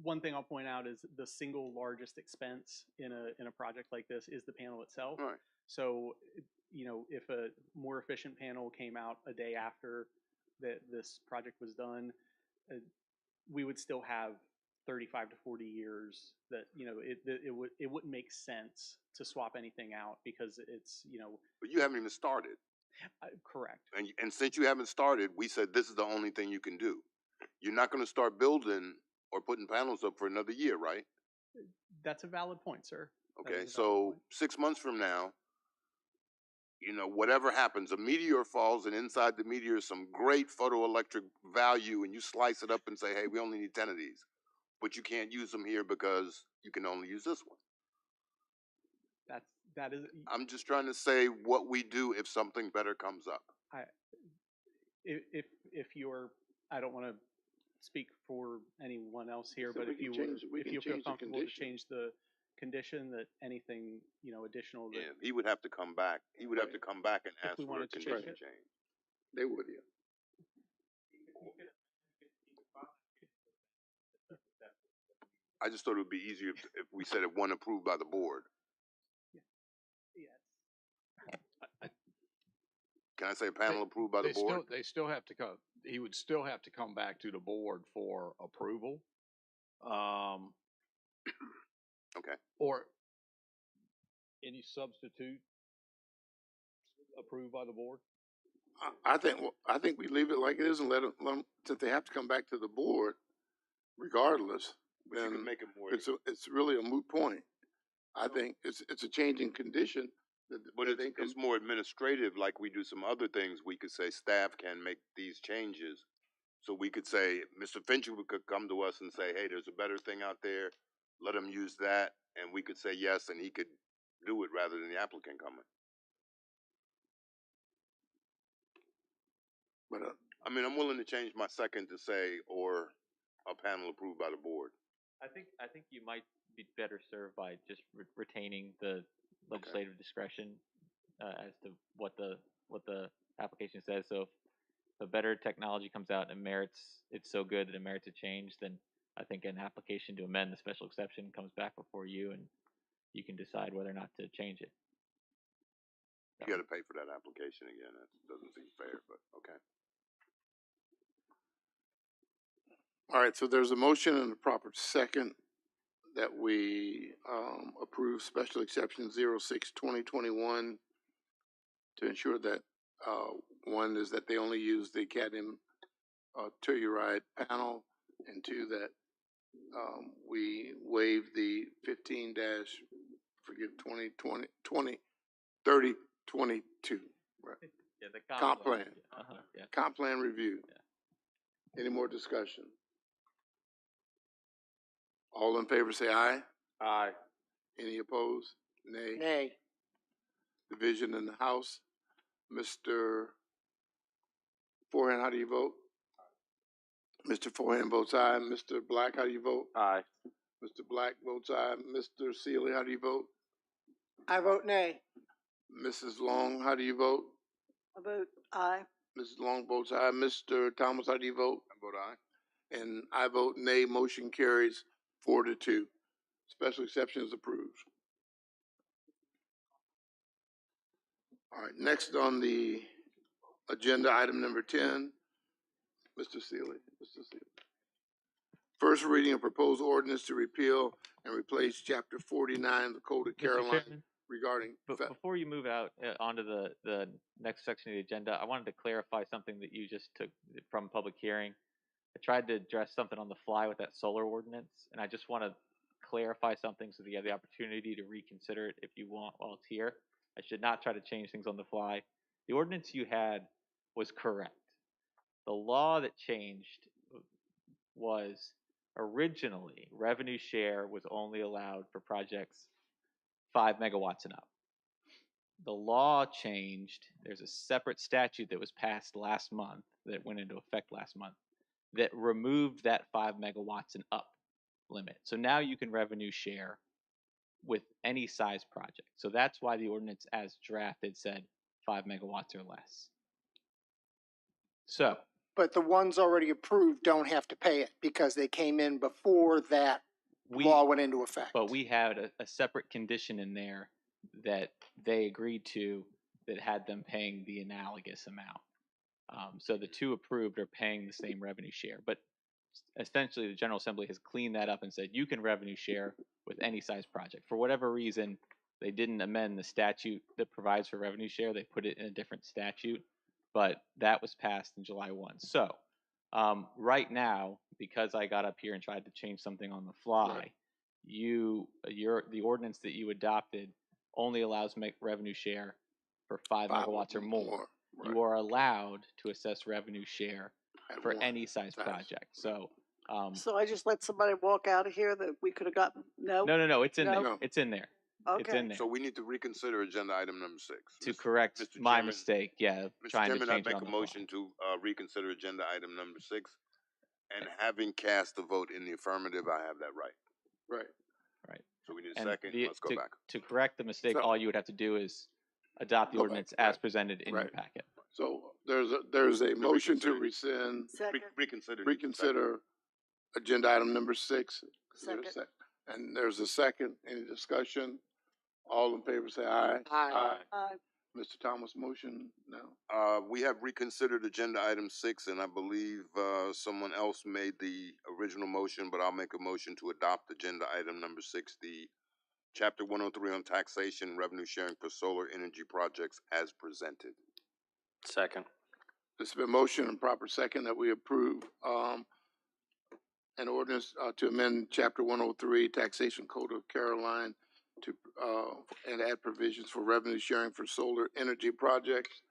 One thing I'll point out is the single largest expense in a project like this is the panel itself. Right. So, if a more efficient panel came out a day after that this project was done, we would still have 35 to 40 years that, it wouldn't make sense to swap anything out because it's. But you haven't even started. Correct. And since you haven't started, we said this is the only thing you can do. You're not going to start building or putting panels up for another year, right? That's a valid point, sir. Okay, so 6 months from now, whatever happens, a meteor falls, and inside the meteor is some great photoelectric value, and you slice it up and say, hey, we only need 10 of these. But you can't use them here because you can only use this one. That is. I'm just trying to say what we do if something better comes up. If you're, I don't want to speak for anyone else here, So but we if can you change- we if can you feel change the comfortable to condition. change the condition that anything additional that Yeah, he would have to come back. He would have to come back and If ask we for a wanted to change condition it. change. They would, yeah. I just thought it would be easier if we said it one approved by the board. Can I say panel approved by the board? They still have to come. He would still have to come back to the board for approval. Okay. Or any substitute approved by the board. I think we leave it like it is and let them, since they have to come back to the board regardless, But you then can make it more. it's really a moot point. I think it's a change in condition. But it's more administrative, like we do some other things. We could say staff can make these changes. So we could say, Mr. Finch could come to us and say, hey, there's a better thing out there. Let him use that. And we could say yes, and he could do it rather than the applicant coming. But I mean, I'm willing to change my second to say, or a panel approved by the board. I think you might be better served by just retaining the legislative discretion as to what the application says. So if a better technology comes out and it's so good that it merits a change, then I think an application to amend the special exception comes back before you, and you can decide whether or not to change it. You got to pay for that application again. That doesn't seem fair, but All right, so there's a motion and a proper second that we approve special exception 06-2021 to ensure that one is that they only use the cadmium telluride panel, and two, that we waive the 15 dash, forget 3022, right? Yeah, the Comp plan. Yeah. Comp plan review. Any more discussion? All in favor say aye. Aye. Any opposed? Nay. Nay. Division in the House. Mr. Forehand, how do you vote? Mr. Forehand votes aye. Mr. Black, how do you vote? Aye. Mr. Black votes aye. Mr. Sealy, how do you vote? I vote nay. Mrs. Long, how do you vote? I vote aye. Mrs. Long votes aye. Mr. Thomas, how do you vote? I vote aye. And I vote nay. Motion carries 4-2. Special exception is approved. All right, next on the agenda, item number 10, Mr. Sealy. Mr. Sealy. First reading of proposed ordinance to repeal and replace Chapter 49 of the Code of Mr. Carolina Chairman, regarding. before you move out onto the next section of the agenda, I wanted to clarify something that you just took from public hearing. I tried to address something on the fly with that solar ordinance, and I just want to clarify something so that you have the opportunity to reconsider it if you want while it's here. I should not try to change things on the fly. The ordinance you had was correct. The law that changed was originally revenue share was only allowed for projects 5 megawatts and up. The law changed. There's a separate statute that was passed last month that went into effect last month that removed that 5 megawatts and up limit. So now you can revenue share with any size project. So that's why the ordinance as drafted said 5 megawatts or less. So, But the ones already approved don't have to pay it because they came in before that law went into effect. but we had a separate condition in there that they agreed to that had them paying the analogous amount. So the two approved are paying the same revenue share, but essentially the General Assembly has cleaned that up and said you can revenue share with any size project. For whatever reason, they didn't amend the statute that provides for revenue share. They put it in a different statute, but that was passed in July 1. So right now, because I got up here and tried to change something on the fly, the ordinance that you adopted only allows revenue share for 5 megawatts or more. Right. You are allowed to assess revenue share for any size size. project. So, So I just let somebody walk out of here that we could have gotten, no? no, it's in No. there. It's in there. It's Okay. in there. So we need to reconsider agenda item number 6. To correct Mr. my Chairman- mistake, yeah, Mr. trying Chairman, to I change it make on a the fly. motion to reconsider agenda item number 6. And having cast a vote in the affirmative, I have that right. Right. Right. So we need a And second. Let's go back. To correct the mistake, So- all you would have to do is adopt the Go back, ordinance as right, presented in your right. packet. So there's a motion to rescind, Second. reconsider agenda item number 6. Is there a Second. And there's a second. Any discussion? All in favor say aye. Aye. Aye. Mr. Thomas, motion now. We have reconsidered agenda item 6, and I believe someone else made the original motion, but I'll make a motion to adopt agenda item number 6, the Chapter 103 on taxation, revenue sharing for solar energy projects as presented. Second. There's been motion and proper second that we approve an ordinance to amend Chapter 103 Taxation Code of Caroline to and add provisions for revenue sharing for solar energy projects.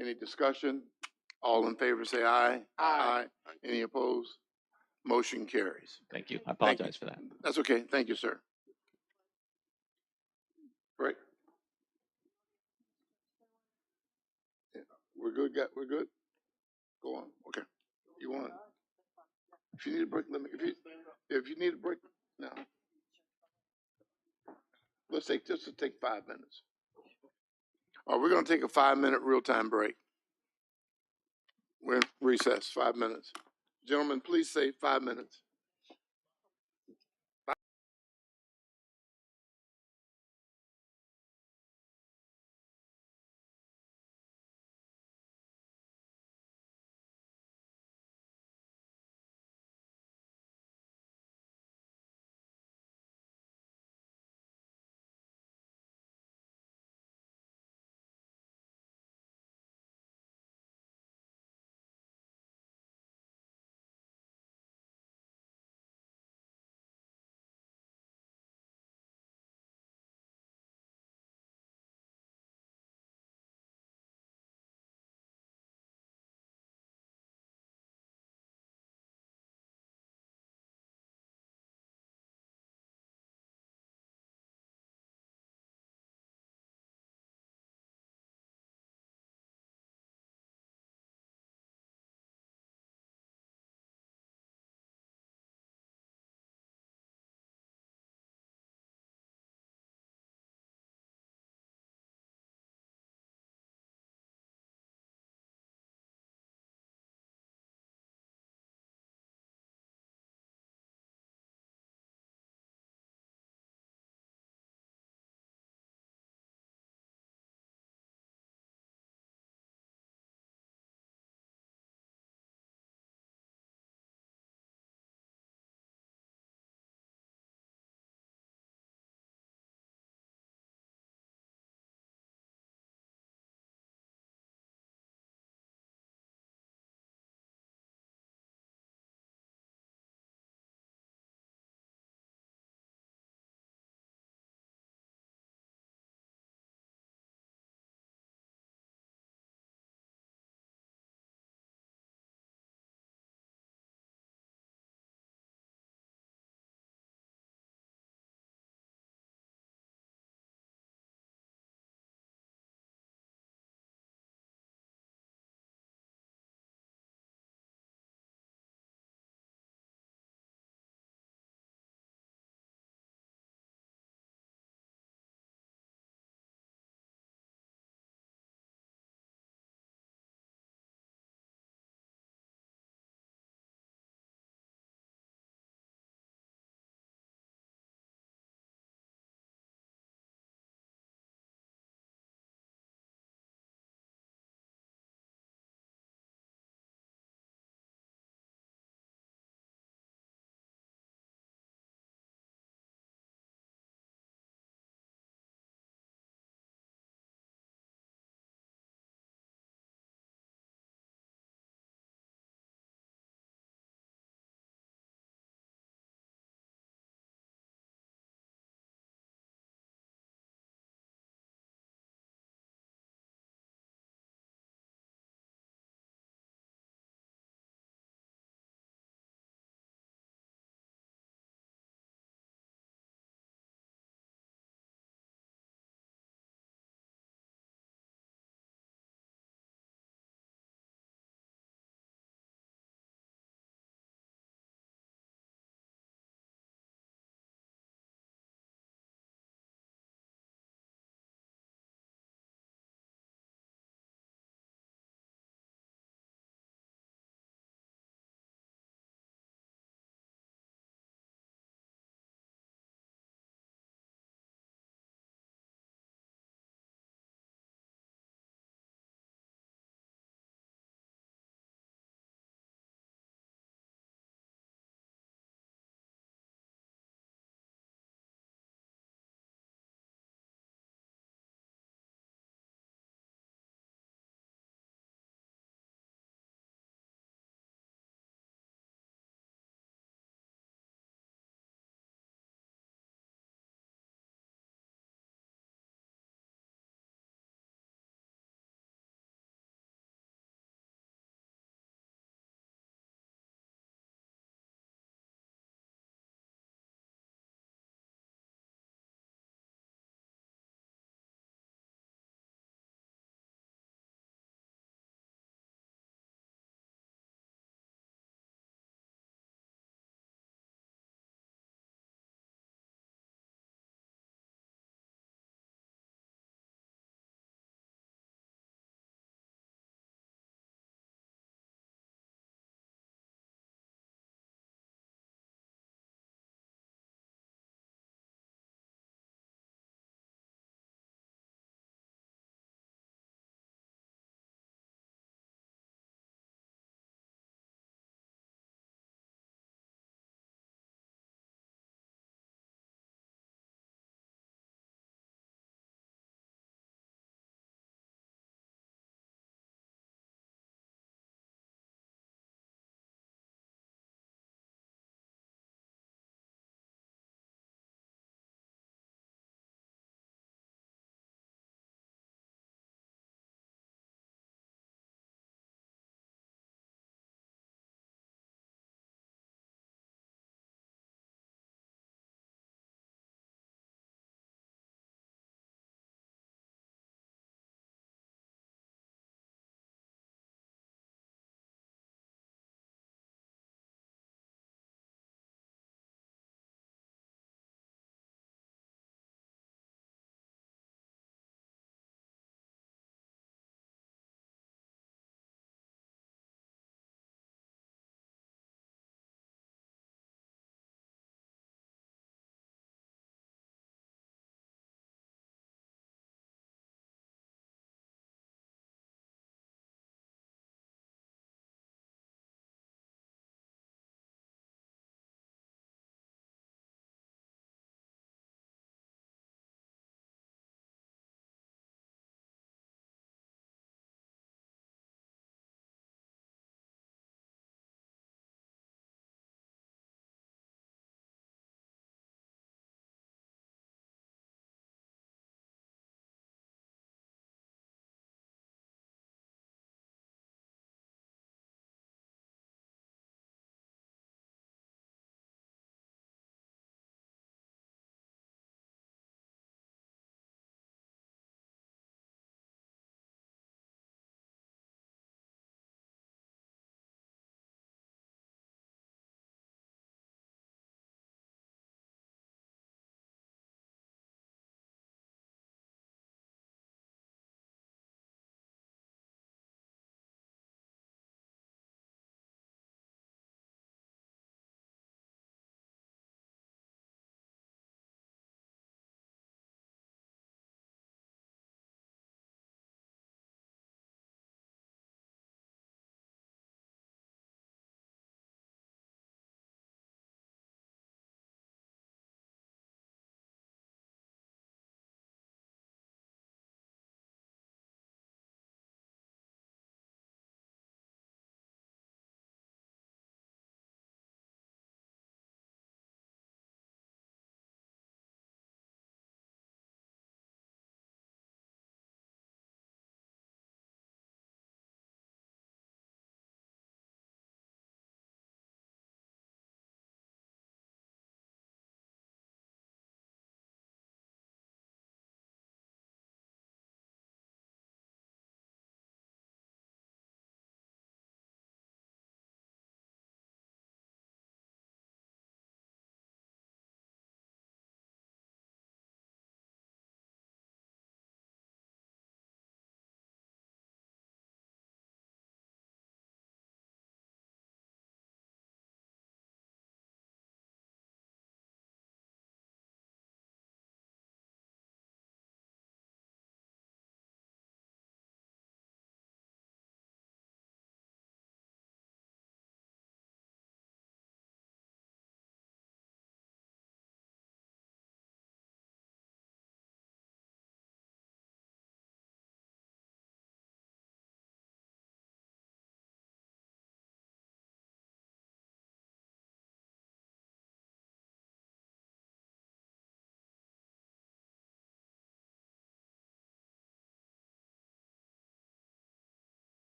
Any discussion? All in favor say aye. Aye. Any opposed? Motion carries. Thank you. I apologize for that. That's okay. Thank you, sir. Great. Yeah, we're good. We're good. Go on. Okay. You want? If you need a break, let me. If you need a break, now. Let's take 5 minutes. All right, we're going to take a 5-minute real-time break. We're in recess. 5 minutes. Gentlemen, please say 5 minutes.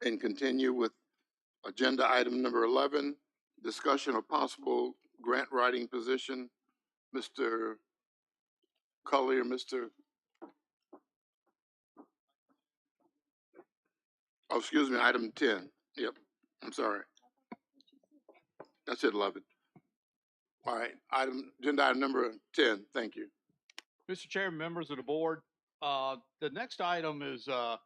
and continue with agenda item number 11, discussion of possible grant writing position. Mr. Collier, oh, excuse me, item 10. Yep, I'm sorry. That's it, 11. All right, agenda item number 10, thank you. Mr. Chairman, members of the board, the next item is a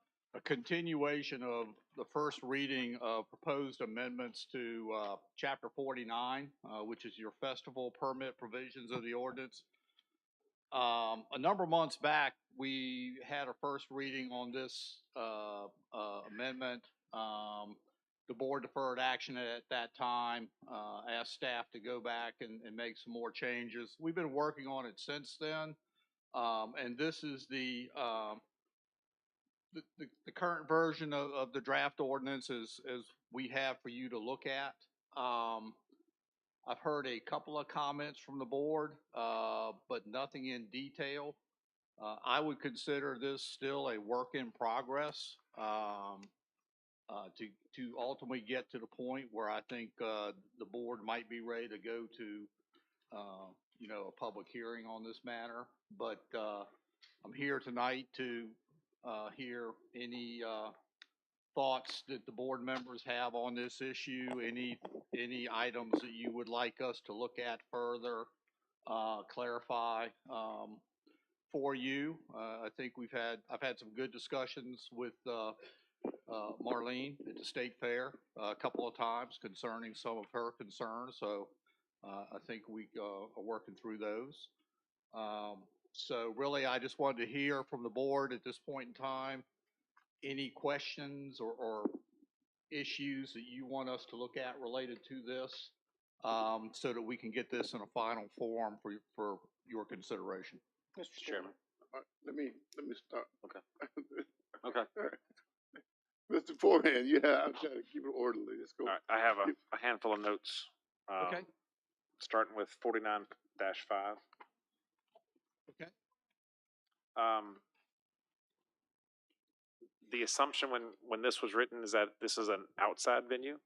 continuation of the first reading of proposed amendments to Chapter 49, which is your festival permit provisions of the ordinance. A number of months back, we had a first reading on this amendment. The board deferred action at that time, asked staff to go back and make some more changes. We've been working on it since then. And this is the current version of the draft ordinance as we have for you to look at. I've heard a couple of comments from the board, but nothing in detail. I would consider this still a work in progress to ultimately get to the point where I think the board might be ready to go to a public hearing on this matter. But I'm here tonight to hear any thoughts that the board members have on this issue, any items that you would like us to look at further, clarify for you. I think I've had some good discussions with Marlene at the State Fair a couple of times concerning some of her concerns. So I think we are working through those. So really, I just wanted to hear from the board at this point in time, any questions or issues that you want us to look at related to this, so that we can get this in a final form for your consideration. Mr. Chairman. Let me start. Okay. Okay. All right. Mr. Forehand, I'm trying to keep it orderly. Let's go. All right, I have a handful of notes. Okay. Starting with 49-5. Okay. The assumption when this was written is that this is an outside venue?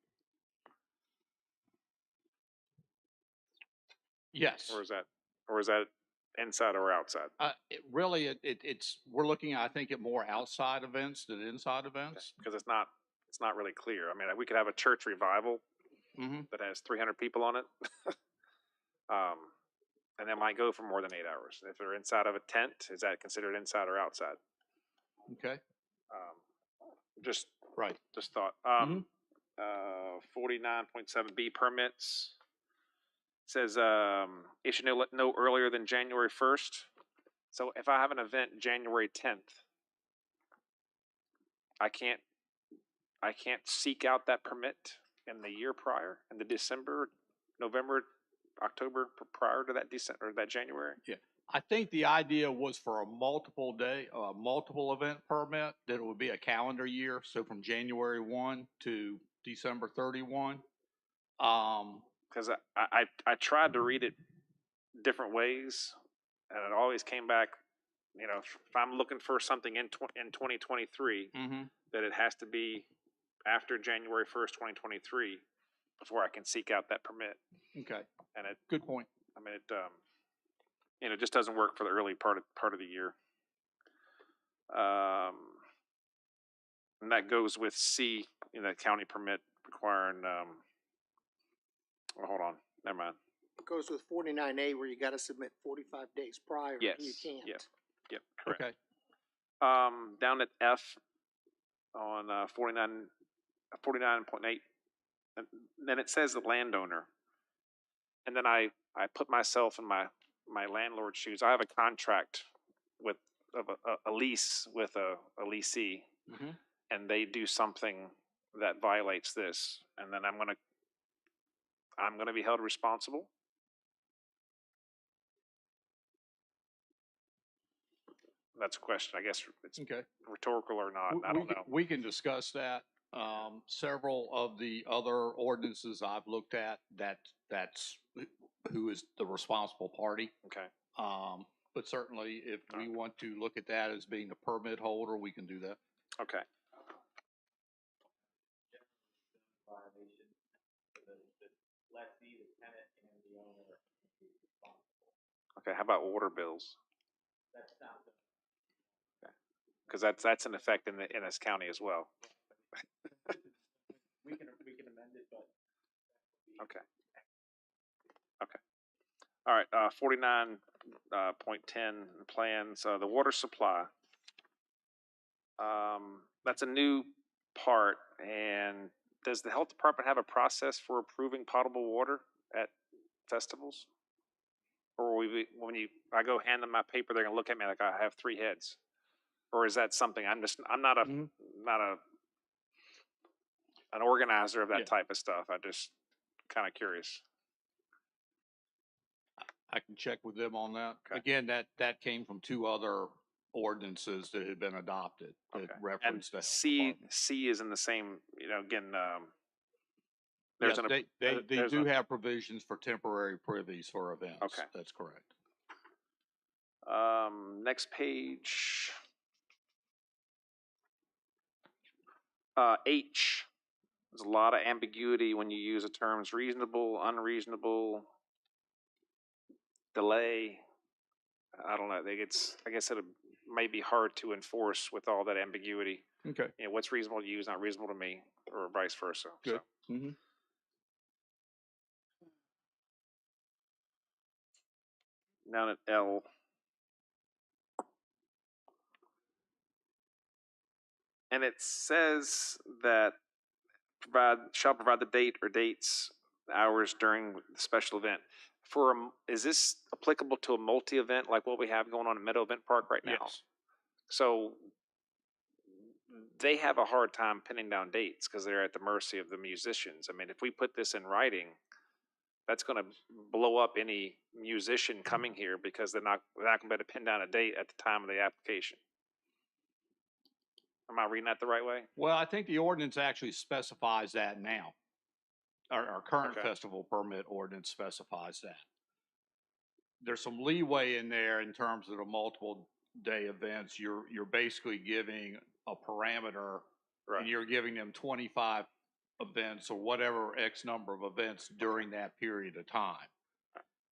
Yes. Or is that inside or outside? We're looking at, I think, at more outside events than inside events. Because it's not really clear. I mean, we could have a church revival that has 300 people on it. And that might go for more than 8 hours. If they're inside of a tent, is that considered inside or outside? Okay. Just thought. 49.7B permits says issue no earlier than January 1st. So if I have an event January 10th, I can't seek out that permit in the year prior, in the December, November, October prior to that December or that January. Yeah. I think the idea was for a multiple event permit, that it would be a calendar year. So from January 1 to December 31. Because I tried to read it different ways, and it always came back, if I'm looking for something in 2023, that it has to be after January 1st, 2023, before I can seek out that permit. Okay. And good point. I mean, it just doesn't work for the early part of the year. And that goes with C, county permit requiring. Hold on, never mind. It goes with 49A where you got to submit 45 days prior. Yes. And you can't. Yep. Correct. Okay. Down at F on 49.8, and then it says the landowner, and then I put myself in my landlord's shoes. I have a contract with a lease with a leasee, and they do something that violates this, and then I'm gonna be held responsible. That's a question. I guess it's rhetorical or not. I don't know. We can discuss that. Several of the other ordinances I've looked at, that's who is the responsible party. Okay. But certainly, if we want to look at that as being the permit holder, we can do that. Okay. Okay, how about water bills? That's not the Because that's in effect in this county as well. we can amend it, but Okay. Okay. All right. 49.10 plans. The water supply. That's a new part. And does the health department have a process for approving potable water at festivals? Or when I go hand them my paper, they're gonna look at me like I have 3 heads? Or is that something I'm not an organizer of that Yeah. type of stuff. I just kind of curious. I can check with them on that. Okay. Again, that came from 2 other ordinances that had been adopted that And referenced the health C department. is in the same. Again, there's Yes, an they there's do a- have provisions for temporary privies for events. Okay. That's correct. Next page. H. There's a lot of ambiguity when you use the terms reasonable, unreasonable, delay. I don't know. I guess it may be hard to enforce with all that ambiguity. Okay. You know, what's reasonable to you is not reasonable to me, or vice versa. Good. So. Mm-hmm. Down at L. And it says that shall provide the date or dates, hours during the special event. Is this applicable to a multi-event like what we have going on at Meadow Event Park right now? Yes. So they have a hard time pinning down dates because they're at the mercy of the musicians. I mean, if we put this in writing, that's going to blow up any musician coming here because they're not going to be able to pin down a date at the time of the application. Am I reading that the right way? Well, I think the ordinance actually specifies that now. Our current Okay. festival permit ordinance specifies that. There's some leeway in there in terms of the multiple day events. You're basically giving a parameter, Right. and you're giving them 25 events or whatever X number of events during that period of time.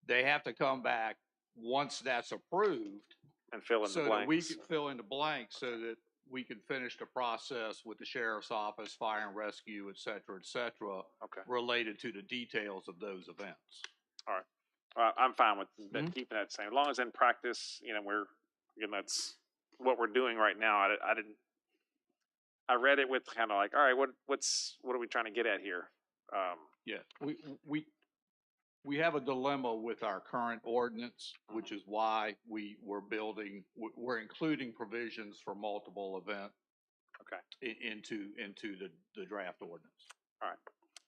They have to come back once that's approved And fill in so the blanks. that we can fill in the blanks so that we can finish the process with the sheriff's office, fire and rescue, et cetera, Okay. related to the details of those events. All right. I'm fine with keeping that same. As long as in practice, that's what we're doing right now. I read it with kind of like, all right, what are we trying to get at here? Yeah, we have a dilemma with our current ordinance, which is why we're including provisions for multiple event Okay. into the draft ordinance. All right.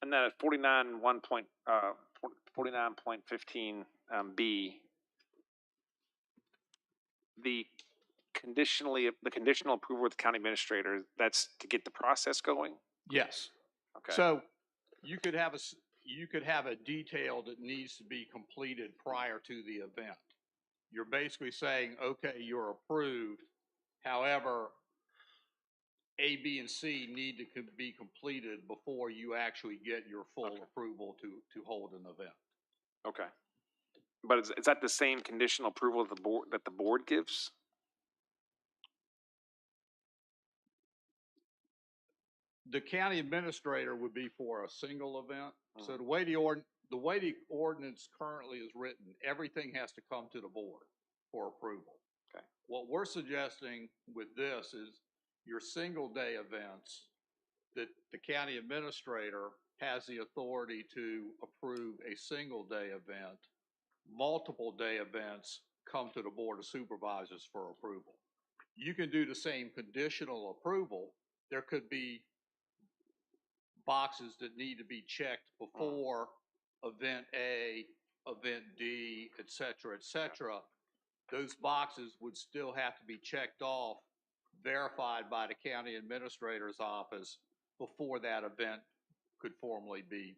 And then at 49.15 B, the conditional approval with the county administrator, that's to get the process going? Yes. Okay. So you could have a detail that needs to be completed prior to the event. You're basically saying, okay, you're approved. However, A, B, and C need to be completed before you actually get your full approval to hold an event. Okay. But is that the same conditional approval that the board gives? The county administrator would be for a single event. So the way the ordinance currently is written, everything has to come to the board for approval. Okay. What we're suggesting with this is your single day events that the county administrator has the authority to approve a single day event. Multiple day events come to the Board of Supervisors for approval. You can do the same conditional approval. There could be boxes that need to be checked before event A, event D, et cetera, et cetera. Those boxes would still have to be checked off, verified by the county administrator's office before that event could formally be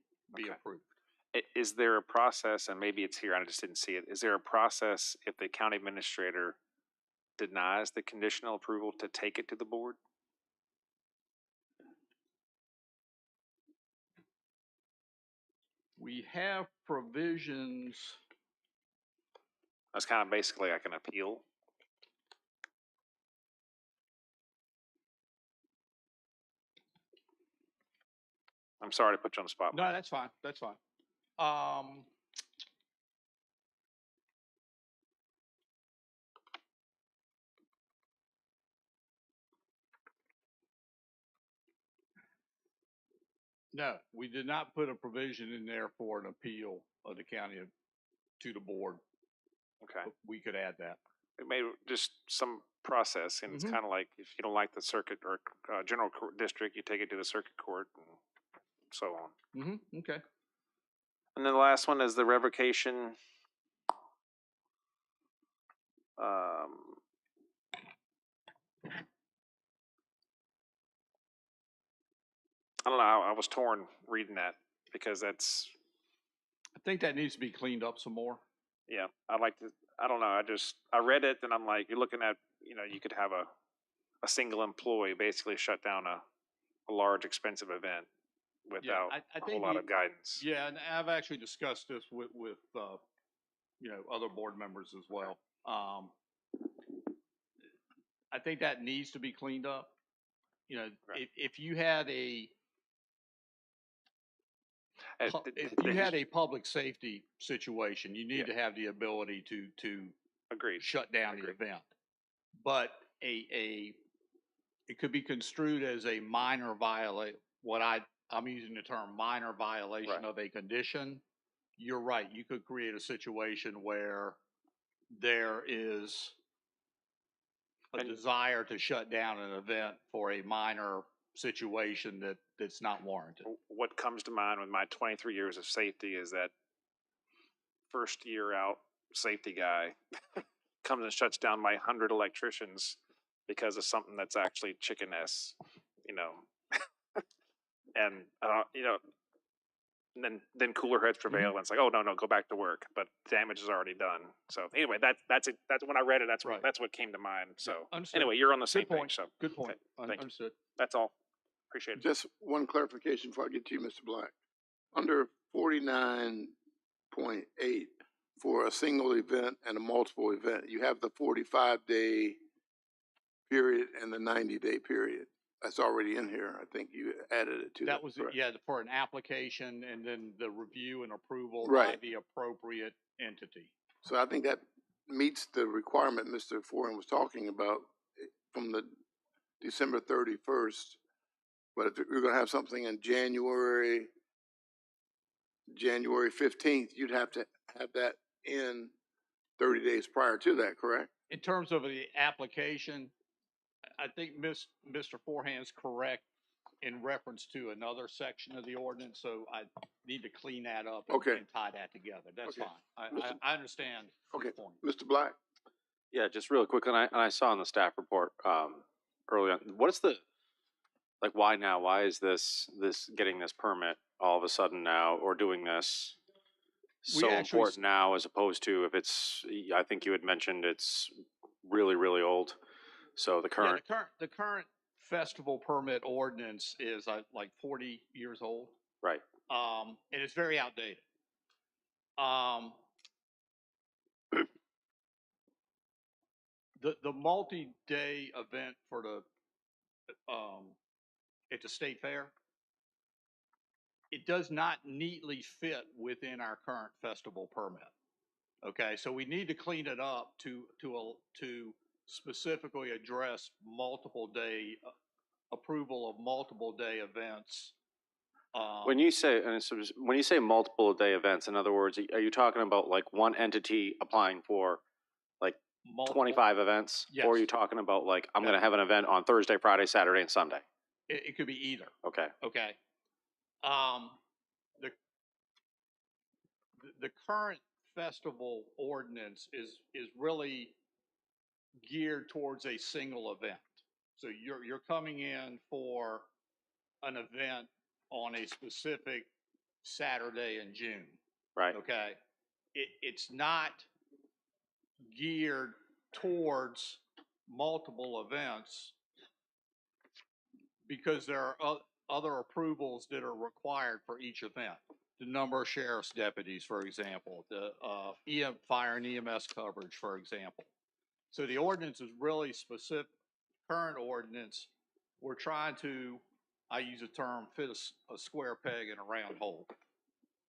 approved. Is there a process, and maybe it's here, I just didn't see it, is there a process if the county administrator denies the conditional approval to take it to the board? We have provisions. That's kind of basically like an appeal. I'm sorry to put you on the spot. No, that's fine. That's fine. No, we did not put a provision in there for an appeal of the county to the board. Okay. But we could add that. It may just some process, and it's kind of like if you don't like the circuit or general court district, you take it to the circuit court and so on. Okay. And then the last one is the revocation. I don't know. I was torn reading that because that's. I think that needs to be cleaned up some more. Yeah, I like to. I don't know. I read it, and I'm like, you're looking at, you could have a single employee basically shut down a large expensive event without a whole lot of guidance. Yeah, and I've actually discussed this with other board members as well. I think that needs to be cleaned up. If you had a public safety situation, you need to have the ability to shut down the event. But it could be construed as a minor violation. I'm using the term minor violation of a condition. You're right. You could create a situation where there is a desire to shut down an event for a minor situation that's not warranted. What comes to mind with my 23 years of safety is that first year out safety guy comes and shuts down my 100 electricians because of something that's actually chicken S, and and then cooler heads prevail, and it's like, oh no, go back to work. But damage is already done. So anyway, that's it. That's when I read it. That's what came to mind. So anyway, you're on the same page. So good point. Thank you. Understood. That's all. Appreciate it. Just one clarification before I get to you, Mr. Black. Under 49.8, for a single event and a multiple event, you have the 45-day period and the 90-day period. That's already in here. I think you added it to that. That was, for an application and then the review and approval by Right. the appropriate entity. So I think that meets the requirement Mr. Foran was talking about from the December 31st. But if you're going to have something in January 15th, you'd have to have that in 30 days prior to that, correct? In terms of the application, I think Mr. Forehand's correct in reference to another section of the ordinance, so I need to clean that up and tie that together. That's fine. I understand. Okay, the point. Mr. Black? Yeah, just really quick, and I saw in the staff report early on, what is why now? Why is this getting this permit all of a sudden now, or doing this so important now, as opposed to if it's, I think you had mentioned it's really, really old. So the current. Yeah, the current festival permit ordinance is like 40 years old. Right. And it's very outdated. The multi-day event for the at the state fair, it does not neatly fit within our current festival permit. Okay, so we need to clean it up to specifically address multiple day approval of multiple day events. When you say multiple day events, in other words, are you talking about like one entity applying for like multiple? 25 events? Yes. Or are you talking about like, I'm going to have an event on Thursday, Friday, Saturday, and Sunday? It could be either. Okay. Okay. The current festival ordinance is really geared towards a single event. So you're coming in for an event on a specific Saturday in June. Right. Okay. It's not geared towards multiple events because there are other approvals that are required for each event. the number of sheriff's deputies, for example, the fire and EMS coverage, for example. So the ordinance is really specific. Current ordinance, we're trying to, I use a term, fit a square peg in a round hole.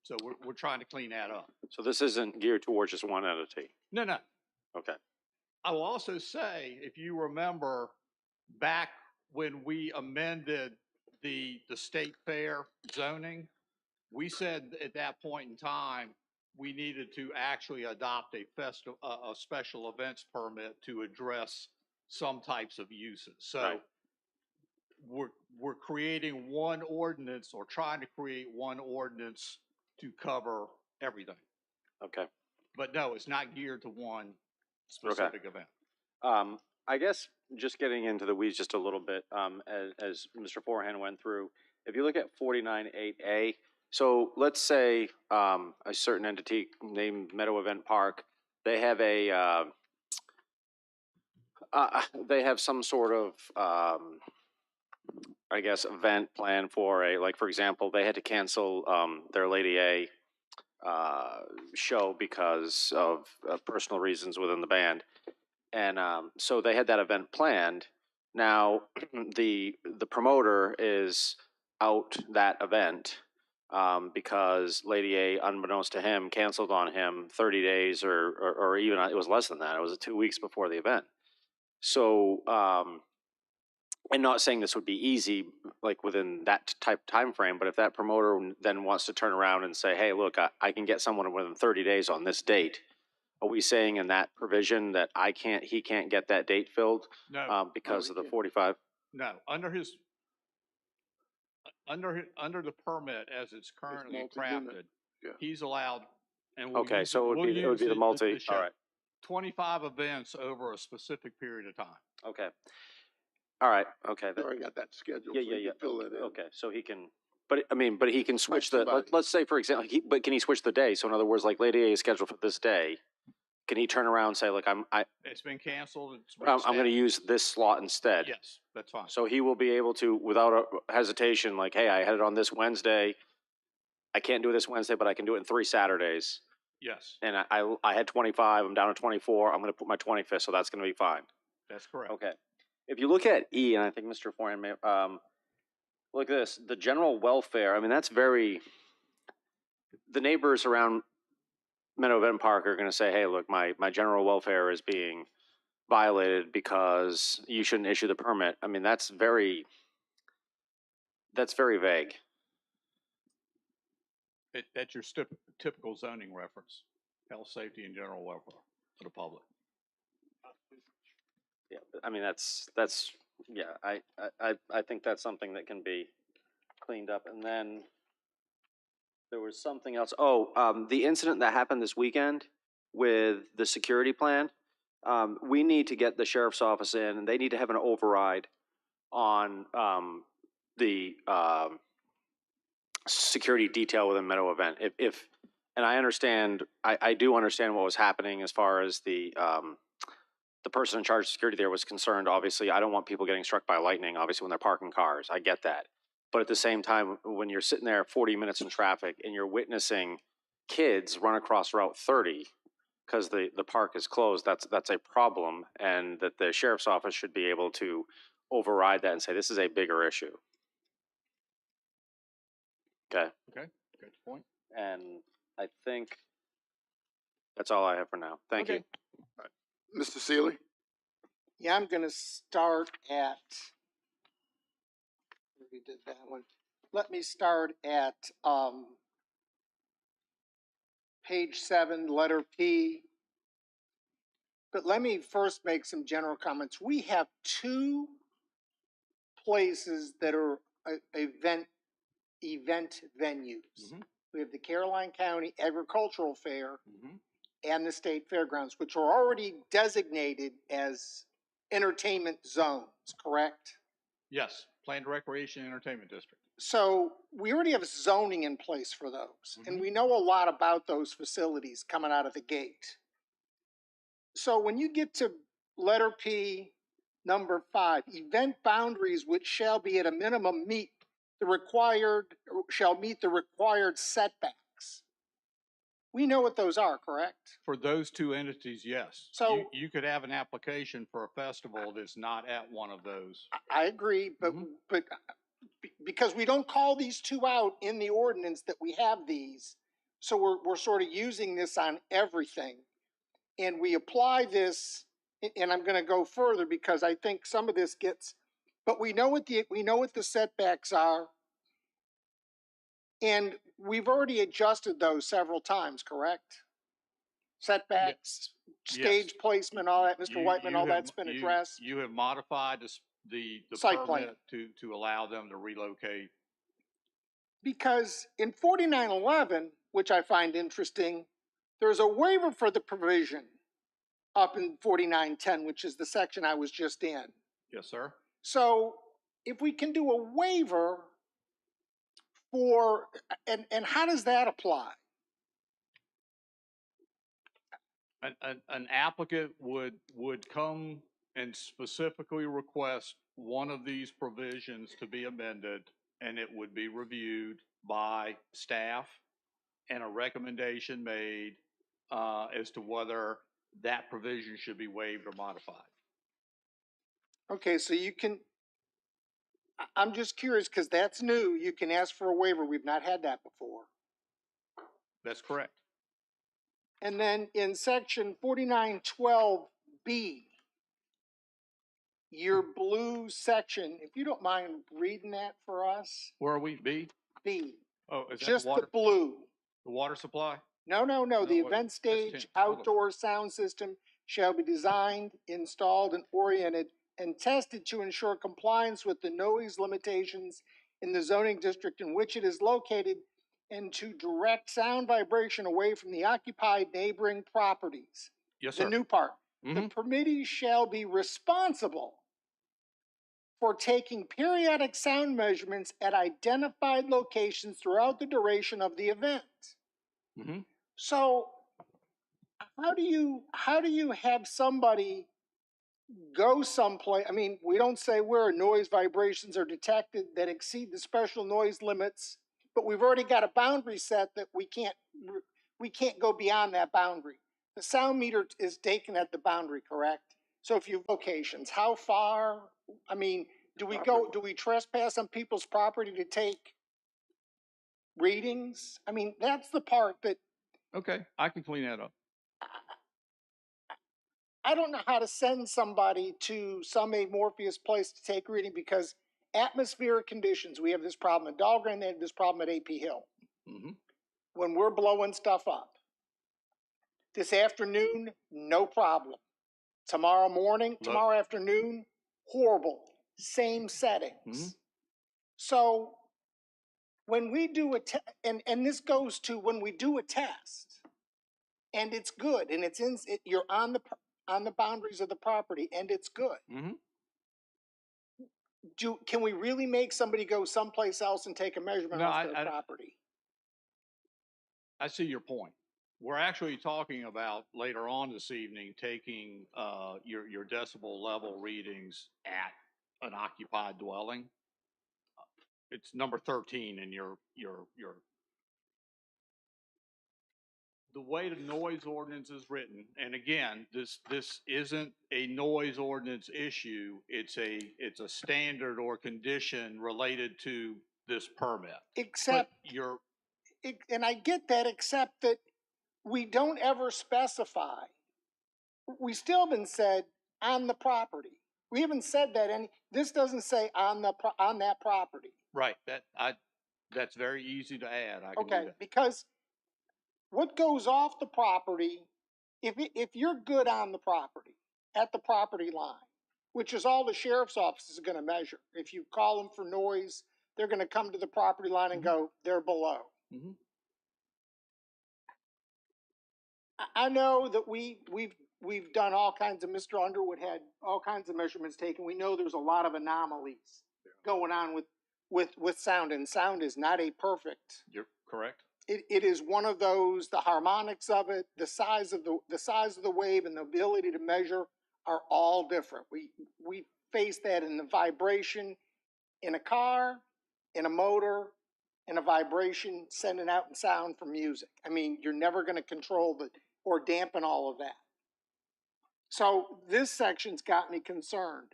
So we're trying to clean that up. So this isn't geared towards just one entity? No, no. Okay. I will also say, if you remember back when we amended the state fair zoning, we said at that point in time, we needed to actually adopt a special events permit to address some types of uses. So Right. we're creating one ordinance, or trying to create one ordinance to cover everything. Okay. But no, it's not geared to one specific event. I guess just getting into the weeds just a little bit, as Mr. Forehand went through, if you look at 49.8A, so let's say a certain entity named Meadow Event Park, they have they have some sort of I guess event plan for like for example, they had to cancel their Lady A show because of personal reasons within the band. And so they had that event planned. Now the promoter is out that event because Lady A, unbeknownst to him, canceled on him 30 days or even it was less than that. It was 2 weeks before the event. So and not saying this would be easy, like within that type time frame, but if that promoter then wants to turn around and say, hey, look, I can get someone within 30 days on this date, are we saying in that provision that he can't get that date filled? No. Because of the 45? No, under the permit as it's currently multi-unit. crafted, Yeah. he's allowed, and we'll Okay, use so it would be the multi, show, all right. 25 events over a specific period of time. Okay. All right, okay. I already got that scheduled. Yeah, so yeah, you yeah. can fill it in. Okay, so he can, but I mean, but he can switch somebody. let's say for example, but can he switch the day? So in other words, like Lady A is scheduled for this day. Can he turn around and say, look, It's been canceled. I'm going to use this slot instead? Yes, that's fine. So he will be able to, without a hesitation, like, hey, I had it on this Wednesday. I can't do it this Wednesday, but I can do it in 3 Saturdays. Yes, And I had 25. I'm down to 24. I'm going to put my 25th, so that's going to be fine. that's correct. Okay. If you look at E, and I think Mr. Foreign may, look at this, the general welfare. I mean, that's very. The neighbors around Meadow Event Park are going to say, hey, look, my general welfare is being violated because you shouldn't issue the permit. I mean, that's very vague. That's your typical zoning reference, health, safety, and general welfare for the public. Yeah, I mean, that's yeah, I think that's something that can be cleaned up. And then there was something else. Oh, the incident that happened this weekend with the security plan. We need to get the sheriff's office in, and they need to have an override on the security detail within Meadow Event. If and I understand, I do understand what was happening as far as the person in charge of security there was concerned. Obviously, I don't want people getting struck by lightning, obviously, when they're parking cars. I get that. But at the same time, when you're sitting there 40 minutes in traffic and you're witnessing kids run across Route 30 because the park is closed, that's a problem, and that the sheriff's office should be able to override that and say, this is a bigger issue. Okay. Okay, good point. And I think that's all I have for now. Thank you. Mr. Sealy? Yeah, I'm gonna start at, we did that one. Let me start at, page 7, letter P. But let me first make some general comments. We have 2 places that are event venues. We have the Caroline County Agricultural Fair and the State Fairgrounds, which are already designated as entertainment zones, correct? Yes, planned recreation and entertainment district. So we already have zoning in place for those, and we know a lot about those facilities coming out of the gate. So when you get to letter P, number 5, event boundaries which shall be at a minimum meet shall meet the required setbacks. We know what those are, correct? For those two entities, yes. So- You could have an application for a festival that's not at one of those. I agree, but, because we don't call these two out in the ordinance that we have these, so we're sort of using this on everything. And we apply this, and I'm gonna go further because I think some of this gets, but we know what the setbacks are. And we've already adjusted those several times, correct? Setbacks, stage placement, all that, Mr. Whiteman, all that's been addressed. You have modified the Site plan. permit to allow them to relocate. Because in 4911, which I find interesting, there's a waiver for the provision up in 4910, which is the section I was just in. Yes, sir. So if we can do a waiver for, and how does that apply? An applicant would come and specifically request one of these provisions to be amended, and it would be reviewed by staff and a recommendation made as to whether that provision should be waived or modified. Okay, so you can, I'm just curious because that's new. You can ask for a waiver. We've not had that before. That's correct. And then in section 4912B, your blue section, if you don't mind reading that for us. Where are we? B? B. Oh, is that Just the water? the blue. The water supply? No, the what- event that's stage changed. Hold on. outdoor sound system shall be designed, installed, and oriented and tested to ensure compliance with the noise limitations in the zoning district in which it is located and to direct sound vibration away from the occupied neighboring properties. Yes, sir. The new part. The permittee shall be responsible for taking periodic sound measurements at identified locations throughout the duration of the event. So how do you have somebody go someplace? I mean, we don't say where noise vibrations are detected that exceed the special noise limits, but we've already got a boundary set that we can't go beyond that boundary. The sound meter is taken at the boundary, correct? So if you have locations, how far? I mean, do we trespass on people's property to take readings? I mean, that's the part that Okay, I can clean that up. I don't know how to send somebody to some amorphous place to take reading because atmospheric conditions, we have this problem at Dahlgren, they have this problem at AP Hill. When we're blowing stuff up. This afternoon, no problem. Tomorrow morning, tomorrow afternoon, horrible. Same settings. So when we do a test, and this goes to when we do a test, and it's good, and you're on the boundaries of the property, and it's good. Can we really make somebody go someplace else and take a measurement off their property? I see your point. We're actually talking about later on this evening taking your decibel level readings at an occupied dwelling. It's number 13 in your the way the noise ordinance is written, and again, this isn't a noise ordinance issue. It's a standard or condition related to this permit. Except and I get that, except that we don't ever specify. We still haven't said on the property. We haven't said that this doesn't say on that property. Right. That's very easy to add. I can do that. Because what goes off the property, if you're good on the property, at the property line, which is all the sheriff's office is going to measure. If you call them for noise, they're going to come to the property line and go, they're below. I know that we've done all kinds of, Mr. Underwood had all kinds of measurements taken. We know there's a lot of anomalies going on with sound, and sound is not a perfect. You're correct. It is one of those, the harmonics of it, the size of the wave and the ability to measure are all different. We face that in the vibration in a car, and a motor and a vibration sending out sound from music. I mean, you're never going to control the or dampen all of that. So this section's got me concerned.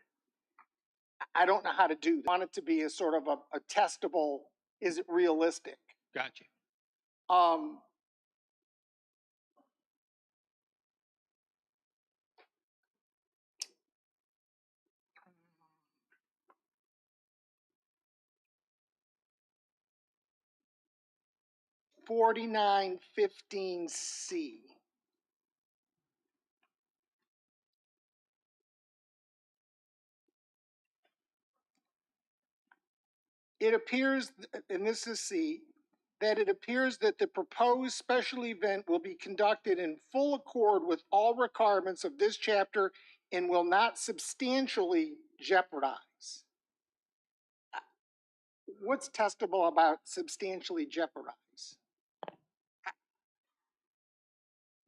I don't know how to do that. I want it to be a sort of a testable, is it realistic? Gotcha. 4915C. It appears, and this is C, that it appears that the proposed special event will be conducted in full accord with all requirements of this chapter and will not substantially jeopardize. What's testable about substantially jeopardize?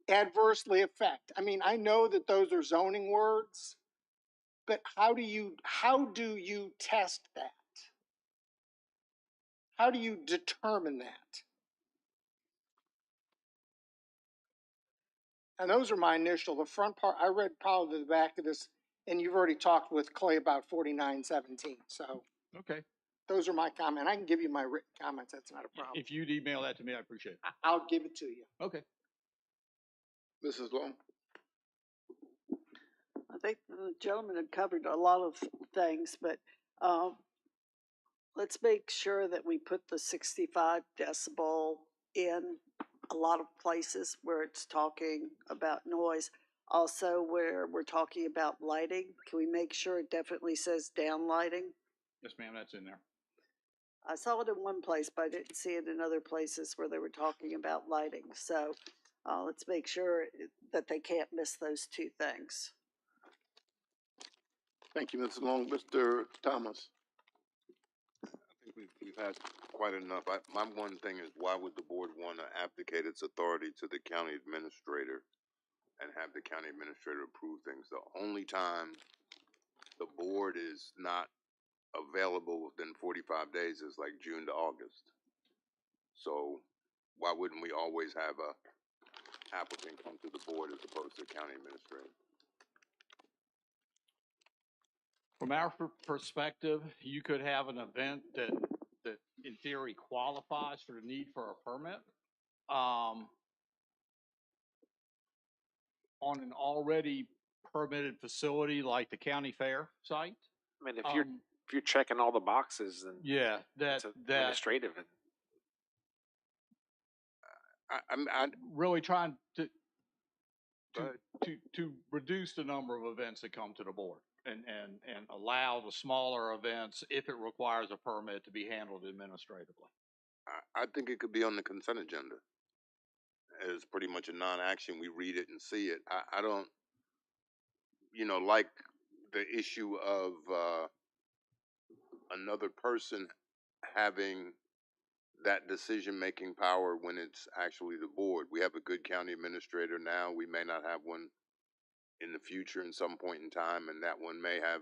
Adversely affect. I mean, I know that those are zoning words, but how do you test that? How do you determine that? And those are my initial, the front part, I read probably the back of this, and you've already talked with Clay about 4917, so. Okay. Those are my comments. I can give you my written comments, that's not a problem. If you'd email that to me, I appreciate it. I'll give it to you. Okay. Mrs. Long? I think the gentleman had covered a lot of things, but let's make sure that we put the 65 decibel in a lot of places where it's talking about noise. Also, where we're talking about lighting, can we make sure it definitely says down lighting? Yes, ma'am, that's in there. I saw it in one place, but I didn't see it in other places where they were talking about lighting. So let's make sure that they can't miss those two things. Thank you, Mrs. Long. Mr. Thomas? I think we've had quite enough. My one thing is, why would the board want to abdicate its authority to the county administrator and have the county administrator approve things? The only time the board is not available within 45 days is like June to August. So why wouldn't we always have a applicant come to the board as opposed to the county administrator? From our perspective, you could have an event that in theory qualifies for the need for a permit on an already permitted facility like the county fair site. I mean, if you're checking all the boxes, then yeah, it's administrative. I'm really trying to reduce the number of events that come to the board and allow the smaller events, if it requires a permit, to be handled administratively. I think it could be on the consent agenda. It's pretty much a non-action. We read it and see it. I don't, like the issue of another person having that decision-making power when it's actually the board. We have a good county administrator now. We may not have one in the future in some point in time, and that one may have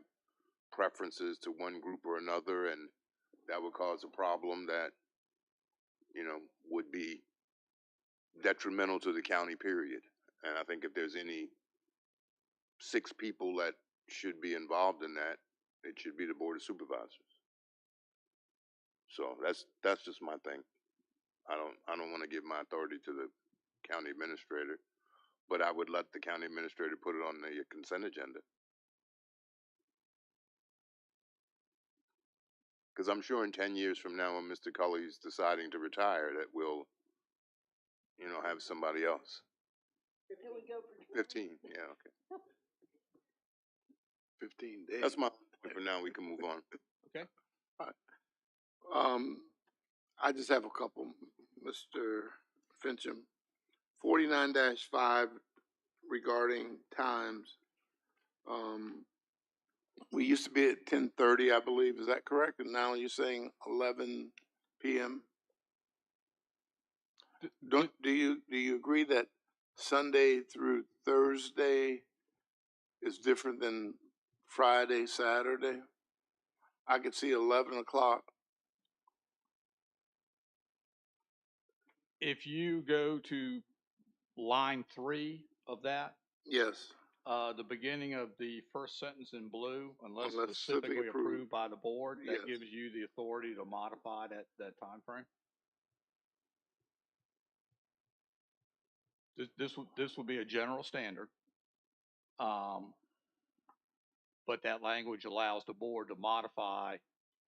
preferences to one group or another, and that would cause a problem that, would be detrimental to the county, period. And I think if there's any 6 people that should be involved in that, it should be the Board of Supervisors. So that's just my thing. I don't want to give my authority to the county administrator, but I would let the county administrator put it on the consent agenda. Because I'm sure in 10 years from now, when Mr. Cully's deciding to retire, that we'll, have somebody else. Can we go for 15, yeah, okay. 15 days. That's my point for now. We can move on. Okay. All right. I just have a couple. Mr. Fincham, 49-5 regarding times. We used to be at 10:30, I believe. Is that correct? And now you're saying 11 p.m.? Do you agree that Sunday through Thursday is different than Friday, Saturday? I could see 11 o'clock If you go to line 3 of that, Yes, the beginning of the first sentence in blue, unless Unless specifically specifically approved. approved by the board, Yes. that gives you the authority to modify that timeframe. This will be a general standard. But that language allows the board to modify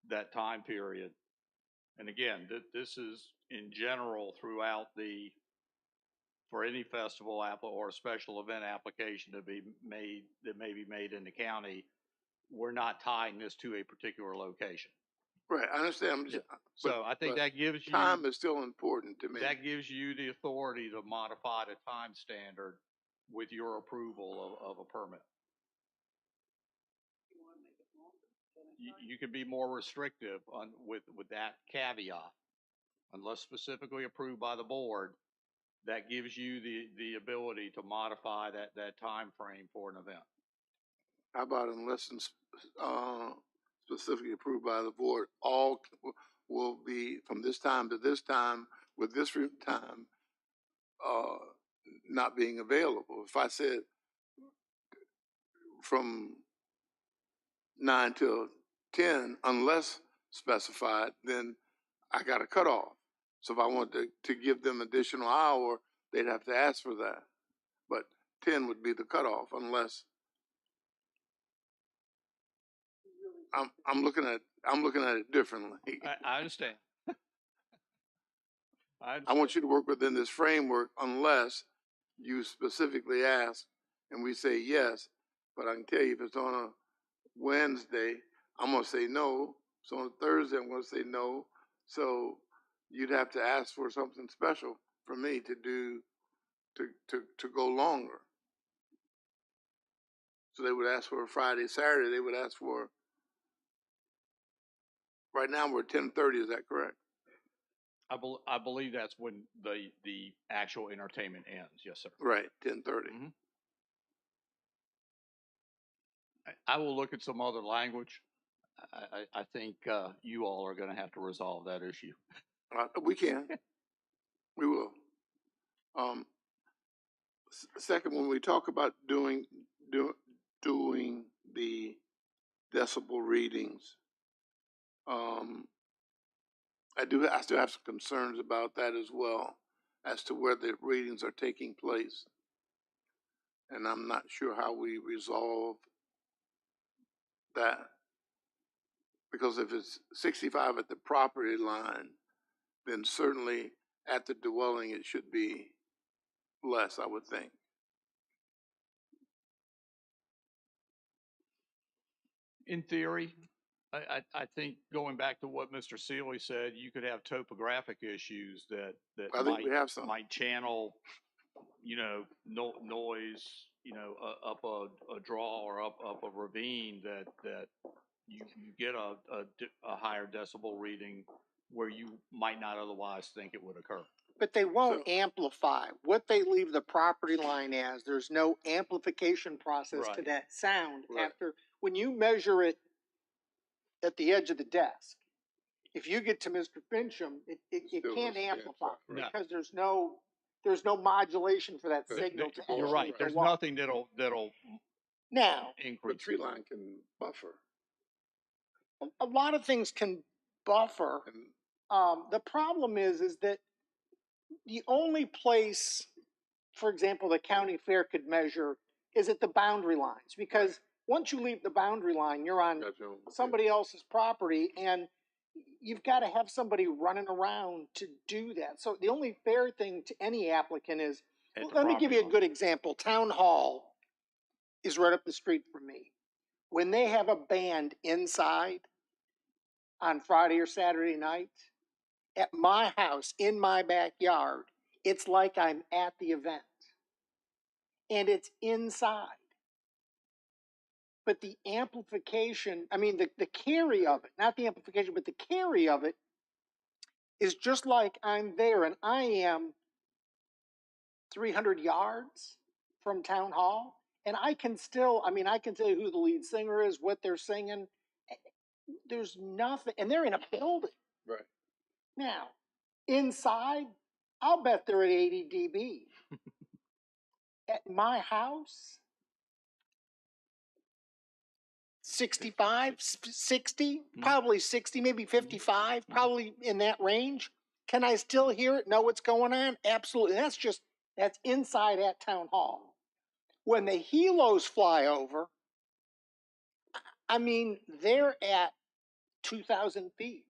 that time period. And again, this is in general throughout for any festival or special event application that may be made in the county, we're not tying this to a particular location. Right, I understand. So I think that gives you. Time is still important to me. That gives you the authority to modify the time standard with your approval of a permit. You can be more restrictive with that caveat, unless specifically approved by the board. That gives you the ability to modify that time frame for an event. How about unless specifically approved by the board, all will be from this time to this time with this time not being available. If I said from 9 till 10, unless specified, then I got a cutoff. So if I wanted to give them additional hour, they'd have to ask for that. But 10 would be the cutoff unless I'm looking at it differently. I understand. I want you to work within this framework unless you specifically ask and we say yes. But I can tell you if it's on a Wednesday, I'm going to say no. If it's on a Thursday, I'm going to say no. So you'd have to ask for something special for me to do to go longer. So they would ask for a Friday, Saturday. They would ask for. Right now we're at 10:30. Is that correct? I believe that's when the actual entertainment ends. Yes, sir. Right, 10:30. Mm-hmm. I will look at some other language. I think you all are going to have to resolve that issue. We can. We will. Second, when we talk about doing the decibel readings, I still have some concerns about that as well, as to where the readings are taking place. And I'm not sure how we resolve that. Because if it's 65 at the property line, then certainly at the dwelling it should be less, I would think. In theory, I think going back to what Mr. Seeley said, you could have topographic issues that I think we have some. might channel, noise, up a draw or up a ravine that you get a higher decibel reading where you might not otherwise think it would occur. But they won't amplify. What they leave the property line as, there's no amplification process to Right. that sound Right. after, when you measure it at the edge of the desk, if you get to Mr. Fincham, it Still can't is, yeah, amplify right. because there's no modulation for that signal to You're actually right. go There's up. nothing that'll Now, The increase. tree line can buffer. a lot of things can buffer. And The problem is that the only place, for example, the county fair could measure is at the boundary lines, because once you leave the boundary line, you're on got your own- somebody else's property, and you've got to have somebody running around to do that. So the only fair thing to any applicant is, At the let me give property you a line. good example. Town Hall is right up the street from me. When they have a band inside on Friday or Saturday night, at my house, in my backyard, it's like I'm at the event. And it's inside. But the amplification, the carry of it, not the amplification, but the carry of it is just like I'm there, and I am 300 yards from Town Hall, and I can tell you who the lead singer is, what they're singing. There's nothing, and they're in a building. Right. Now, inside, I'll bet they're at 80 dB. At my house, 65, 60, probably 60, maybe 55, probably in that range. Can I still hear it, know what's going on? Absolutely. That's inside at town hall. When the helos fly over, I mean, they're at 2,000 feet.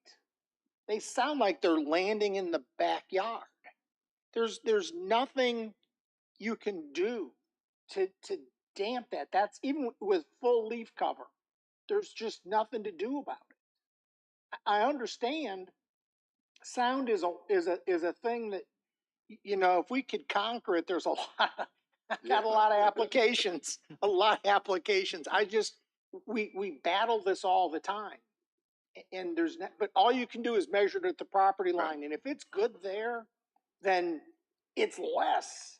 They sound like they're landing in the backyard. There's nothing you can do to damp that. That's even with full leaf cover. There's just nothing to do about it. I understand sound is a thing that, you know, if we could conquer it, there's a lot of, got a lot of applications, a lot of applications. We battle this all the time. And but all you can do is measure it at the property line. And if it's good there, then it's less.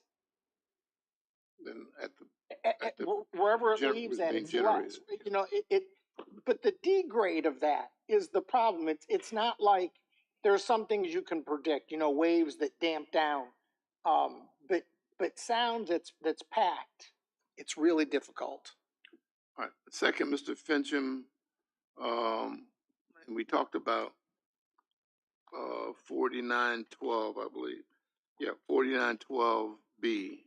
Then Wherever it leaves at, it's less. You know, but the degrade of that is the problem. It's not like there are some things you can predict, you know, waves that damp down. But sound that's packed, it's really difficult. All right. Second, Mr. Fincham, and we talked about 4912, I believe. Yeah, 4912B.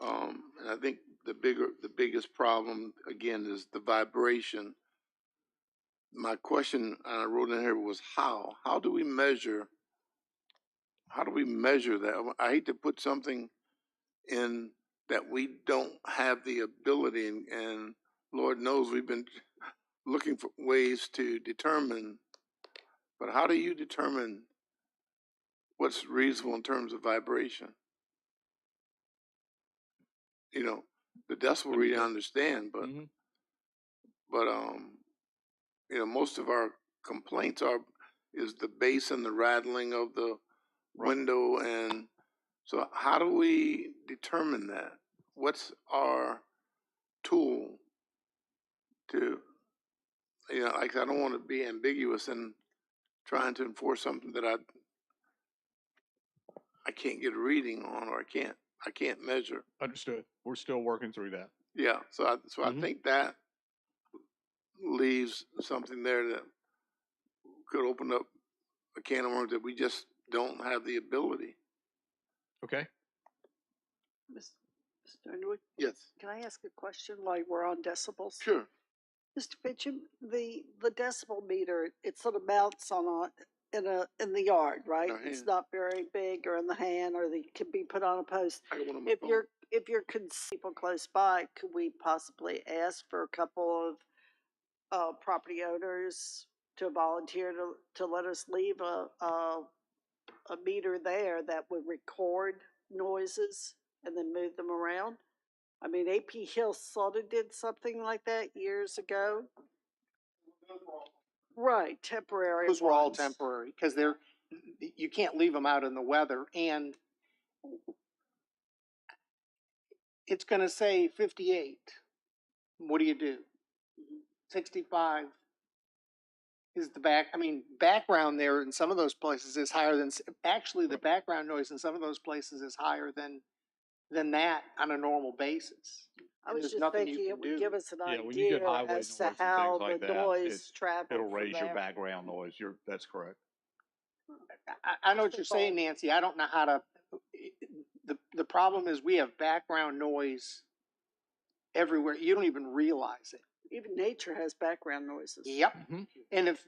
And I think the biggest problem again is the vibration. My question I wrote in here was how? How do we measure that? I hate to put something in that we don't have the ability, and Lord knows we've been looking for ways to determine, but how do you determine what's reasonable in terms of vibration? You know, the decibel reading I understand, but you know, most of our complaints is the bass and the rattling of the window, and so how do we determine that? What's our tool to, you know, like I don't want to be ambiguous in trying to enforce something that I can't get a reading on, or I can't measure. Understood. We're still working through that. Yeah, so I think that leaves something there that could open up a can of worms that we just don't have the ability. Okay. Mr. Underwood? Yes. Can I ask a question while we're on decibels? Sure. Mr. Fincham, the decibel meter, it sort of mounts on in the yard, right? It's not very big, or in the hand, or they can be put on a post. I got one on my phone. If you're people close by, could we possibly ask for a couple of property owners to volunteer to let us leave a meter there that would record noises and then move them around? I mean, AP Hill sort of did something like that years ago. Right, temporary. Those were all temporary because you can't leave them out in the weather, and it's going to say 58. What do you do? 65 is the background there in some of those places is higher than, actually the background noise in some of those places is higher than that on a normal basis. I was just thinking it would give us an when you get idea highway as noise to and how things like the that, noise travels. it'll raise your background noise. That's correct. I know what you're saying, Nancy. I don't know how to. The problem is we have background noise everywhere. You don't even realize it. Even nature has background noises. Yep. And if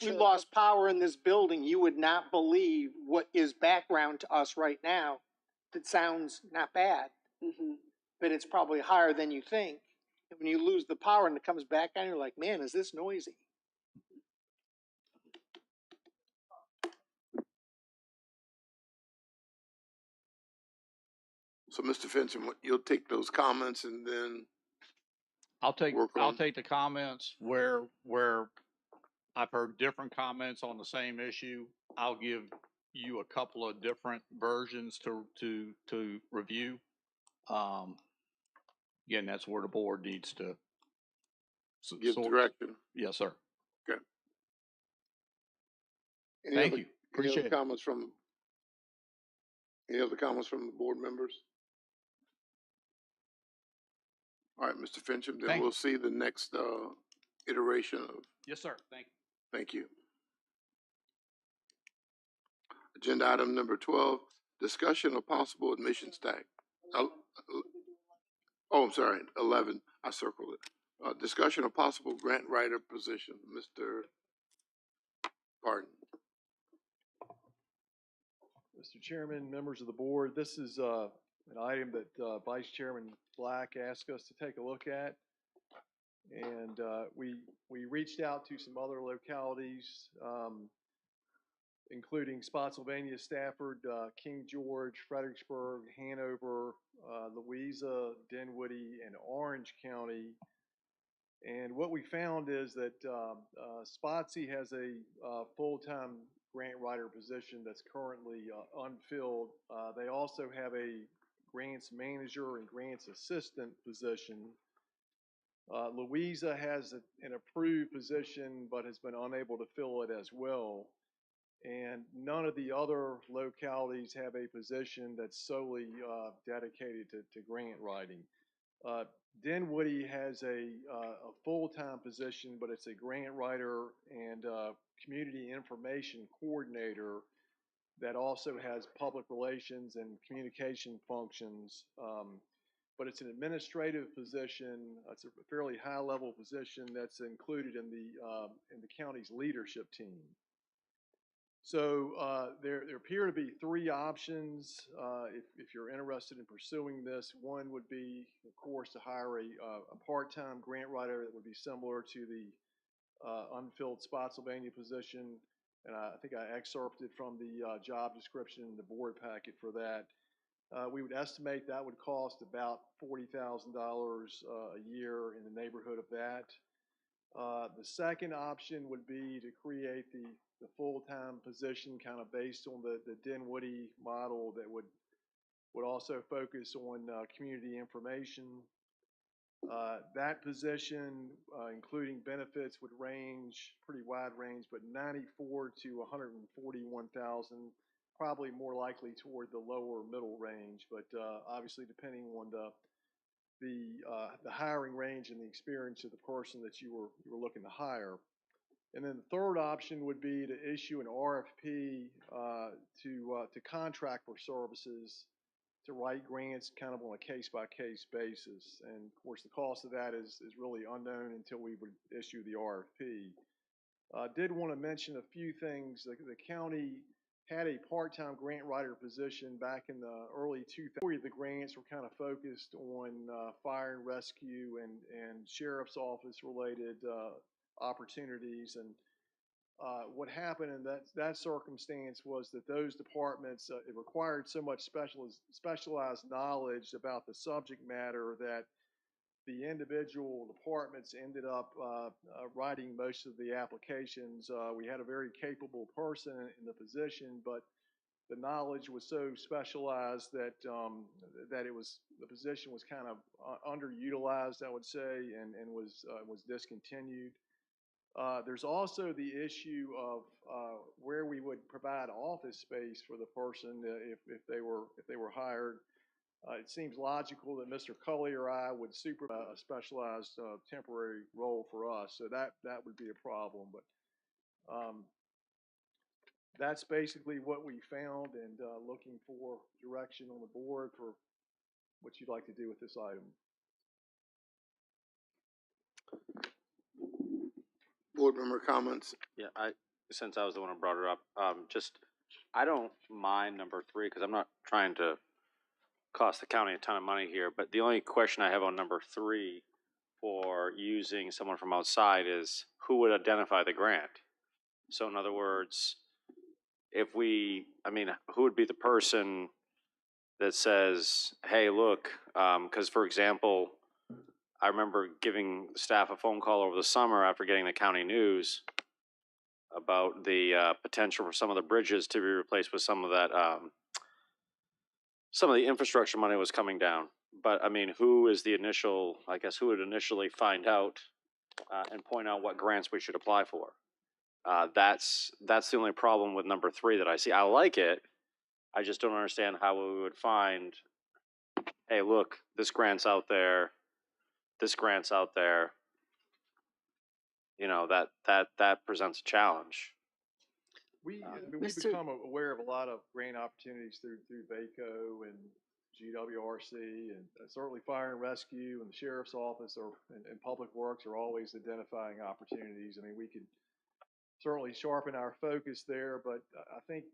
we lost power in this building, you would not believe what is background to us right now. That sounds not bad, but it's probably higher than you think. And when you lose the power and it comes back on, you're like, man, is this noisy? So, Mr. Fincham, you'll take those comments and then I'll take the comments where I've heard different comments on the same issue. I'll give you a couple of different versions to review. Again, that's where the board needs to give direction. Yes, sir. Okay. Thank you. Appreciate it. Comments from Any other comments from the board members? All right, Mr. Fincham, then Thank we'll you. see the next, iteration of, Yes, sir. Thank you. thank you. Agenda item number 12, discussion of possible admissions tax. Oh, I'm sorry, 11, I circled it. Discussion of possible grant writer position, Mr. Pardon. Mr. Chairman, members of the board, this is an item that Vice Chairman Black asked us to take a look at. And we reached out to some other localities, including Spotsylvania, Stafford, King George, Fredericksburg, Hanover, Louisa, Dinwiddie, and Orange County. And what we found is that Spotsy has a full-time grant writer position that's currently unfilled. They also have a grants manager and grants assistant position. Louisa has an approved position but has been unable to fill it as well. And none of the other localities have a position that's solely dedicated to grant writing. Dinwiddie has a full-time position, but it's a grant writer and community information coordinator that also has public relations and communication functions. But it's an administrative position. It's a fairly high-level position that's included in the county's leadership team. So there appear to be three options if you're interested in pursuing this. One would be, of course, to hire a part-time grant writer that would be similar to the unfilled Spotsylvania position. And I think I excerpted from the job description in the board packet for that. We would estimate that would cost about $40,000 a year, in the neighborhood of that. The second option would be to create the full-time position kind of based on the Dinwiddie model that would also focus on community information. That position, including benefits, would range, pretty wide range, but $94,000 to $141,000, probably more likely toward the lower middle range, but obviously depending on the hiring range and the experience of the person that you were looking to hire. And then the third option would be to issue an RFP to contract for services to write grants kind of on a case-by-case basis. And of course, the cost of that is really unknown until we would issue the RFP. Did want to mention a few things. The county had a part-time grant writer position back in the early 2000s. The grants were kind of focused on fire and rescue and sheriff's office related opportunities. And what happened in that circumstance was that those departments, it required so much specialized knowledge about the subject matter that the individual departments ended up writing most of the applications. We had a very capable person in the position, but the knowledge was so specialized that the position was kind of underutilized, I would say, and was discontinued. There's also the issue of where we would provide office space for the person if they were hired. It seems logical that Mr. Cully or I would supervise a specialized temporary role for us, so that would be a problem. But that's basically what we found, and looking for direction on the board for what you'd like to do with this item. Board member comments? Yeah, since I was the one who brought it up, I don't mind number 3 because I'm not trying to cost the county a ton of money here, but the only question I have on number 3 for using someone from outside is who would identify the grant? So in other words, who would be the person that says, hey, look, because for example, I remember giving staff a phone call over the summer after getting the county news about the potential for some of the bridges to be replaced with some of that, some of the infrastructure money was coming down. But I mean, who would initially find out and point out what grants we should apply for? That's the only problem with number 3 that I see. I like it. I just don't understand how we would find, hey, look, this grant's out there, this grant's out there. You know, that presents a challenge. We, I mean, we've Mr. become aware of a lot of grant opportunities through VACO and GWRC, and certainly fire and rescue and the sheriff's office and public works are always identifying opportunities. I mean, we could certainly sharpen our focus there, but I think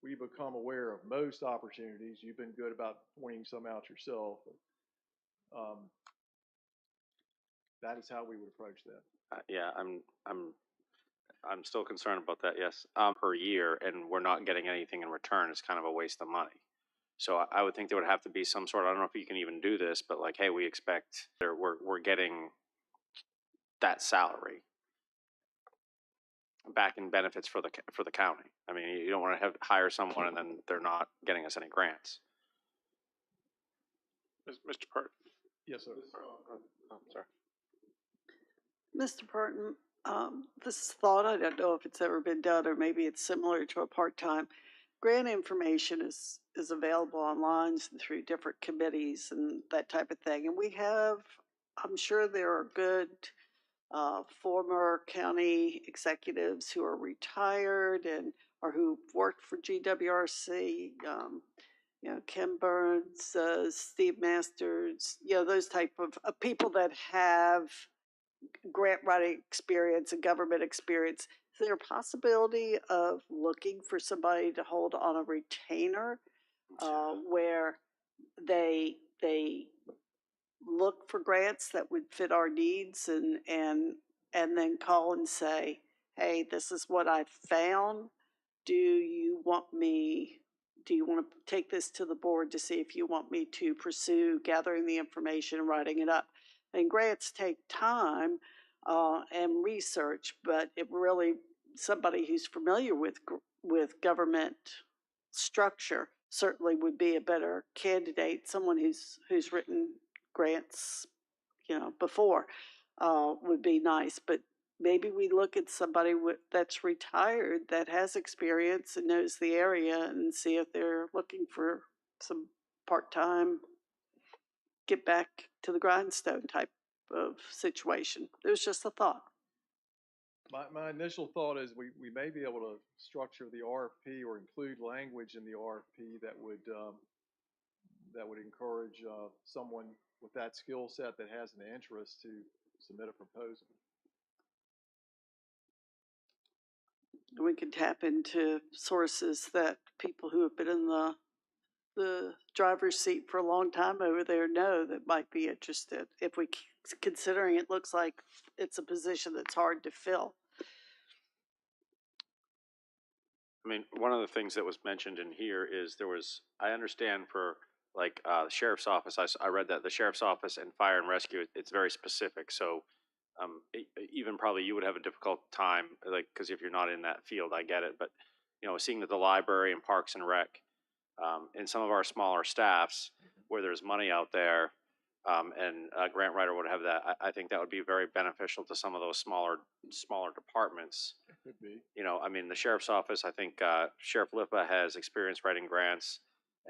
we become aware of most opportunities. You've been good about pointing some out yourself. But, that is how we would approach that. Yeah, I'm still concerned about that. Yes, per year, and we're not getting anything in return. It's kind of a waste of money. So I would think there would have to be some sort of, I don't know if you can even do this, but like, hey, we expect we're getting that salary back in benefits for the county. I mean, you don't want to hire someone and then they're not getting us any grants. Mr. Parton. Yes, sir. Oh, sorry. Mr. Parton, this thought, I don't know if it's ever been done, or maybe it's similar to a part-time. Grant information is available online through different committees and that type of thing. And we have, I'm sure there are good former county executives who are retired and or who worked for GWRC. You know, Kim Burns, Steve Masters, you know, those type of people that have grant writing experience and government experience. Is there a possibility of looking for somebody to hold on a retainer where they look for grants that would fit our needs and then call and say, hey, this is what I found. Do you want to take this to the board to see if you want me to pursue gathering the information and writing it up? And grants take time and research, but it really, somebody who's familiar with government structure certainly would be a better candidate. Someone who's written grants, you know, before would be nice. But maybe we look at somebody that's retired that has experience and knows the area and see if they're looking for some part-time, get back to the grindstone type of situation. It was just a thought. My initial thought is we may be able to structure the RFP or include language in the RFP that would encourage someone with that skill set that has an interest to submit a proposal. We can tap into sources that people who have been in the driver's seat for a long time over there know that might be interested. If we, considering it looks like it's a position that's hard to fill. I mean, one of the things that was mentioned in here is I understand for like the sheriff's office, I read that the sheriff's office and fire and rescue, it's very specific. So even probably you would have a difficult time, like, because if you're not in that field, I get it. But, you know, seeing that the library and parks and rec and some of our smaller staffs where there's money out there and a grant writer would have that, I think that would be very beneficial to some of those smaller departments. It could be. You know, I mean, the sheriff's office, I think Sheriff Lipa has experience writing grants,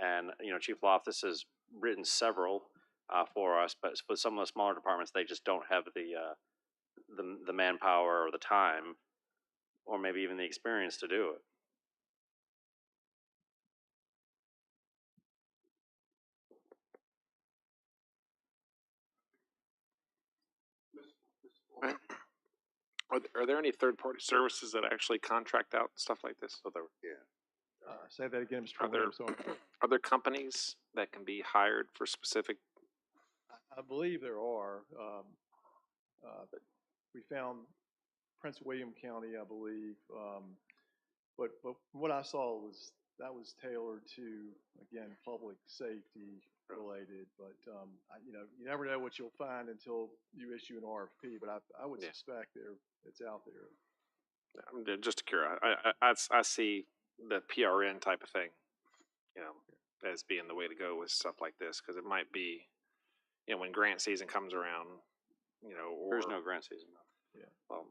and, you know, Chief Loftus has written several for us, but for some of the smaller departments, they just don't have the manpower or the time, or maybe even the experience to do it. Are there any third-party services that actually contract out stuff like this? Say that again, Mr. Are there, Williams. are there companies that can be hired for specific? I believe there are. But we found Prince William County, I believe. But what I saw was tailored to, again, public safety related. But you know, you never know what you'll find until you issue an RFP. But I would suspect it's out there. I'm just curious. I see the PRN type of thing, you know, as being the way to go with stuff like this, because it might be, you know, when grant season comes around, you know, or there's no grant season. Well,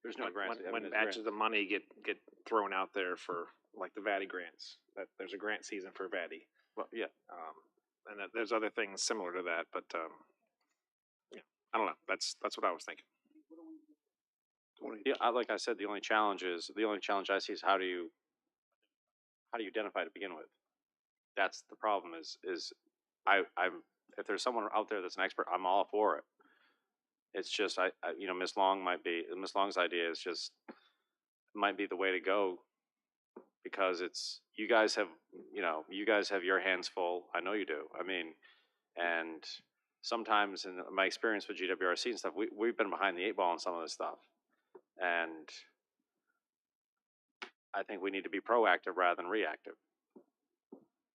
there's no grants. I mean, When there's batches grants. of money get thrown out there for like the VADI grants, that there's a grant season for VADI. Well, yeah. And that there's other things similar to that, but, yeah, I don't know. That's what I was thinking. Yeah, like I said, the only challenge I see is how do you identify to begin with? That's the problem. I'm if there's someone out there that's an expert, I'm all for it. It's just Miss Long's idea is just might be the way to go because it's you guys have your hands full. I know you do. I mean, and sometimes in my experience with GWRC and stuff, we've been behind the eight ball on some of this stuff, and I think we need to be proactive rather than reactive.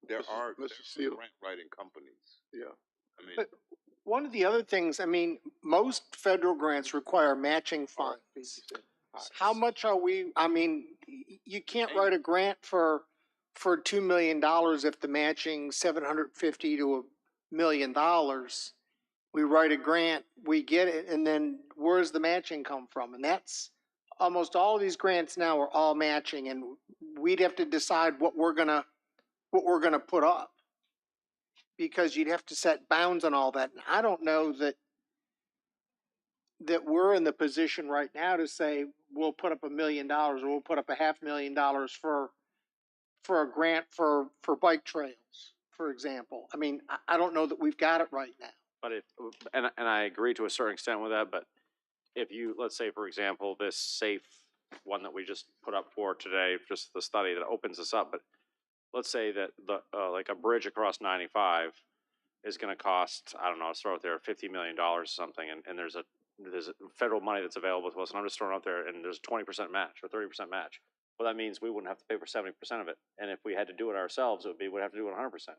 There are Seal. grant writing companies. Yeah. I mean, But one of the other things, I mean, most federal grants require matching funds. How much are we, I mean, you can't write a grant for $2 million if the matching 750 to $1 million. We write a grant, we get it, and then where's the matching come from? And that's, almost all of these grants now are all matching, and we'd have to decide what we're gonna put up. Because you'd have to set bounds on all that, and I don't know that we're in the position right now to say, we'll put up $1 million, or we'll put up $500,000 for a grant for bike trails, for example. I mean, I don't know that we've got it right now. But and I agree to a certain extent with that, but if you, let's say, for example, this safe one that we just put up for today, just the study that opens this up, but let's say that like a bridge across 95 is going to cost, I don't know, let's throw out there $50 million or something, and there's a federal money that's available to us, and I'm just throwing out there, and there's a 20% match or 30% match. Well, that means we wouldn't have to pay for 70% of it, and if we had to do it ourselves, we'd have to do it 100%.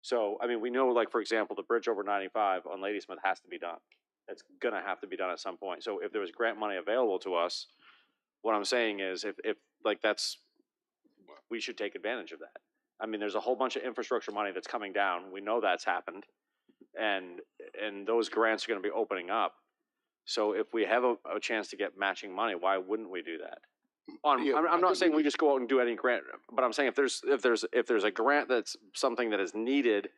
So, I mean, we know, like, for example, the bridge over 95 on Ladysmith has to be done. It's going to have to be done at some point. So if there was grant money available to us, what I'm saying is if like we should take advantage of that. I mean, there's a whole bunch of infrastructure money that's coming down. We know that's happened. And those grants are going to be opening up. So if we have a chance to get matching money, why wouldn't we do that? I'm not saying we just go out and do any grant, but I'm saying if there's a grant that's something that is needed,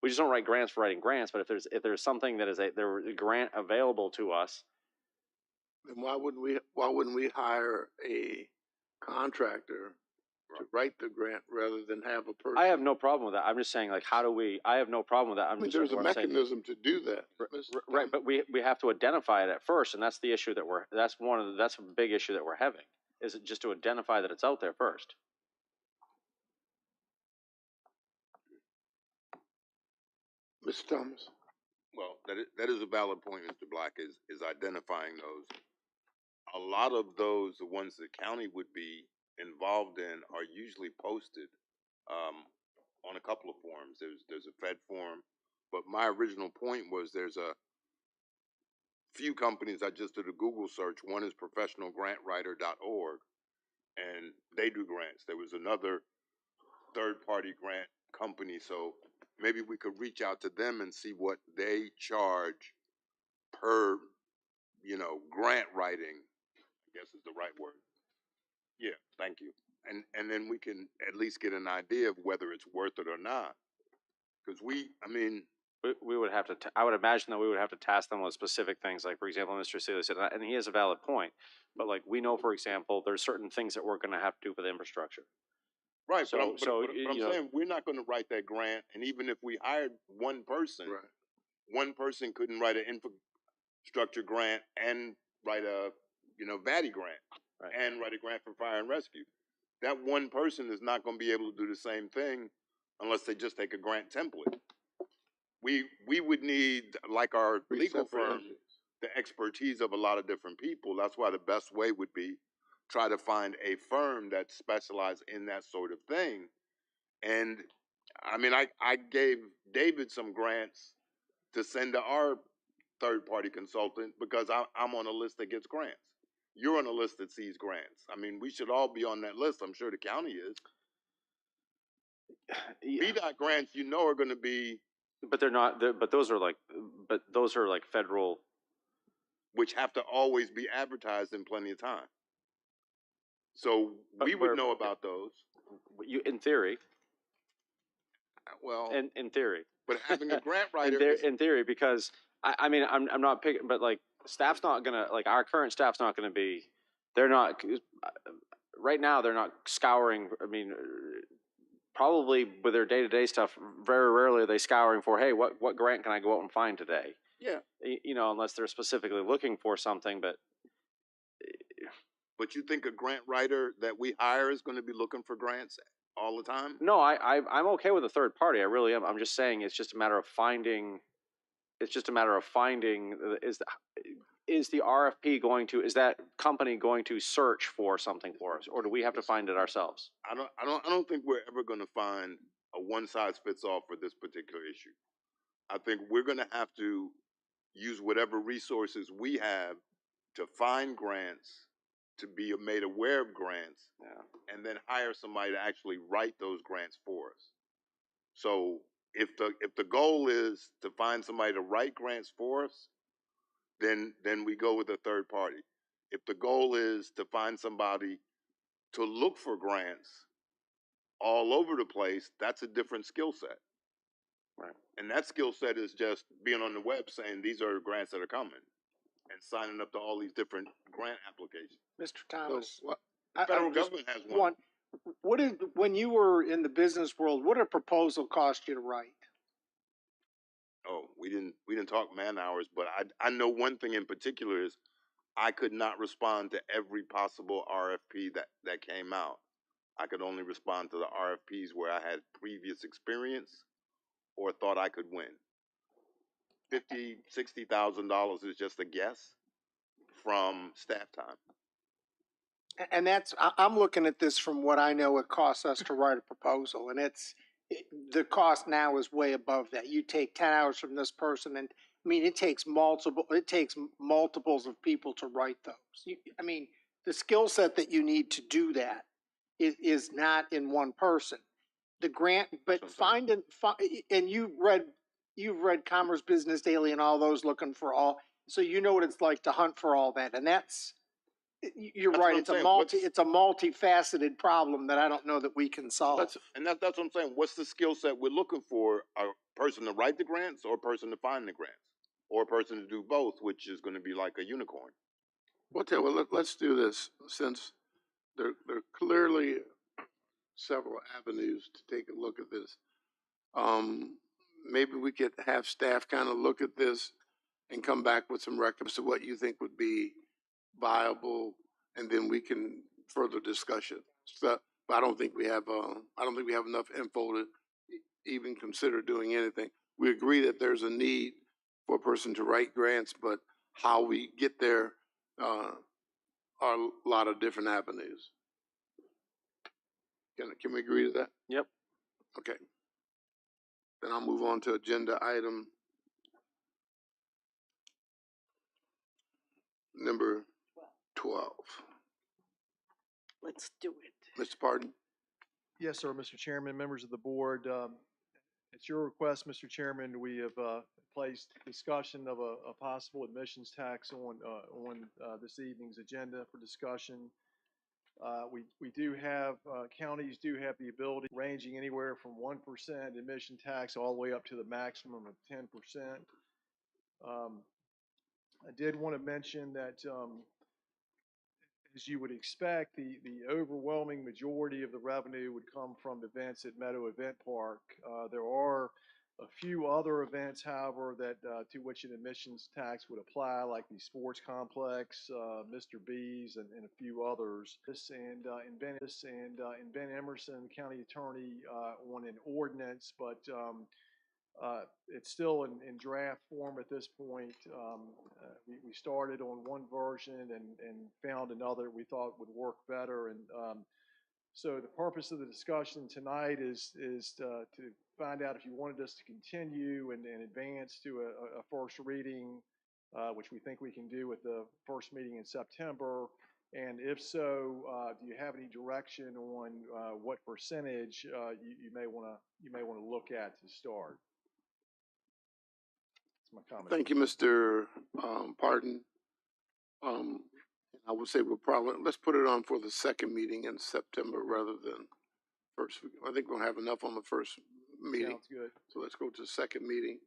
we just don't write grants for writing grants. But if there's something that is a grant available to us, then why wouldn't we hire a contractor to write the grant rather than have a person? I have no problem with that. I'm just saying, like, I have no problem with that. There's a mechanism to do that. Right, but we have to identify it at first, and that's the issue that's a big issue that we're having, is it just to identify that it's out there first. Mr. Thomas? well, that is a valid point, Mr. Black, is identifying those. A lot of those, the ones the county would be involved in, are usually posted on a couple of forums. There's a Fed forum, but my original point was there's a few companies. I just did a Google search. One is professionalgrantwriter.org, and they do grants. There was another third-party grant company, so maybe we could reach out to them and see what they charge per, grant writing, I guess is the right word. Yeah, thank you. And then we can at least get an idea of whether it's worth it or not. Because we would have to, I would imagine that we would have to task them with specific things. Like, for example, Mr. Seeley said, and he has a valid point, but like, we know, for example, there's certain things that we're going to have to do with infrastructure. Right, So, but I'm saying we're not going to write that grant, and even if we hired one person, one person couldn't write an infrastructure grant and write a, VADI grant and write a grant for fire and rescue. That one person is not going to be able to do the same thing unless they just take a grant template. We would need, like our legal firm, the expertise of a lot of different people. That's why the best way would be try to find a firm that specializes in that sort of thing. And I mean, I gave David some grants to send to our third-party consultant because I'm on a list that gets grants. You're on a list that sees grants. I mean, we should all be on that list. I'm sure the county is. VDOT grants, are going to be. But they're not. But those are like federal. which have to always be advertised in plenty of time. So we would know about those. In theory, Well, in theory. but having a grant writer in theory, because I mean, I'm not picking, but like staff's not gonna, like our current staff's not gonna be, they're not, right now they're not scouring, I mean, probably with their day-to-day stuff, very rarely are they scouring for, hey, what grant can I go out and find today? Yeah. You know, unless they're specifically looking for something, but. But you think a grant writer that we hire is going to be looking for grants all the time? No, I'm okay with a third party. I really am. I'm just saying it's just a matter of finding. It's just a matter of finding is the RFP going to, is that company going to search for something for us, or do we have to find it ourselves? I don't think we're ever going to find a one size fits all for this particular issue. I think we're going to have to use whatever resources we have to find grants, to be made aware of grants, and then hire somebody to actually write those grants for us. So if the goal is to find somebody to write grants for us, then we go with a third party. If the goal is to find somebody to look for grants all over the place, that's a different skill set. Right. And that skill set is just being on the web saying these are grants that are coming and signing up to all these different grant applications. Mr. Thomas. The federal government has one. When you were in the business world, what did a proposal cost you to write? Oh, we didn't talk man hours, but I know one thing in particular is I could not respond to every possible RFP that came out. I could only respond to the RFPs where I had previous experience or thought I could win. $50,000-$60,000 is just a guess from staff time. And I'm looking at this from what I know it costs us to write a proposal, and the cost now is way above that. You take 10 hours from this person, and I mean, it takes multiples of people to write those. I mean, the skill set that you need to do that is not in one person. The grant, but and you've read Commerce Business Daily and all those looking for all, so you know what it's like to hunt for all that, and you're right. It's a multifaceted problem that I don't know that we can solve. That's what I'm saying. What's the skill set we're looking for? A person to write the grants, or a person to find the grants, or a person to do both, which is going to be like a unicorn. Well, let's do this, since there are clearly several avenues to take a look at this. Maybe we could have staff kind of look at this and come back with some recommendations to what you think would be viable, and then we can further discussion. So, but I don't think we have enough info to even consider doing anything. We agree that there's a need for a person to write grants, but how we get there are a lot of different avenues. Can we agree to that? Yep. Okay. Then I'll move on to agenda item number 12. Let's do it. Mr. Pardon? Yes, sir, Mr. Chairman, members of the board. At your request, Mr. Chairman, we have placed discussion of a possible admissions tax on this evening's agenda for discussion. We do have, counties do have the ability ranging anywhere from 1% admission tax all the way up to the maximum of 10%. I did want to mention that, as you would expect, the overwhelming majority of the revenue would come from events at Meadow Event Park. There are a few other events, however, that to which an admissions tax would apply, like the sports complex, Mr. B's, and a few others. And in Ben Emerson, county attorney, on an ordinance, but it's still in draft form at this point. We started on one version and found another we thought would work better. And so the purpose of the discussion tonight is to find out if you wanted us to continue and advance to a first reading, which we think we can do with the first meeting in September. And if so, do you have any direction on what percentage you may want to look at to start? That's my comment. Thank you, Mr. Pardon. I would say we'll probably, let's put it on for the second meeting in September rather than first. I think we'll have enough on the first meeting. Sounds good. So let's go to the second meeting.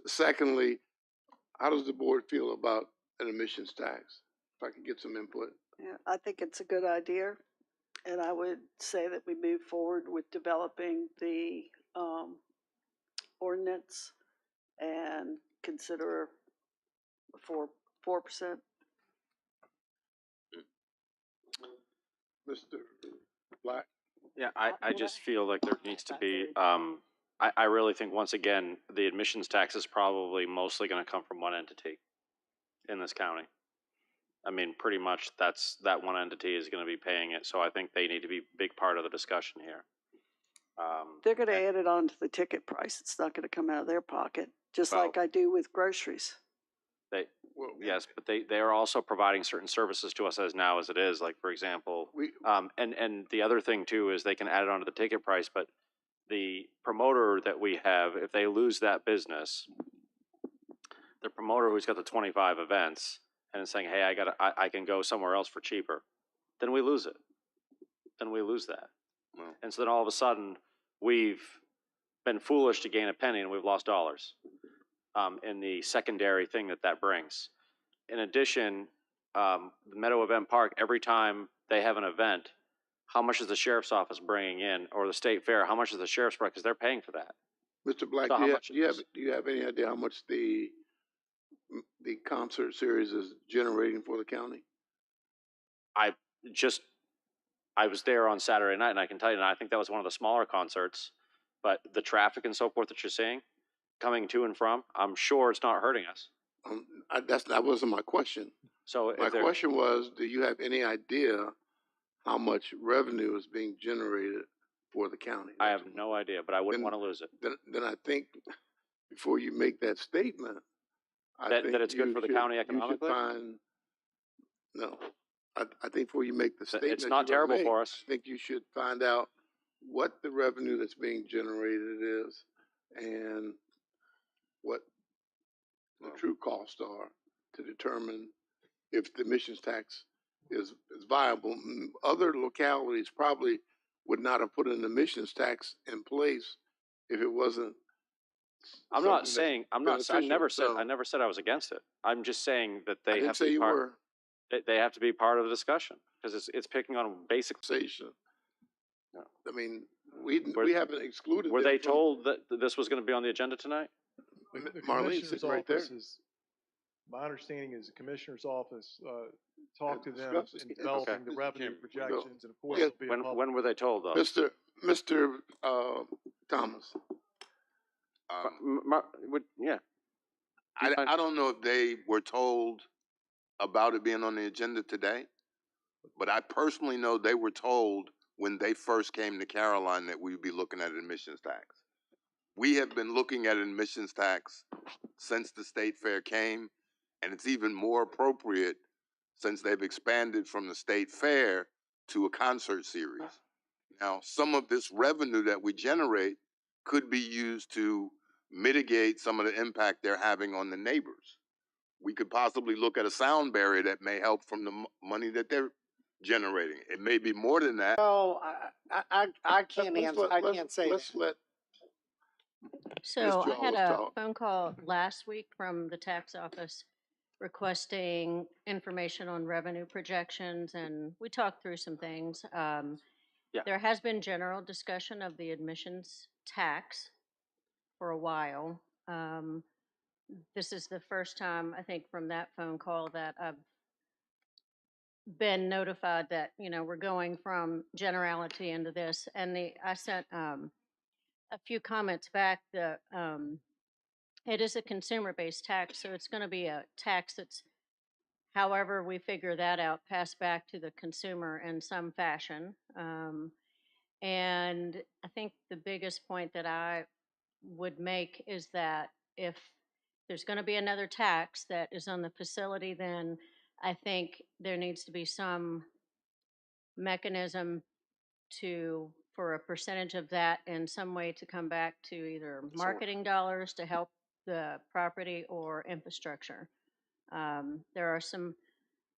Secondly, how does the board feel about an emissions tax? If I could get some input. Yeah, I think it's a good idea, and I would say that we move forward with developing the ordinance and consider a 4%. Mr. Black? Yeah, I just feel like there needs to be, I really think, once again, the admissions tax is probably mostly gonna come from one entity in this county. I mean, pretty much that one entity is gonna be paying it, so I think they need to be a big part of the discussion here. They're gonna add it on to the ticket price. It's not gonna come out of their pocket, just Well- like I do with groceries. Yes, but they are also providing certain services to us as now as it is, like, for example, and the other thing too is they can add it onto the ticket price, but the promoter that we have, if they lose that business, the promoter who's got the 25 events and is saying, hey, I can go somewhere else for cheaper, then we lose it. Then we lose that. Well, And so then all of a sudden, we've been foolish to gain a penny and we've lost dollars in the secondary thing that brings. In addition, the Meadow Event Park, every time they have an event, how much is the sheriff's office bringing in, or the state fair, how much is the sheriff's bringing, because they're paying for that. Mr. Black, So do how you much do you have any idea how much the concert series is generating for the county? I was there on Saturday night, and I can tell you, and I think that was one of the smaller concerts, but the traffic and so forth that you're seeing, coming to and from, I'm sure it's not hurting us. That wasn't my question. So My question was, do you have any idea how much revenue is being generated for the county? I have no idea, but I wouldn't want to lose it. Then I think before you make that statement, That it's good for the county economically? I think before you make the statement, It's not terrible for us. I think you should find out what the revenue that's being generated is and what the true costs are to determine if the emissions tax is viable. Other localities probably would not have put an emissions tax in place if it wasn't. I never said beneficial. I never said I was against it. I'm just saying that I they didn't have say to be you part. were. They have to be part of the discussion because it's picking on basic. I mean, we haven't excluded. Were them they from- told that this was going to be on the agenda tonight? The Marlene's commissioner's sitting right there. office is, my understanding is the commissioner's office, talked to them discussed in it. developing Okay. the revenue projections, and of course, Yeah, it'll be a public. when were they told though? Mr. Thomas. Yeah. I don't know if they were told about it being on the agenda today, but I personally know they were told when they first came to Caroline that we would be looking at an admissions tax. We have been looking at an admissions tax since the state fair came, and it's even more appropriate since they've expanded from the state fair to a concert series. Now, some of this revenue that we generate could be used to mitigate some of the impact they're having on the neighbors. We could possibly look at a sound barrier that may help from the money that they're generating. It may be more than that. No, I can't answer, I can't say Let's that. let So Ms. I had Jawes a talk. phone call last week from the tax office requesting information on revenue projections, and we talked through some things. There has been general discussion of the admissions tax for a while. This is the first time, I think, from that phone call that I've been notified that, we're going from generality into this. And I sent a few comments back that it is a consumer-based tax, so it's going to be a tax that's, however we figure that out, passed back to the consumer in some fashion. And I think the biggest point that I would make is that if there's going to be another tax that is on the facility, then I think there needs to be some mechanism for a percentage of that in some way to come back to either marketing dollars to help the property or infrastructure. There are some,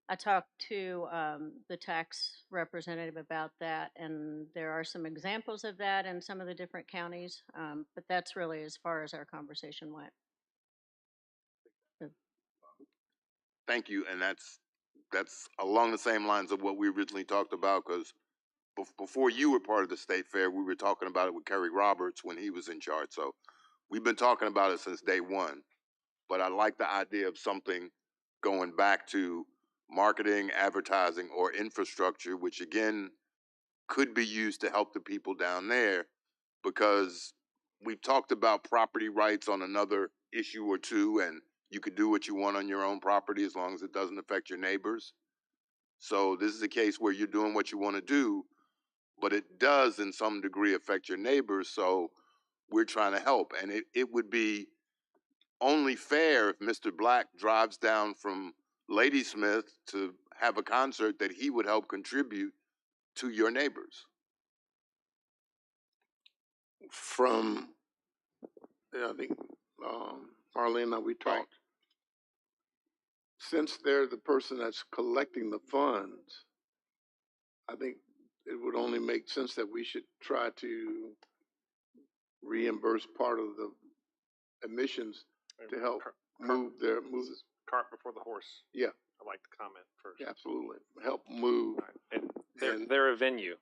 I talked to the tax representative about that, and there are some examples of that in some of the different counties, but that's really as far as our conversation went. Thank you, and that's along the same lines of what we originally talked about, because before you were part of the state fair, we were talking about it with Kerry Roberts when he was in charge. So we've been talking about it since day one. But I like the idea of something going back to marketing, advertising, or infrastructure, which again could be used to help the people down there, because we've talked about property rights on another issue or two, and you could do what you want on your own property as long as it doesn't affect your neighbors. So this is a case where you're doing what you want to do, but it does in some degree affect your neighbors. So we're trying to help. And it would be only fair if Mr. Black drives down from Ladysmith to have a concert that he would help contribute to your neighbors. From, yeah, I think, Marlene and we talked. Right. Since they're the person that's collecting the funds, I think it would only make sense that we should try to reimburse part of the emissions to help move their move. Cart before the horse. Yeah, I like the comment first. yeah, absolutely. Help move. And And- they're a venue.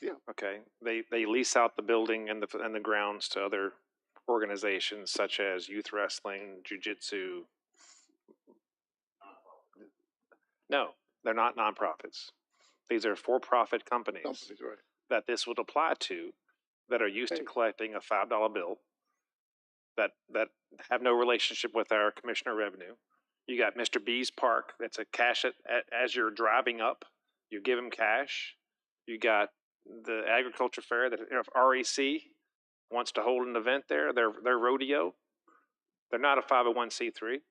Yeah. Okay. They lease out the building and the grounds to other organizations such as youth wrestling, jujitsu. No, they're not nonprofits. These are for-profit companies Companies, right. that this would apply to, that are used to collecting a $5 bill, that have no relationship with our commissioner revenue. You got Mr. B's Park, that's a cash as you're driving up, you give him cash. You got the agriculture fair that, if REC wants to hold an event there, their rodeo, they're not a 501c3.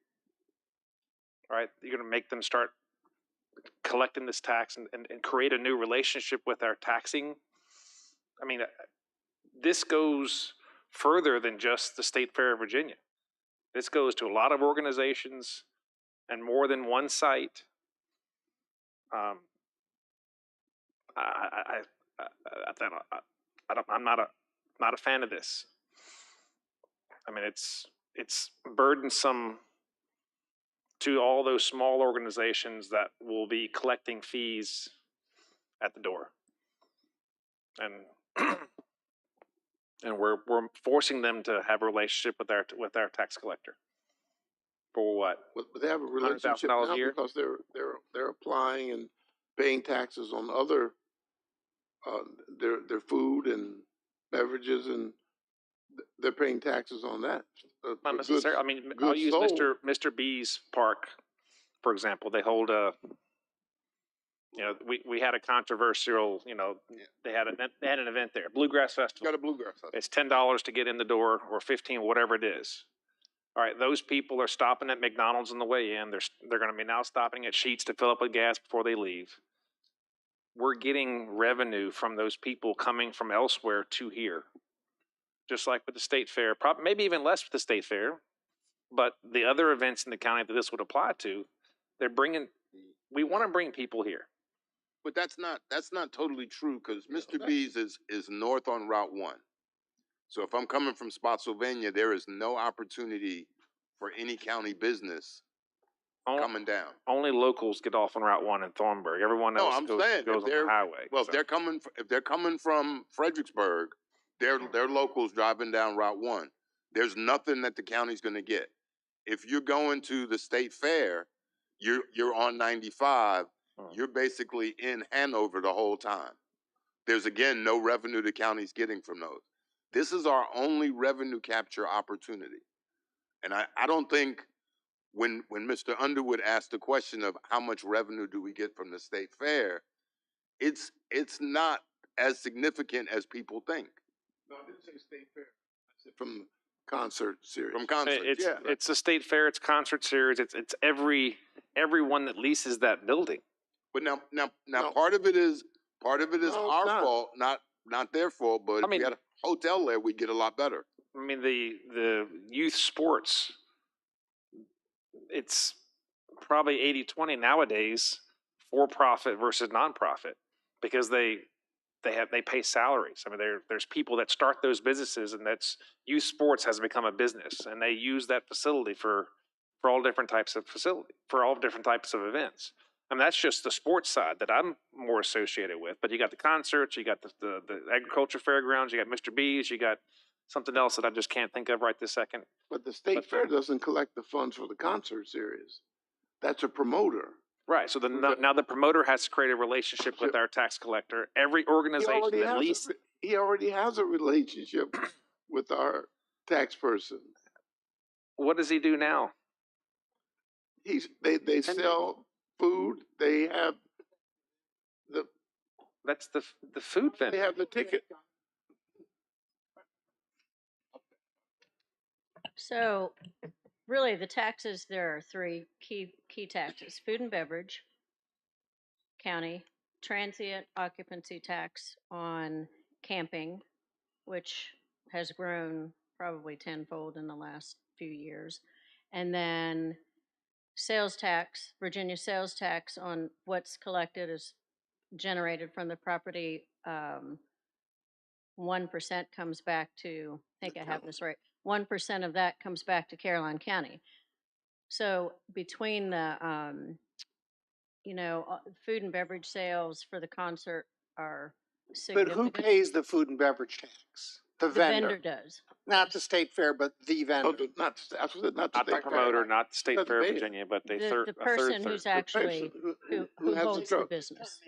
All right, you're going to make them start collecting this tax and create a new relationship with our taxing. I mean, this goes further than just the State Fair of Virginia. This goes to a lot of organizations and more than one site. I'm not a fan of this. I mean, it's burdensome to all those small organizations that will be collecting fees at the door, and and we're forcing them to have a relationship with our tax collector. For what? But they have a relationship $100,000 now a year? because they're applying and paying taxes on other their food and beverages, and they're paying taxes on that. Not necessarily. I mean, I'll use Mr. B's Park, for example. They hold a, we had a controversial, they had an event there, Bluegrass Festival. Got a Bluegrass Festival. It's $10 to get in the door, or $15, whatever it is. All right, those people are stopping at McDonald's on the way in. They're going to be now stopping at Sheetz to fill up with gas before they leave. We're getting revenue from those people coming from elsewhere to here. Just like with the state fair, maybe even less with the state fair, but the other events in the county that this would apply to, we want to bring people here. But that's not totally true, because Mr. B's is north on Route 1. So if I'm coming from Spotsylvania, there is no opportunity for any county business coming down. Only locals get off on Route 1 in Thornburg. Everyone else goes on the highway. Well, if they're coming from Fredericksburg, they're locals driving down Route 1. There's nothing that the county's going to get. If you're going to the state fair, you're on 95. You're basically in Hanover the whole time. There's, again, no revenue the county's getting from those. This is our only revenue capture opportunity. And I don't think when Mr. Underwood asked the question of how much revenue do we get from the state fair, it's not as significant as people think. No, I didn't say state fair. I said from concert series. From concerts, yeah. It's the state fair, it's concert series, it's everyone that leases that building. But now part of it is our fault, not their fault. But if we had a hotel there, we'd get a lot better. I mean, the youth sports, it's probably 80-20 nowadays, for profit versus nonprofit, because they pay salaries. I mean, there's people that start those businesses, and that's youth sports has become a business, and they use that facility for all different types of facility, for all different types of events. I mean, that's just the sports side that I'm more associated with. But you got the concerts, you got the agriculture fairgrounds, you got Mr. B's, you got something else that I just can't think of right this second. But the state fair doesn't collect the funds for the concert series. That's a promoter. Right. So now the promoter has to create a relationship with our tax collector. Every organization at least. He already has a relationship with our tax person. What does he do now? They sell food. They have that's the food vendor. They have the ticket. So really the taxes, there are three key taxes: food and beverage, county, transient occupancy tax on camping, which has grown probably tenfold in the last few years, and then sales tax, Virginia sales tax on what's collected is generated from the property. 1% comes back to, I think I have this right, 1% of that comes back to Caroline County. So between the, food and beverage sales for the concert are But significant. who pays the food and beverage tax? The vendor. does. Not the state fair, but the vendor. Not the Not the promoter, not the state fair of Virginia, but The person who's actually, who holds the business.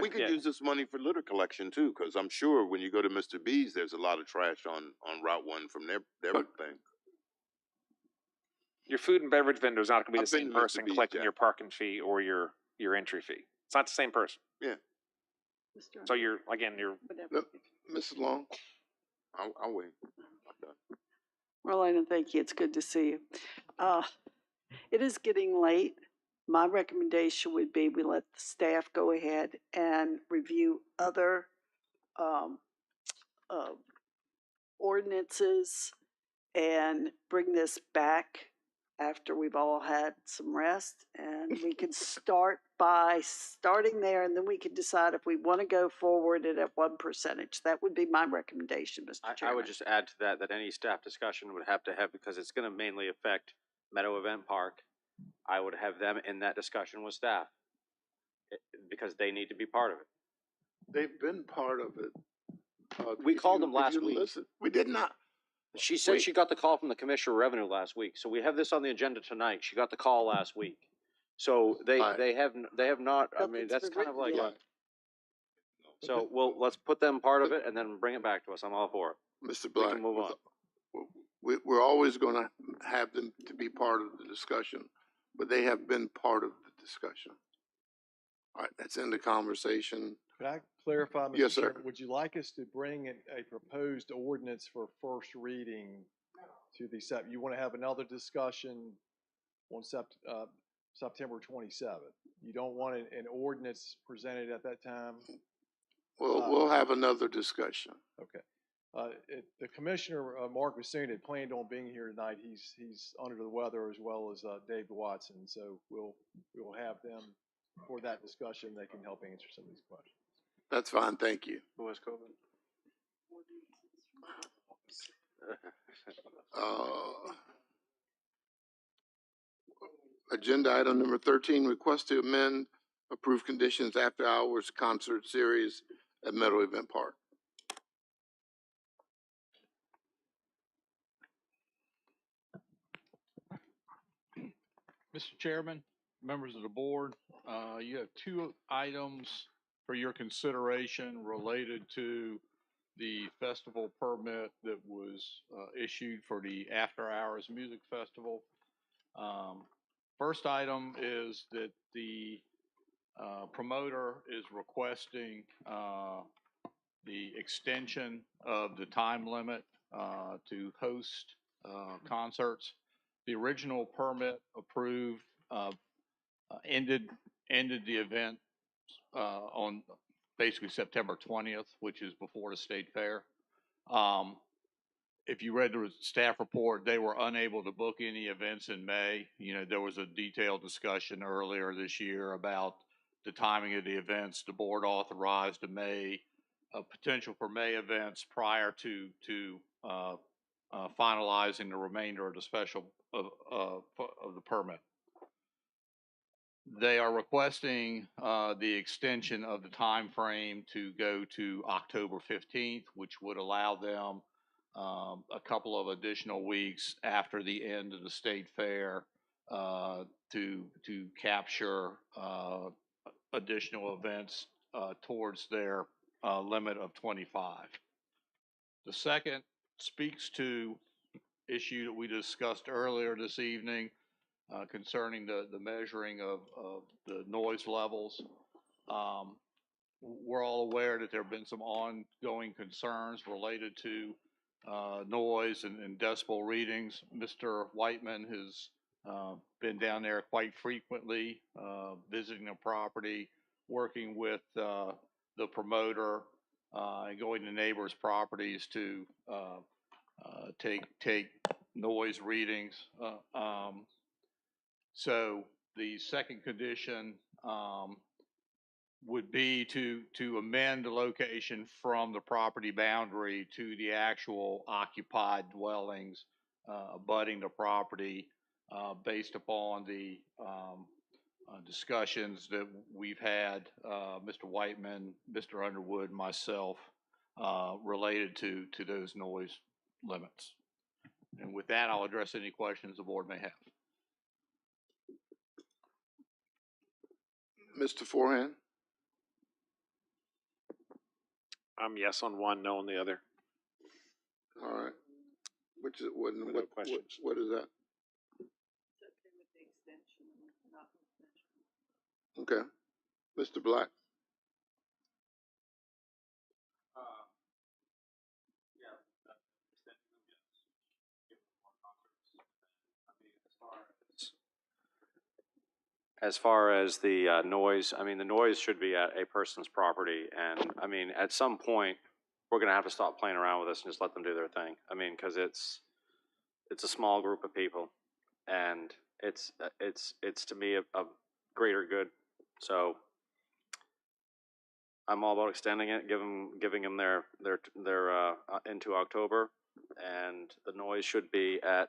We could use this money for litter collection too, because I'm sure when you go to Mr. B's, there's a lot of trash on Route 1 from their thing. Your food and beverage vendor is not going to be the I've been same to Mr. person B's, collecting Jack. your parking fee or your entry fee. It's not the same person. Yeah. So you're Mrs. Long. I'll wait. I'm done. Marlena, thank you. It's good to see you. It is getting late. My recommendation would be we let the staff go ahead and review other ordinances and bring this back after we've all had some rest. And we can start by starting there, and then we can decide if we want to go forward at one percentage. That would be my recommendation, Mr. Chairman. I would just add to that any staff discussion would have to have, because it's going to mainly affect Meadow Event Park, I would have them in that discussion with staff because they need to be part of it. They've been part of it. We called them last week. We did not. She said she got the call from the Commissioner of Revenue last week. So we have this on the agenda tonight. She got the call last week. So they have not. I mean, that's kind of like. So let's put them part of it and then bring it back to us. I'm all for it. Mr. Black, we can move on. We're always going to have them to be part of the discussion, but they have been part of the discussion. All right, that's in the conversation. Could I clarify, Mr. Yes, sir. Chairman? Would you like us to bring a proposed ordinance for first reading to the you want to have another discussion on September 27th? You don't want an ordinance presented at that time? We'll have another discussion. Okay. The Commissioner, Mark Bassoon, had planned on being here tonight. He's under the weather, as well as David Watson. So we'll have them for that discussion. They can help answer some of these questions. That's fine. Thank you. Who was COVID? Agenda item number 13, request to amend approved conditions after hours concert series at Meadow Event Park. Mr. Chairman, members of the board, you have two items for your consideration related to the festival permit that was issued for the After Hours Music Festival. First item is that the promoter is requesting the extension of the time limit to host concerts. The original permit approved ended the event on basically September 20th, which is before the state fair. if you read the staff report, they were unable to book any events in May. You know, there was a detailed discussion earlier this year about the timing of the events. The board authorized a potential for May events prior to finalizing the remainder of the special of the permit. They are requesting the extension of the time frame to go to October 15th, which would allow them a couple of additional weeks after the end of the state fair to capture additional events towards their limit of 25. The second speaks to issue that we discussed earlier this evening concerning the measuring of the noise levels. We're all aware that there have been some ongoing concerns related to noise and decibel readings. Mr. Whiteman has been down there quite frequently, visiting the property, working with the promoter, and going to neighbors' properties to take noise readings. So the second condition would be to amend the location from the property boundary to the actual occupied dwellings abutting the property based upon the discussions that we've had, Mr. Whiteman, Mr. Underwood, myself, related to those noise limits. And with that, I'll address any questions the board may have. Mr. Forehand? I'm yes on one, no on the other. All right. Which is, what is that? Okay. Mr. Black? As far as the noise, I mean, the noise should be at a person's property, and I mean, at some point, we're gonna have to stop playing around with this and just let them do their thing. I mean, because it's a small group of people, and it's to me a greater good. So I'm all about extending it, giving them their into October, and the noise should be at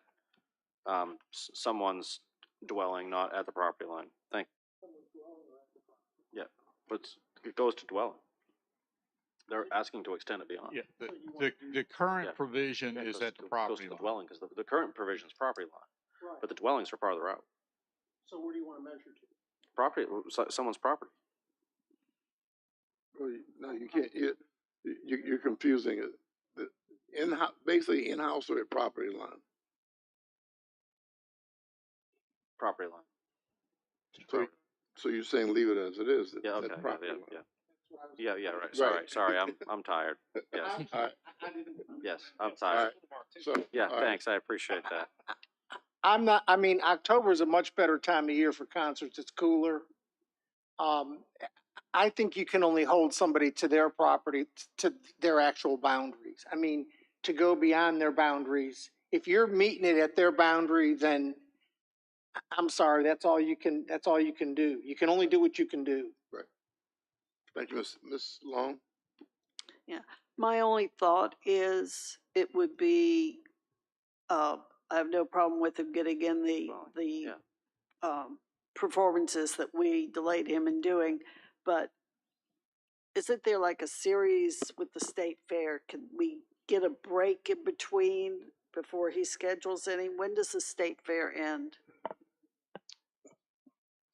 someone's dwelling, not at the property line. Thank you. Yeah, but it goes to dwelling. They're asking to extend it beyond. Yeah, the current provision is at the property line. Dwelling, because the current provision is property line, but the dwellings are farther out. So where do you want to measure to? Property, someone's property. Well, no, you can't. You're confusing it. Basically in-house or at property line. Property line. So you're saying leave it as it is? Yeah. Okay. Yeah. Right. Sorry. I'm tired. Yes. Yes. I'm tired. So, yeah. Thanks. I appreciate that. I mean, October is a much better time of year for concerts. It's cooler. I think you can only hold somebody to their property, to their actual boundaries. I mean, to go beyond their boundaries. If you're meeting it at their boundary, then I'm sorry, that's all you can do. You can only do what you can do. Right. Thank you, Ms. Long. Yeah, my only thought is it would be, I have no problem with him getting in the performances that we delayed him in doing, but isn't there like a series with the state fair? Can we get a break in between before he schedules any? When does the state fair end?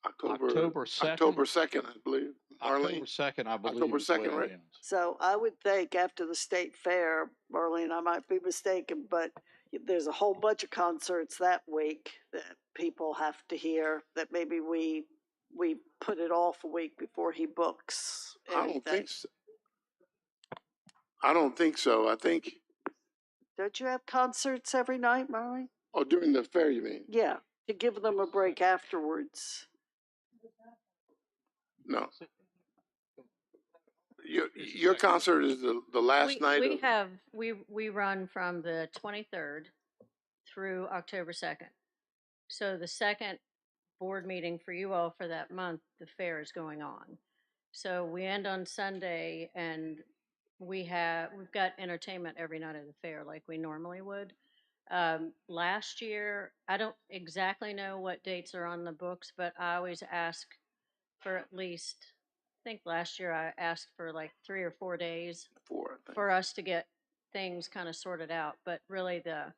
October 2nd. October 2nd, I believe. October 2nd, I believe. October 2nd, right? So I would think after the state fair, Marlene, I might be mistaken, but there's a whole bunch of concerts that week that people have to hear, that maybe we put it off a week before he books anything. I don't think so. I think. Don't you have concerts every night, Marlene? Oh, during the fair, you mean? Yeah, to give them a break afterwards. No. your concert is the last night We of, have, we run from the 23rd through October 2nd. So the second board meeting for you all for that month, the fair is going on. So we end on Sunday and we've got entertainment every night of the fair like we normally would. Last year, I don't exactly know what dates are on the books, but I always ask for at least, I think last year I asked for like 3 or 4 days for us to get things kind of sorted out. But really the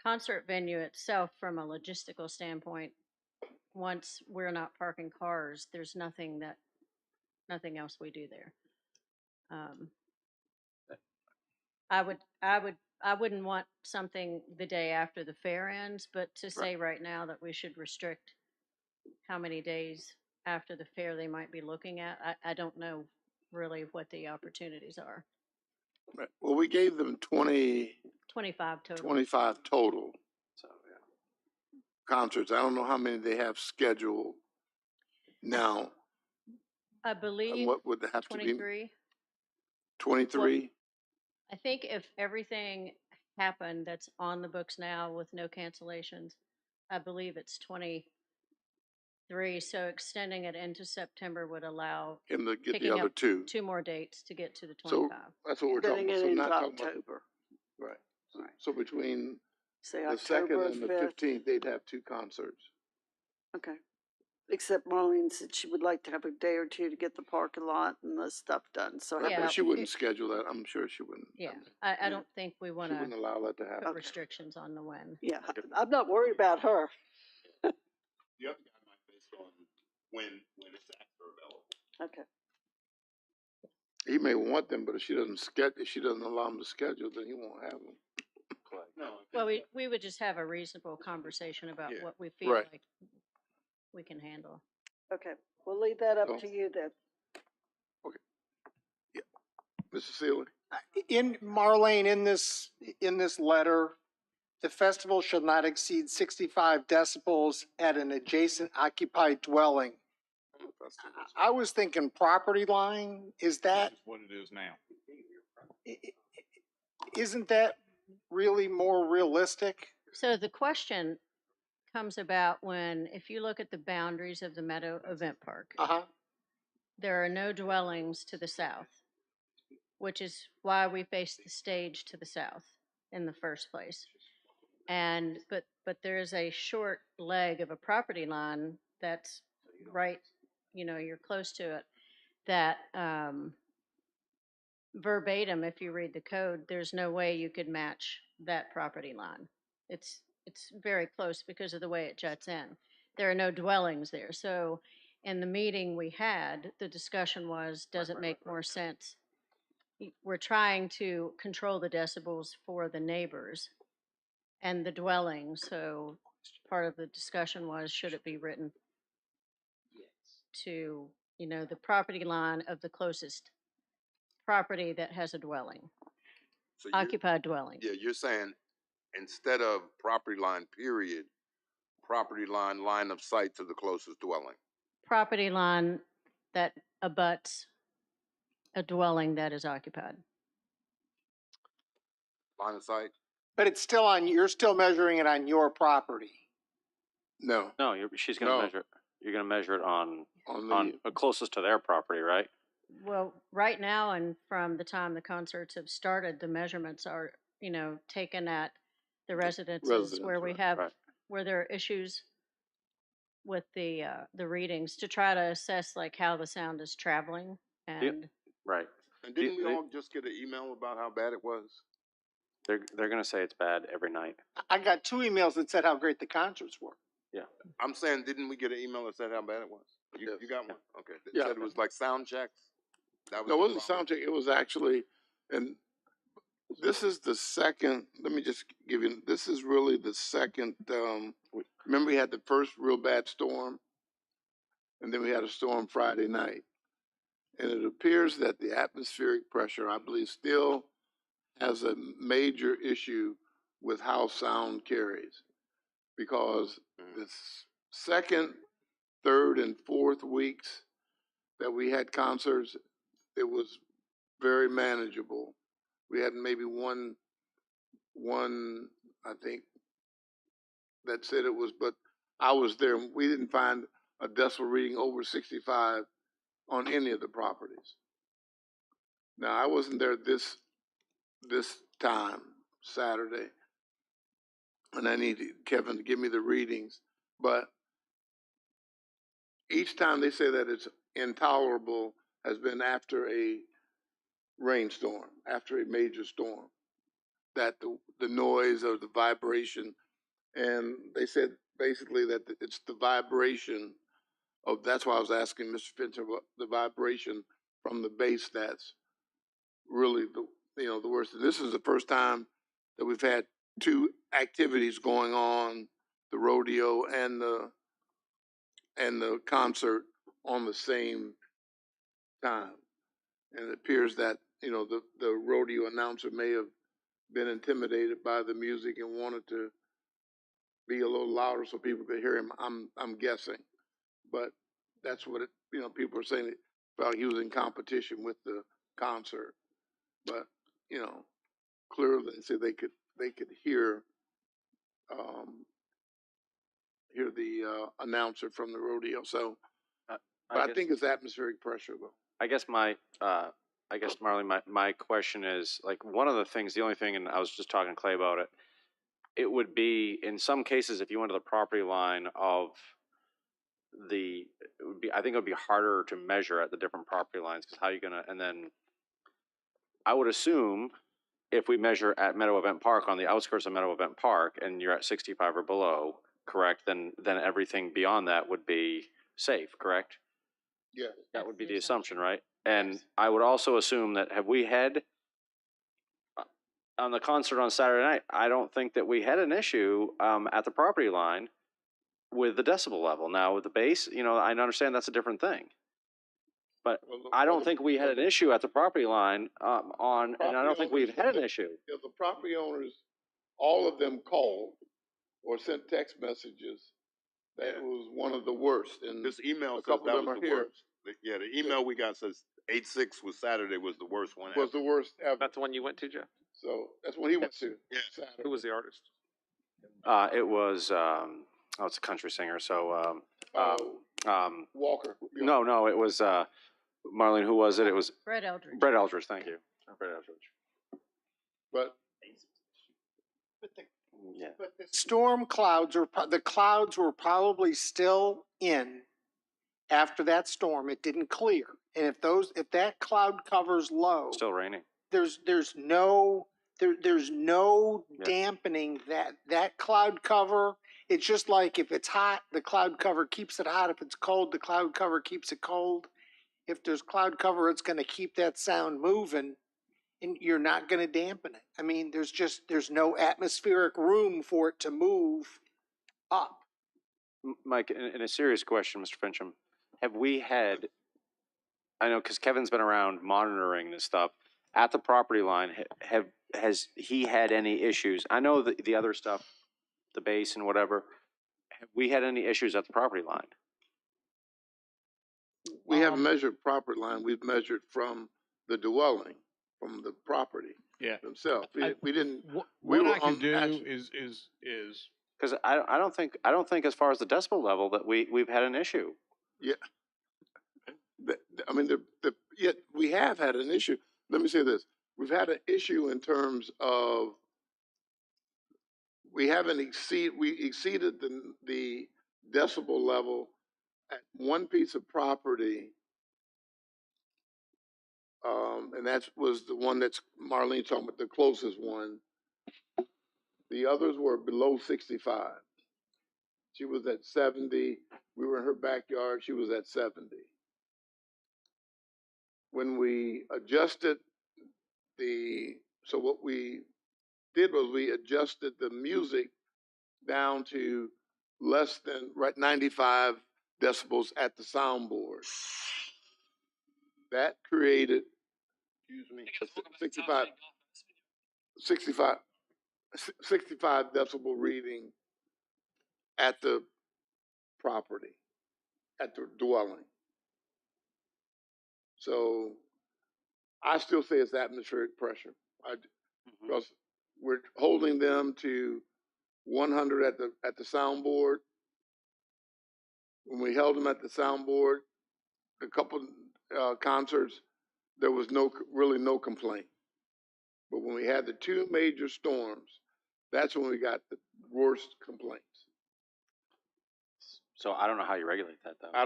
concert venue itself, from a logistical standpoint, once we're not parking cars, there's nothing else we do there. I wouldn't want something the day after the fair ends, but to say right now that we should restrict how many days after the fair they might be looking at, I don't know really what the opportunities are. right. Well, we gave them 25 total. 25 total So, yeah. concerts. I don't know how many they have scheduled now. I believe What would have to be? 23. 23? I think if everything happened that's on the books now with no cancellations, I believe it's 23. So extending it into September would allow And to get picking the other up two. 2 more dates to get to the So 25. that's what we're talking Getting about. it So into not talking about, October. right. So between Say the second October and the 5th. 15th, they'd have 2 concerts. Okay. Except Marlene said she would like to have a day or two to get the parking lot and the stuff done. So how Yeah, But about she wouldn't schedule that. I'm sure she wouldn't. Yeah, I don't think we She want to wouldn't allow that to put happen. restrictions on the when. Yeah, I'm not worried about her. The other guy might based on when it's after available. Okay. He may want them, but if she doesn't allow him to schedule, then he won't have them. No. Well, we would just have a reasonable conversation about Yeah, what we feel right. like we can handle. Okay. We'll leave that up So- to you then. Mr. Sealy? In Marlene, in this letter, the festival shall not exceed 65 decibels at an adjacent occupied dwelling. I was thinking property line, is that, That's what it is now. isn't that really more realistic? So the question comes about when, if you look at the boundaries of the Meadow Event Park, Uh-huh. there are no dwellings to the south, which is why we face the stage to the south in the first place. And, but there is a short leg of a property line that's right, you're close to it, that, verbatim, if you read the code, there's no way you could match that property line. It's very close because of the way it juts in. There are no dwellings there. So in the meeting we had, the discussion was, does it make more sense? We're trying to control the decibels for the neighbors and the dwellings. So part of the discussion was, should it be written to, the property line of the closest property that has a dwelling, So occupied dwelling. Yeah, you're saying instead of property line period, property line of sight to the closest dwelling. Property line that abuts a dwelling that is occupied. Line of sight? But it's still you're still measuring it on your property. No. No, she's going to No. measure it. You're going to measure it on the closest to their property, right? Well, right now and from the time the concerts have started, the measurements are, taken at the residences where we have, where there are issues with the readings to try to assess like how the sound is traveling and. Right. And didn't we all just get an email about how bad it was? They're going to say it's bad every night. I got 2 emails that said how great the concerts were. Yeah. I'm saying, didn't we get an email that said how bad it was? You got one? Okay. It Yeah. said it was like sound checks? That was No, it the wasn't problem? sound check. It was actually, and this is the second, let me just give you, this is really the second, remember we had the first real bad storm? And then we had a storm Friday night. And it appears that the atmospheric pressure, I believe, still has a major issue with how sound carries. Because the second, third, and fourth weeks that we had concerts, it was very manageable. We had maybe one, I think, that said it was, but I was there. And we didn't find a decibel reading over 65 on any of the properties. Now, I wasn't there this time, Saturday, and I need Kevin to give me the readings, but each time they say that it's intolerable has been after a rainstorm, after a major storm, that the noise or the vibration, and they said basically that it's the vibration of, that's why I was asking Mr. Fincher about the vibration from the bass that's really the worst. And this is the first time that we've had two activities going on, the rodeo and the concert on the same time. And it appears that, the rodeo announcer may have been intimidated by the music and wanted to be a little louder so people could hear him. I'm guessing, but that's what people are saying about he was in competition with the concert. But clearly they said they could hear the announcer from the rodeo. So, but I think it's atmospheric pressure though. I guess Marlene, my question is, like, one of the things, the only thing, and I was just talking to Clay about it, it would be, in some cases, if you went to the property line of I think it would be harder to measure at the different property lines, because how are you gonna, and then I would assume if we measure at Meadow Event Park, on the outskirts of Meadow Event Park, and you're at 65 or below, correct, then everything beyond that would be safe, correct? Yeah. That would be the assumption, right? And I would also assume that, have we had, on the concert on Saturday night, I don't think that we had an issue at the property line with the decibel level. Now, with the bass, I understand that's a different thing. But I don't think we had an issue at the property line and I don't think we've had an issue. The property owners, all of them called or sent text messages that it was one of the worst. And this email a says couple that of them was are the here. worst. Yeah, the email we got says 8/6 was Saturday was the worst one ever. Was the worst ever. That's the one you went to, Jeff? So that's when he went to. Yeah. Saturday. Who was the artist? It was it's a country singer. So Walker. No, it was Marlene. Who was it? It was Brett Eldridge. Brett Eldridge. Thank you, Brett Eldridge. But the storm clouds the clouds were probably still in after that storm. It didn't clear. And if that cloud cover's low, Still raining. there's no dampening that cloud cover. It's just like if it's hot, the cloud cover keeps it hot. If it's cold, the cloud cover keeps it cold. If there's cloud cover, it's going to keep that sound moving, and you're not going to dampen it. I mean, there's no atmospheric room for it to move up. Mike, in a serious question, Mr. Fincham, have we had, I know because Kevin's been around monitoring this stuff, at the property line, has he had any issues? I know the other stuff, the base and whatever, have we had any issues at the property line? We haven't measured property line. We've measured from the dwelling, from the property themselves. We didn't. What I can do is because I don't think as far as the decibel level that we've had an issue. Yeah. I mean, yet we have had an issue. Let me say this: we've had an issue in terms of we exceeded the decibel level at one piece of property, and that was the one that's Marlene talking about, the closest one. The others were below 65. She was at 70. We were in her backyard. She was at 70. When we adjusted so what we did was we adjusted the music down to less than 95 decibels at the soundboard. That created, 65 decibel reading at the property, at the dwelling. So I still say it's atmospheric pressure. Because we're holding them to 100 at the soundboard. When we held them at the soundboard, a couple concerts, there was really no complaint. But when we had the two major storms, that's when we got the worst complaints. So I don't know how you regulate that though. I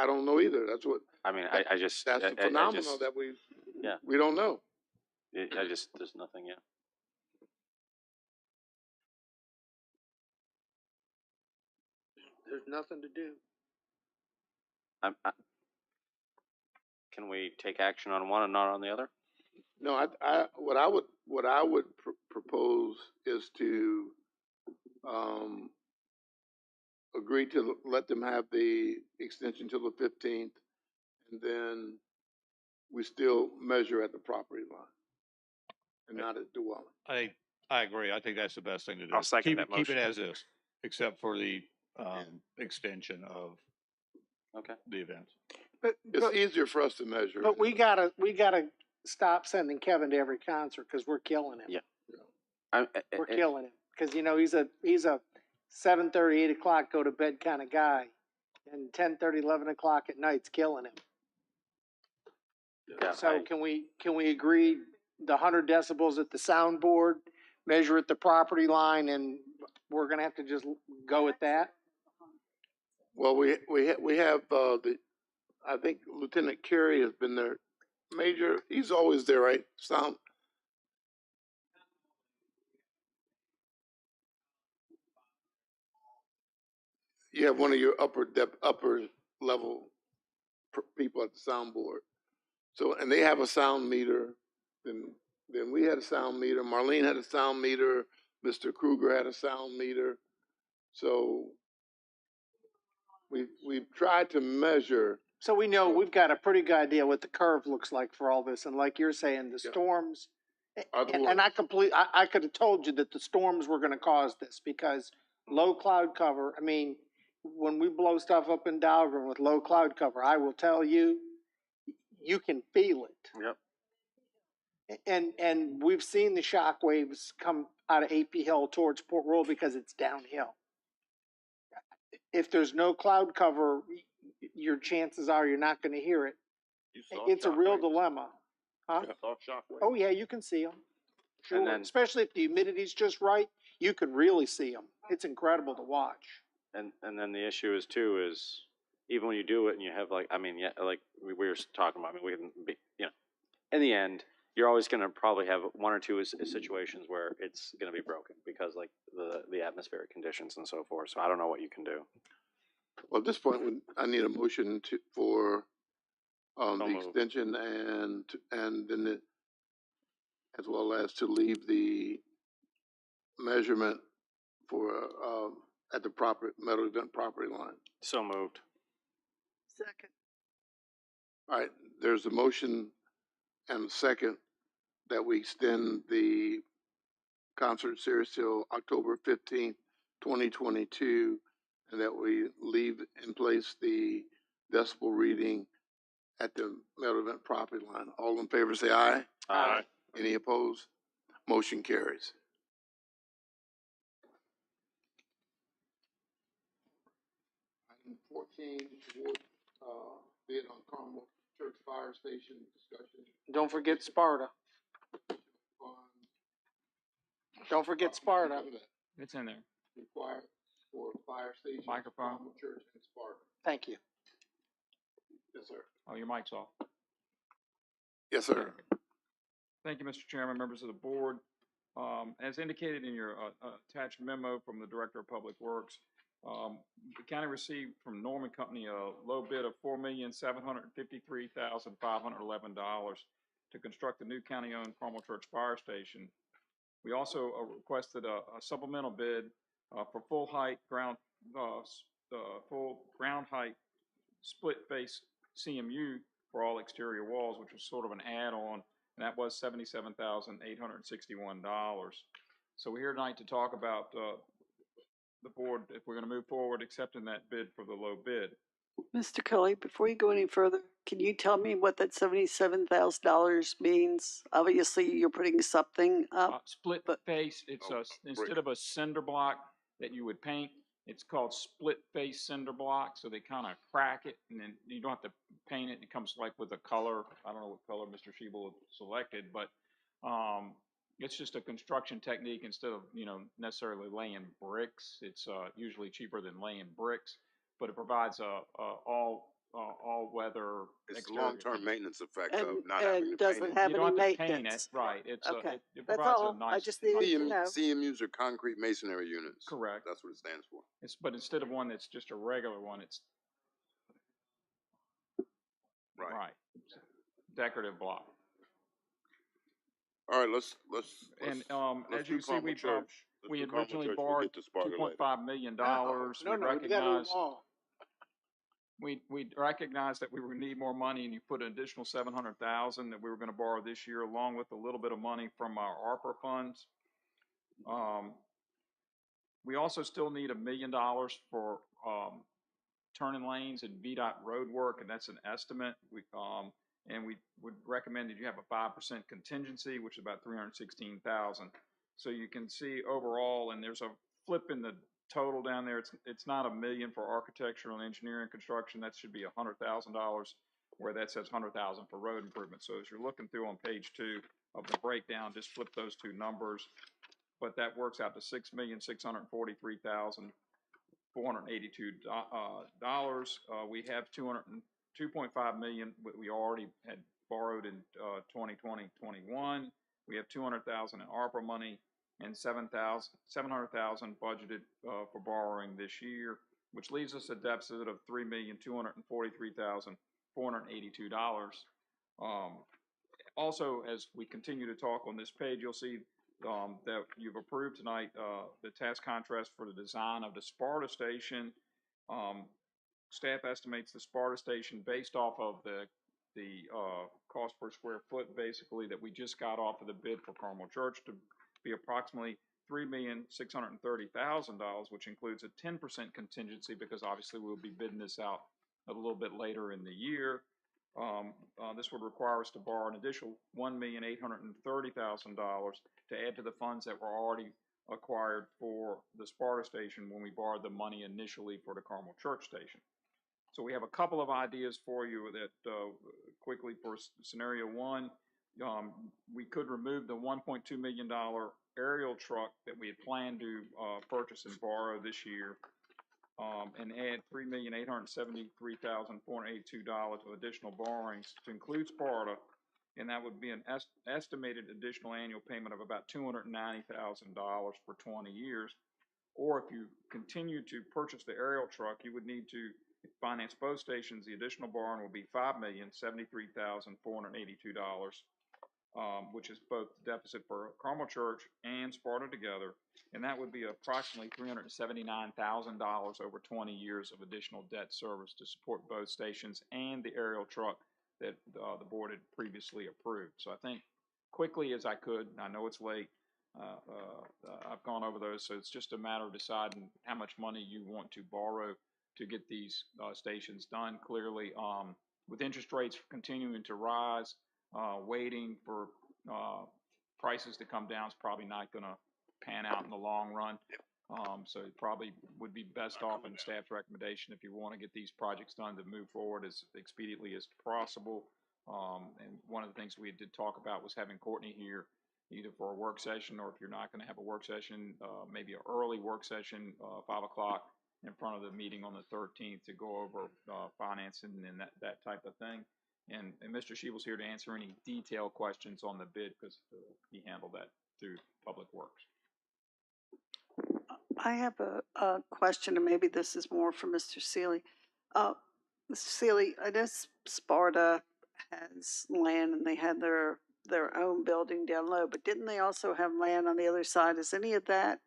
don't know either. That's what. I mean, that's the phenomenon that we don't know. There's nothing, yeah. There's nothing to do. Can we take action on one and not on the other? No, what I would propose is to agree to let them have the extension till the 15th, and then we still measure at the property line and not at dwelling. I agree. I think that's the best thing to do. I'll second that Keep it motion. as is, except for the extension of the event. It's easier for us to measure. But we gotta stop sending Kevin to every concert because we're killing him. Yeah. We're killing him because he's a 7:30, 8 o'clock go to bed kind of guy, and 10:30, 11 o'clock at night's killing him. Yeah, So can we agree the 100 decibels at the soundboard, measure at the property line, and we're gonna have to just go with that? Well, we have I think Lieutenant Carey has been there. He's always there, right? Sound. You have one of your upper level people at the soundboard. So, and they have a sound meter. Then we had a sound meter. Marlene had a sound meter. Mr. Kruger had a sound meter. So we've tried to measure. So we know we've got a pretty good idea what the curve looks like for all this, and like you're saying, the storms. And I could have told you that the storms were going to cause this because low cloud cover. I mean, when we blow stuff up in Dahlgren with low cloud cover, I will tell you, you can feel it. Yep. And we've seen the shock waves come out of AP Hill towards Port Royal because it's downhill. If there's no cloud cover, your chances are you're not going to hear it. It's a real dilemma. Huh? Oh yeah, you can see them. Sure. And then, especially if the humidity's just right, you can really see them. It's incredible to watch. And then the issue is too is even when you do it and you have like like we were talking about, we can be in the end you're always going to probably have one or two situations where it's going to be broken because like the atmospheric conditions and so forth. So I don't know what you can do. Well, at this point, I need a motion for the extension and then as well as to leave the measurement for at the proper metal event property line. So moved. Second. All right, there's a motion and a second that we extend the concert series till October 15th, 2022, and that we leave in place the decibel reading at the metal event property line. All in favor say aye. Aye. Any opposed? Motion carries. Item 14, award bid on Carmel Church Fire Station discussion. Don't forget Sparta. Don't forget Sparta. It's in there. Required for fire station. Microphone. Carmel Church and Sparta. Thank you. Yes, sir. Oh, your mic's off. Yes, sir. Thank you, Mr. Chairman, members of the board. As indicated in your attached memo from the Director of Public Works, the county received from Norman Company a low bid of $4,753,511 to construct the new county-owned Carmel Church Fire Station. We also requested a supplemental bid for full ground height split face CMU for all exterior walls, which was sort of an add-on, and that was $77,861. So we're here tonight to talk about the board, if we're going to move forward accepting that bid for the low bid. Mr. Kelly, before you go any further, can you tell me what that $77,000 means? Obviously, you're putting something up. Split but- face, it's instead of a cinder block that you would paint, it's called split face cinder block, so they kind of crack it, and then you don't have to paint it, it comes like with a color, I don't know what color Mr. Shebel selected, but, it's just a construction technique instead of, necessarily laying bricks, it's, usually cheaper than laying bricks, but it provides a all-weather It's the exterior. long-term maintenance effect And, of not having and to doesn't paint it. have You any don't have to paint maintenance. it, right, it's, Okay, it that's provides all. a nice. I just needed to know. CMUs are concrete masonry units. Correct. That's what it stands for. But instead of one that's just a regular one, it's Right. decorative block. All right, let's And let's as you do can see, Carmel Church. Let's we do Carmel originally Church. We'll borrowed get to Sparta later. $2.5 million. No, We you gotta recognize move on. we recognized that we were gonna need more money, and you put an additional $700,000 that we were gonna borrow this year, along with a little bit of money from our ARPA funds. We also still need $1 million for turning lanes and VDOT road work, and that's an estimate. And we would recommend that you have a 5% contingency, which is about $316,000. So you can see overall, and there's a flip in the total down there. It's not $1 million for architectural and engineering construction. That should be $100,000, where that says $100,000 for road improvement. So as you're looking through on page 2 of the breakdown, just flip those two numbers. But that works out to $6,643,482 We have $2.5 million we already had borrowed in 2020-21. We have $200,000 in ARPA money and $700,000 budgeted for borrowing this year, which leaves us a deficit of $3,243,482. Also, as we continue to talk on this page, you'll see that you've approved tonight the task contrast for the design of the Sparta station. Staff estimates the Sparta station based off of the cost per square foot, basically, that we just got off of the bid for Carmel Church to be approximately $3,630,000, which includes a 10% contingency because obviously we'll be bidding this out a little bit later in the year. This would require us to borrow an additional $1,830,000 to add to the funds that were already acquired for the Sparta station when we borrowed the money initially for the Carmel Church station. So we have a couple of ideas for you that quickly for scenario 1, we could remove the $1.2 million aerial truck that we had planned to purchase and borrow this year, and add $3,873,482 of additional borrowings to include Sparta, and that would be an estimated additional annual payment of about $290,000 for 20 years. Or if you continue to purchase the aerial truck, you would need to finance both stations. The additional borrowing will be $5,073,482, which is both the deficit for Carmel Church and Sparta together, and that would be approximately $379,000 over 20 years of additional debt service to support both stations and the aerial truck that the board had previously approved. So I think quickly as I could, I know it's late, I've gone over those, so it's just a matter of deciding how much money you want to borrow to get these stations done. Clearly, with interest rates continuing to rise, waiting for prices to come down is probably not going to pan out in the long run. So it probably would be best off in staff's recommendation if you want to get these projects done to move forward as expediently as possible. And one of the things we did talk about was having Courtney here either for a work session, or if you're not going to have a work session, maybe an early work session, 5 o'clock in front of the meeting on the 13th to go over financing and that type of thing. And Mr. Shebel's here to answer any detailed questions on the bid because he handled that through Public Works. I have a question, and maybe this is more for Mr. Seeley. Mr. Seeley, I guess Sparta has land and they had their own building down low, but didn't they also have land on the other side? Is any of that,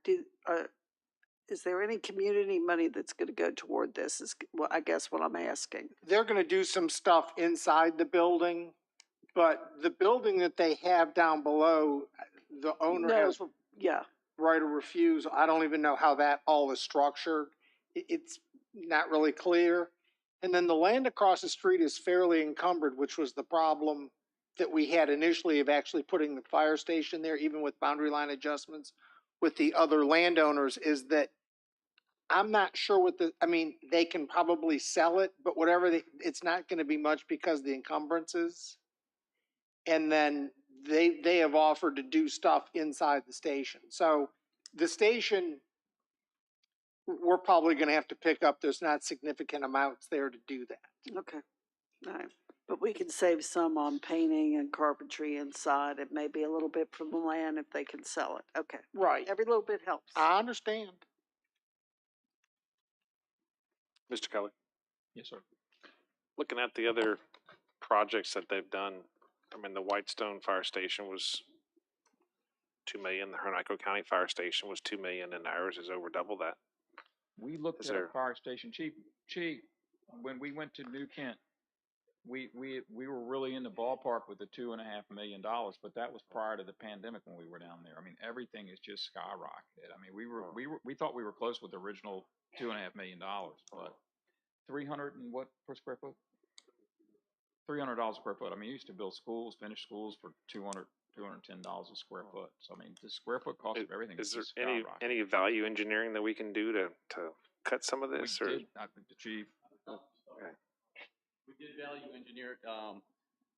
is there any community money that's going to go toward this is I guess what I'm asking. They're gonna do some stuff inside the building, but the building that they have down below, the owner has yeah. right of refusal. I don't even know how that all is structured. It's not really clear. And then the land across the street is fairly encumbered, which was the problem that we had initially of actually putting the fire station there, even with boundary line adjustments with the other landowners, is that I'm not sure what I mean, they can probably sell it, but whatever it's not gonna be much because of the encumbrances. And then they have offered to do stuff inside the station. So the station, we're probably gonna have to pick up, there's not significant amounts there to do that. Okay, all right. But we can save some on painting and carpentry inside. It may be a little bit from the land if they can sell it. Okay, Right. every little bit helps. I understand. Mr. Kelly, Yes, sir. looking at the other projects that they've done, I mean, the Whitestone Fire Station was 2 million, the Henrico County Fire Station was 2 million, and ours is over double that. We looked Is at a there- fire station cheap. When we went to New Kent, we were really in the ballpark with the $2.5 million, but that was prior to the pandemic when we were down there. I mean, everything is just skyrocketed. I mean, we thought we were close with the original $2.5 million, but 300 and what per square foot? $300 per foot. I mean, you used to build schools, finish schools for $210 a square foot. So I mean, the square foot cost of everything Is is there just skyrocketed. any value engineering that we can do to cut some of this? We Or did, I think the chief. okay. We did value engineer it,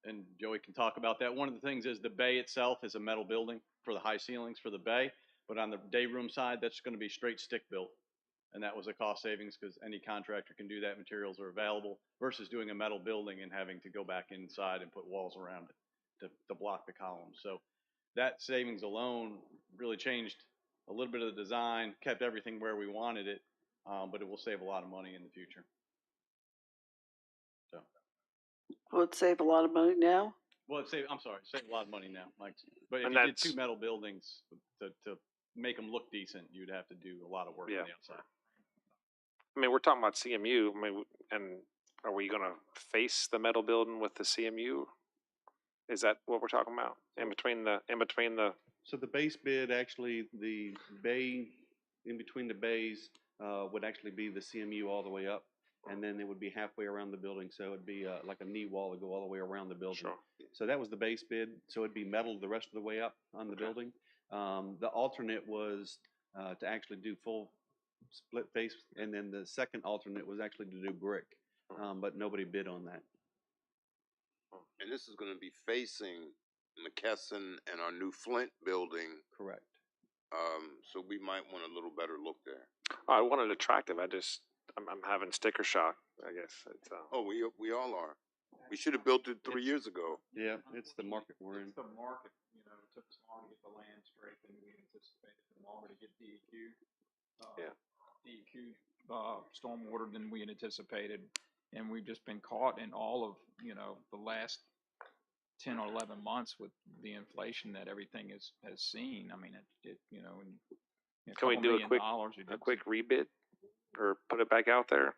and Joey can talk about that. One of the things is the bay itself is a metal building for the high ceilings for the bay, but on the day room side, that's gonna be straight stick built. And that was a cost savings because any contractor can do that, materials are available versus doing a metal building and having to go back inside and put walls around it to block the columns. So that savings alone really changed a little bit of the design, kept everything where we wanted it, but it will save a lot of money in the future. So. Will it save a lot of money now? Well, save a lot of money now, Mike. But if And you did that's- 2 metal buildings to make them look decent, you'd have to do a lot of work on the outside. I mean, we're talking about CMU. I mean, and are we going to face the metal building with the CMU? Is that what we're talking about? In between the. So the base bid, actually, the bay, in between the bays, would actually be the CMU all the way up. And then it would be halfway around the building. So it'd be like a knee wall to go all the way around the building. Sure. So that was the base bid. So it'd be metal the rest of the way up on the building. The alternate was to actually do full split face. And then the second alternate was actually to do brick. But nobody bid on that. And this is gonna be facing McKesson and our new Flint building. Correct. So we might want a little better look there. I want it attractive. I'm having sticker shock. I guess it's. Oh, we all are. We should have built it 3 years ago. Yeah, it's the market we're in. It's the market, you know, it took us long to get the land straight than we anticipated, and longer to get DEQ. DEQ stormwater than we had anticipated, and we've just been caught in all of, you know, the last 10 or 11 months with the inflation that everything has seen. I mean, it you know, and Can we do a quick rebid, or put it back out there?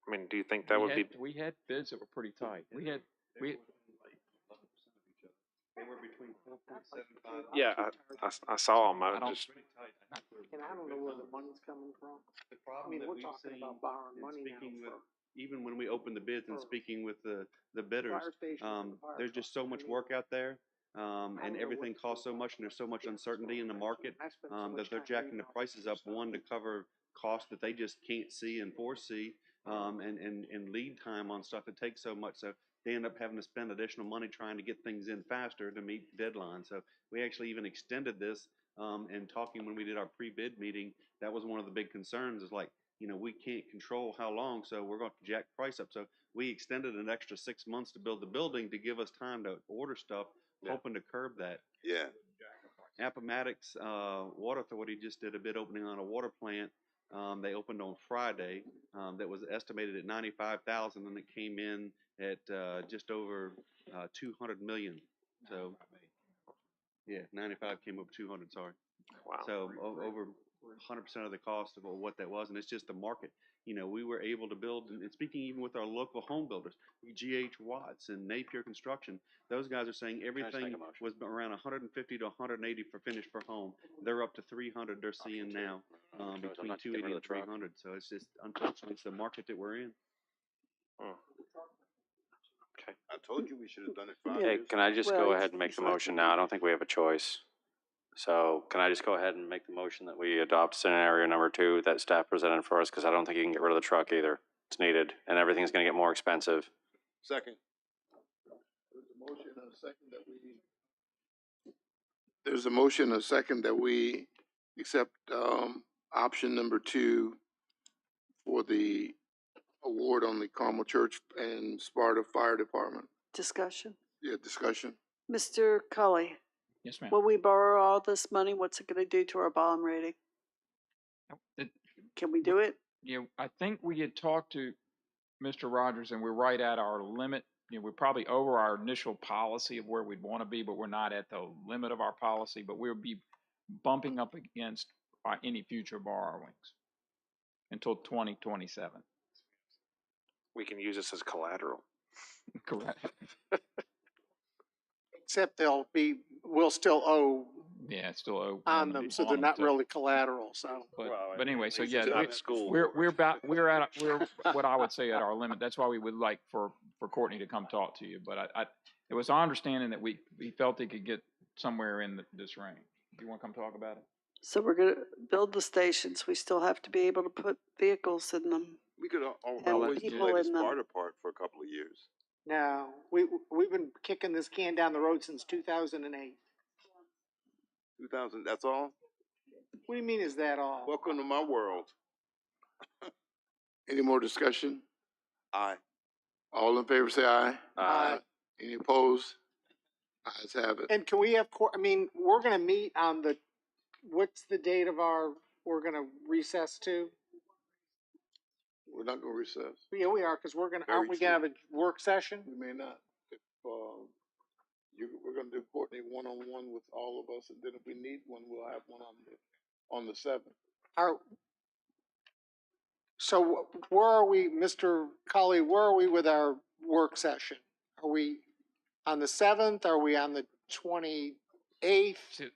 I mean, do you think that would be? We had bids that were pretty tight. We They were between 4.75. Yeah, I saw them. And I don't know where the money's coming from. The problem I mean, that we're we've talking seen about borrowing in money now speaking with, for even when we open the bids and for speaking with the bidders, fire station and the fire there's just so much work out there, and everything costs so much, and there's so much uncertainty in the market, that they're jacking the prices up, one, to cover costs that they just can't see and foresee, and lead time on stuff. It takes so much, so they end up having to spend additional money trying to get things in faster to meet deadlines. So we actually even extended this, and talking when we did our pre-bid meeting, that was one of the big concerns, is like, you know, we can't control how long, so we're going to jack price up. So we extended an extra 6 months to build the building to give us time to order stuff, hoping to curb that. Yeah. Appomattox Water Authority just did a bid opening on a water plant. They opened on Friday. That was estimated at 95,000, and it came in at just over 200 million. So, yeah, 95 came over 200. Sorry. Wow. So over 100% of the cost of what that was, and it's just the market. You know, we were able to build, and speaking even with our local home builders, GH Watts and Napier Construction, those guys are saying everything was around 150 to 180 for finished for home. They're up to 300. They're seeing now between 280 and 300. So it's just, unfortunately, it's the market that we're in. Okay. I told you we should have done it 5 Okay, years can I ago. just Well, go you- ahead and make the you have motion to- now? I don't think we have a choice. So can I just go ahead and make the motion that we adopt scenario number 2 that staff presented for us? Because I don't think you can get rid of the truck either. It's needed, and everything's gonna get more expensive. Second. There's a motion and a second that we. There's a motion and a second that we accept, option number 2 for the award on the Carmel Church and Sparta Fire Department. Discussion. Yeah, discussion. Mr. Cully, Yes, ma'am. when we borrow all this money, what's it gonna do to our bond rating? Can we do it? You know, I think we had talked to Mr. Rogers and we're right at our limit. You know, we're probably over our initial policy of where we'd want to be, but we're not at the limit of our policy, but we'll be bumping up against any future borrowings until 2027. We can use this as collateral. Correct. Except we'll still owe Yeah, it's still owe on them, so they're not really collateral, so. But anyway, so yeah, not school. we're what I would say at our limit. That's why we would like for Courtney to come talk to you. But it was our understanding that we felt he could get somewhere in this range. Do you want to come talk about it? So we're gonna build the stations. We still have to be able to put vehicles in them. We could And always people play the in them. Sparta part for a couple of years. No, we've been kicking this can down the road since 2008. 2000, that's all? What do you mean, is that all? Welcome to my world. Any more discussion? Aye. All in favor, say aye. Aye. Any opposed? Ayes have it. And can we have, we're gonna meet on what's the date of we're gonna recess to? We're not gonna recess. Yeah, we are, because aren't Very we gonna have a work session? We may not. If, we're gonna do Courtney one-on-one with all of us, and then if we need one, we'll have one on the 7th. So where are we, Mr. Cully, where are we with our work session? Are we on the 7th? Are we on the 28th?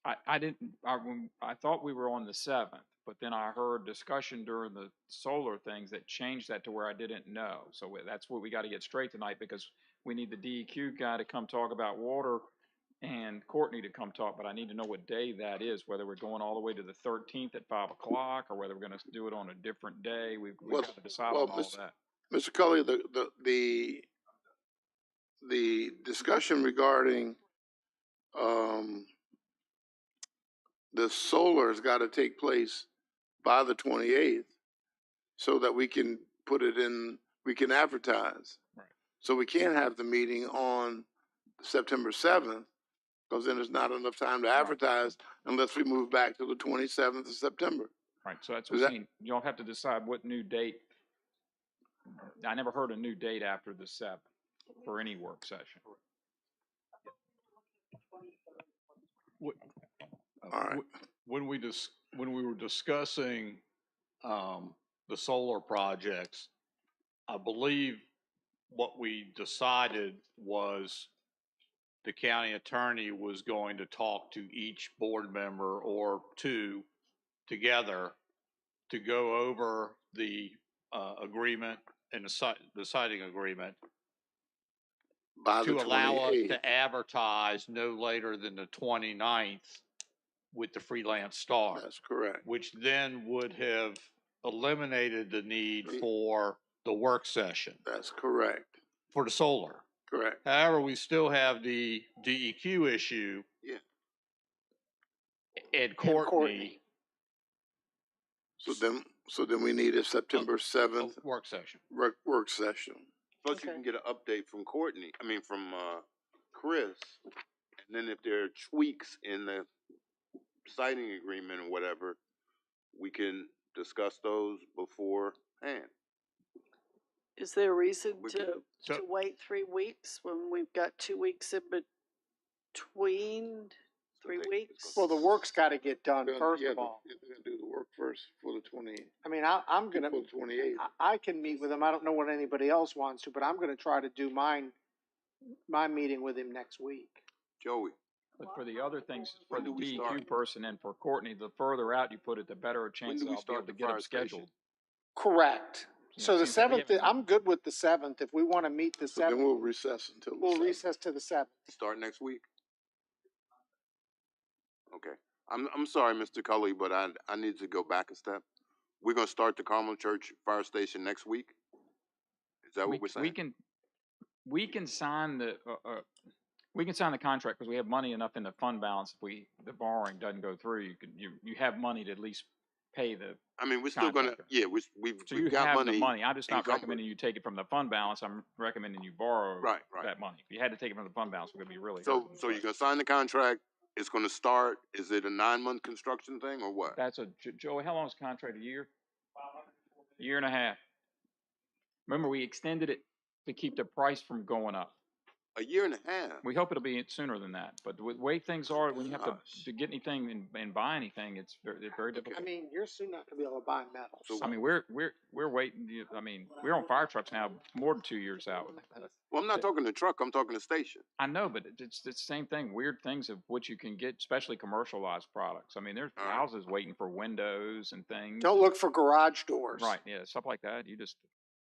I thought we were on the 7th, but then I heard discussion during the solar things that changed that to where I didn't know. So that's what we got to get straight tonight, because we need the DEQ guy to come talk about water and Courtney to come talk, but I need to know what day that is, whether we're going all the way to the 13th at 5 o'clock or whether we're going to do it on a different day. We've got to decide on all that. Mr. Cully, the discussion regarding, the solar has got to take place by the 28th so that we can put it in, we can advertise. Right. So we can't have the meeting on September 7th, because then there's not enough time to advertise unless we move back to the 27th of September. Right, so that's what I'm saying. You'll have to decide what new date. I never heard a new date after the 7th for any work session. All right. When we were discussing, the solar projects, I believe what we decided was the county attorney was going to talk to each board member or two together to go over the, agreement and the siting agreement By the to allow us 28th. to advertise no later than the 29th with the Freelance Star. That's correct. Which then would have eliminated the need for the work session That's correct. for the solar. Correct. However, we still have the DEQ issue. Yeah. And Courtney. So then we need a September 7th work session. Work session. Plus you can get an update from from Chris, and then if there are tweaks in the siting agreement or whatever, we can discuss those beforehand. Is there a reason We to wait 3 weeks when we've got 2 weeks in between? 3 weeks? Well, the work's gotta get done first Yeah, of all. They're gonna do the work first for the 20. I mean, I'm gonna, For the 28th. I can meet with him. I don't know what anybody else wants to, but I'm gonna try to do my meeting with him next week. Joey. But for the other things, for When the do we DEQ start? person and for Courtney, the further out you put it, the better a chance do we I'll be able start to the get fire them station? scheduled. Correct. So the seems that we 7th, haven't- I'm good with the 7th. If we want to meet the So then 7th, we'll recess until the we'll 7th. recess to the 7th. Start next week? Okay. I'm sorry, Mr. Cully, but I need to go back a step. We're gonna start the Carmel Church Fire Station next week? Is that what we're saying? we can sign the contract because we have money enough in the fund balance. If the borrowing doesn't go through, you have money to at least pay the. I mean, we're still gonna, contractor. yeah, we've So you got have money. the money. I'm just not encumbered. recommending you take it from the fund balance. I'm recommending you borrow Right. that money. If you had to take it from the fund balance, we're gonna be really. So hurting. you're gonna sign the contract, it's gonna start, is it a 9-month construction thing or what? That's Joey, how long is the contract? A year? Year and a half. Remember, we extended it to keep the price from going up. A year and a half? We hope it'll be sooner than that, but the way things are, when you have Gosh. to get anything and buy anything, it's very difficult. I mean, you're soon not going to be able to buy metal. So- I mean, we're waiting. I mean, we're on fire trucks now, more than 2 years out. Well, I'm not talking the truck, I'm talking the station. I know, but it's the same thing. Weird things of what you can get, especially commercialized products. I mean, there's All right. houses waiting for windows and things. Don't look for garage doors. Right, yeah, stuff like that.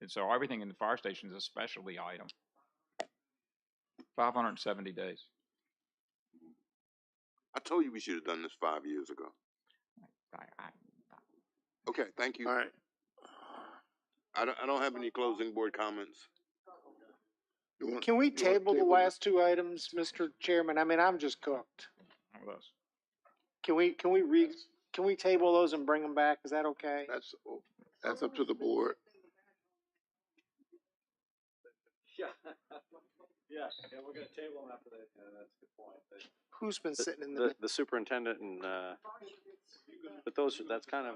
And so everything in the fire station is a specialty item. 570 days. I told you we should have done this 5 years ago. Okay, thank you. All right. I don't have any closing board comments. Can we you want to table the table last 2 items, Mr. Chairman? I mean, I'm just cooked. Not with us. Can we table those and bring them back? Is that okay? That's up to the board. Yeah, we're gonna table them after that, that's a good point. Who's been sitting in the? The superintendent and, but that's kind of.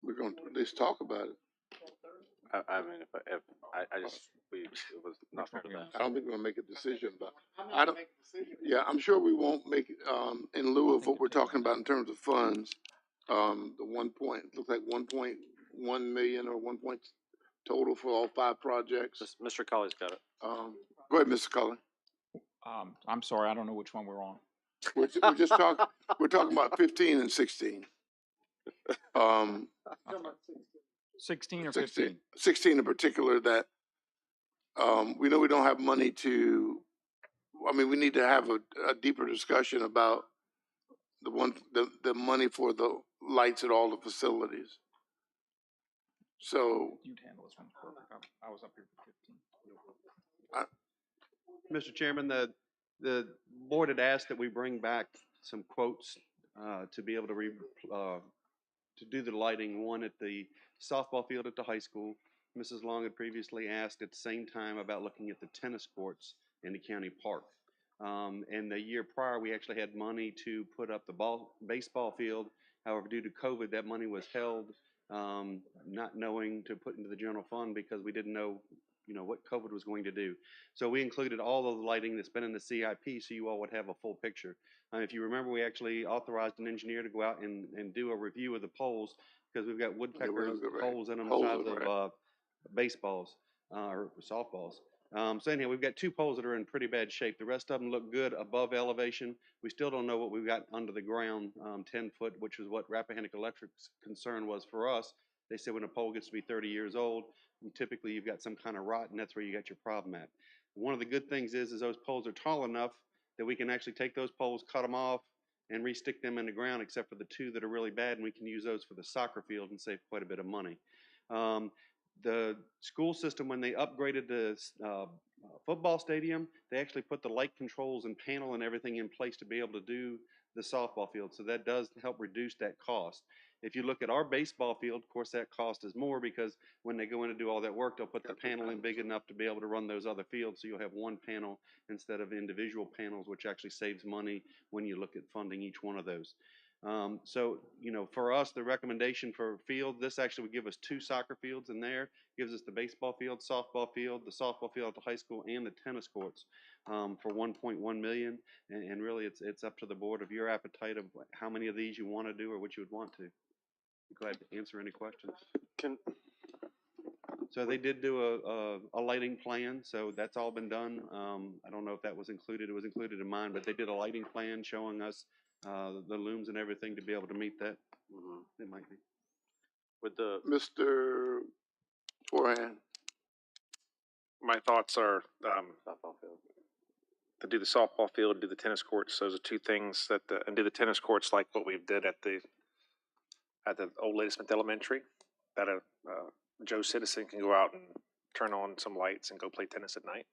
We're going to at least talk about it. I mean, if it was not fair to them. I don't think we're gonna make a decision, but I don't, yeah, I'm sure we won't make, in lieu of what we're talking about in terms of funds, the looks like 1.1 million or 1 point total for all 5 projects. Mr. Cully's got it. Go ahead, Mr. Cullen. I'm sorry, I don't know which one we're on. We're talking about 15 and 16. 16 or 15? 16 in particular that, we know we don't have money we need to have a deeper discussion about the money for the lights at all the facilities. So. You'd handle this one perfect. I was up here for 15. Mr. Chairman, the board had asked that we bring back some quotes to be able to do the lighting, one at the softball field at the high school. Mrs. Long had previously asked at the same time about looking at the tennis courts in the county park. And the year prior, we actually had money to put up the baseball field. However, due to COVID, that money was held, not knowing to put into the general fund because we didn't know, what COVID was going to do. So we included all of the lighting that's been in the CIP so you all would have a full picture. If you remember, we actually authorized an engineer to go out and do a review of the poles because we've got woodpecker holes in them the size of baseballs or softballs. So anyhow, we've got 2 poles that are in pretty bad shape. The rest of them look good above elevation. We still don't know what we've got under the ground, 10 foot, which is what Rappahannock Electric's concern was for us. They said when a pole gets to be 30 years old, typically you've got some kind of rot, and that's where you got your problem at. One of the good things is those poles are tall enough that we can actually take those poles, cut them off, and re-stick them in the ground, except for the 2 that are really bad, and we can use those for the soccer field and save quite a bit of money. The school system, when they upgraded the football stadium, they actually put the light controls and panel and everything in place to be able to do the softball field. So that does help reduce that cost. If you look at our baseball field, of course, that cost is more because when they go in to do all that work, they'll put the panel in big enough to be able to run those other fields. So you'll have one panel instead of individual panels, which actually saves money when you look at funding each one of those. So, for us, the recommendation for field, this actually would give us 2 soccer fields in there, gives us the baseball field, softball field, the softball field at the high school, and the tennis courts for 1.1 million. And really, it's up to the board of your appetite of how many of these you want to do or what you would want to. Be glad to answer any questions. So they did do a lighting plan, so that's all been done. I don't know if that was included. It was included in mine, but they did a lighting plan showing us the looms and everything to be able to meet that. It might be. With the, Mr. Forehand. My thoughts are, softball field. to do the softball field, do the tennis courts. Those are two things that, and do the tennis courts like what we did at the old Ladysmith Elementary. That a Joe citizen can go out and turn on some lights and go play tennis at night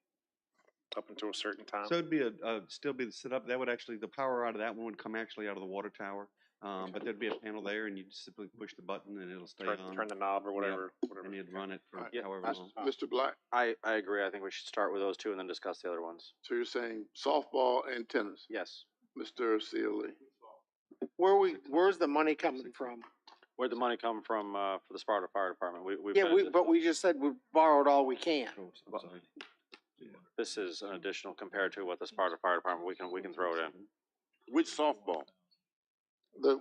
up until a certain time. So it'd be still be the setup. That would actually, the power out of that one would come actually out of the water tower. But there'd be a panel there, and you just simply push the button, and it'll stay on. Turn the knob or whatever. Yep. Whatever. And you'd run it for Yeah, however long. Mr. Black, I agree. I think we should start with those two and then discuss the other ones. so you're saying softball and tennis? Yes. Mr. Sealy. Where's the money coming from? Where'd the money come from, for the Sparta Fire Department? But we just said we borrowed all we can. This is an additional compared to what the Sparta Fire Department, we can throw it in. Which softball? The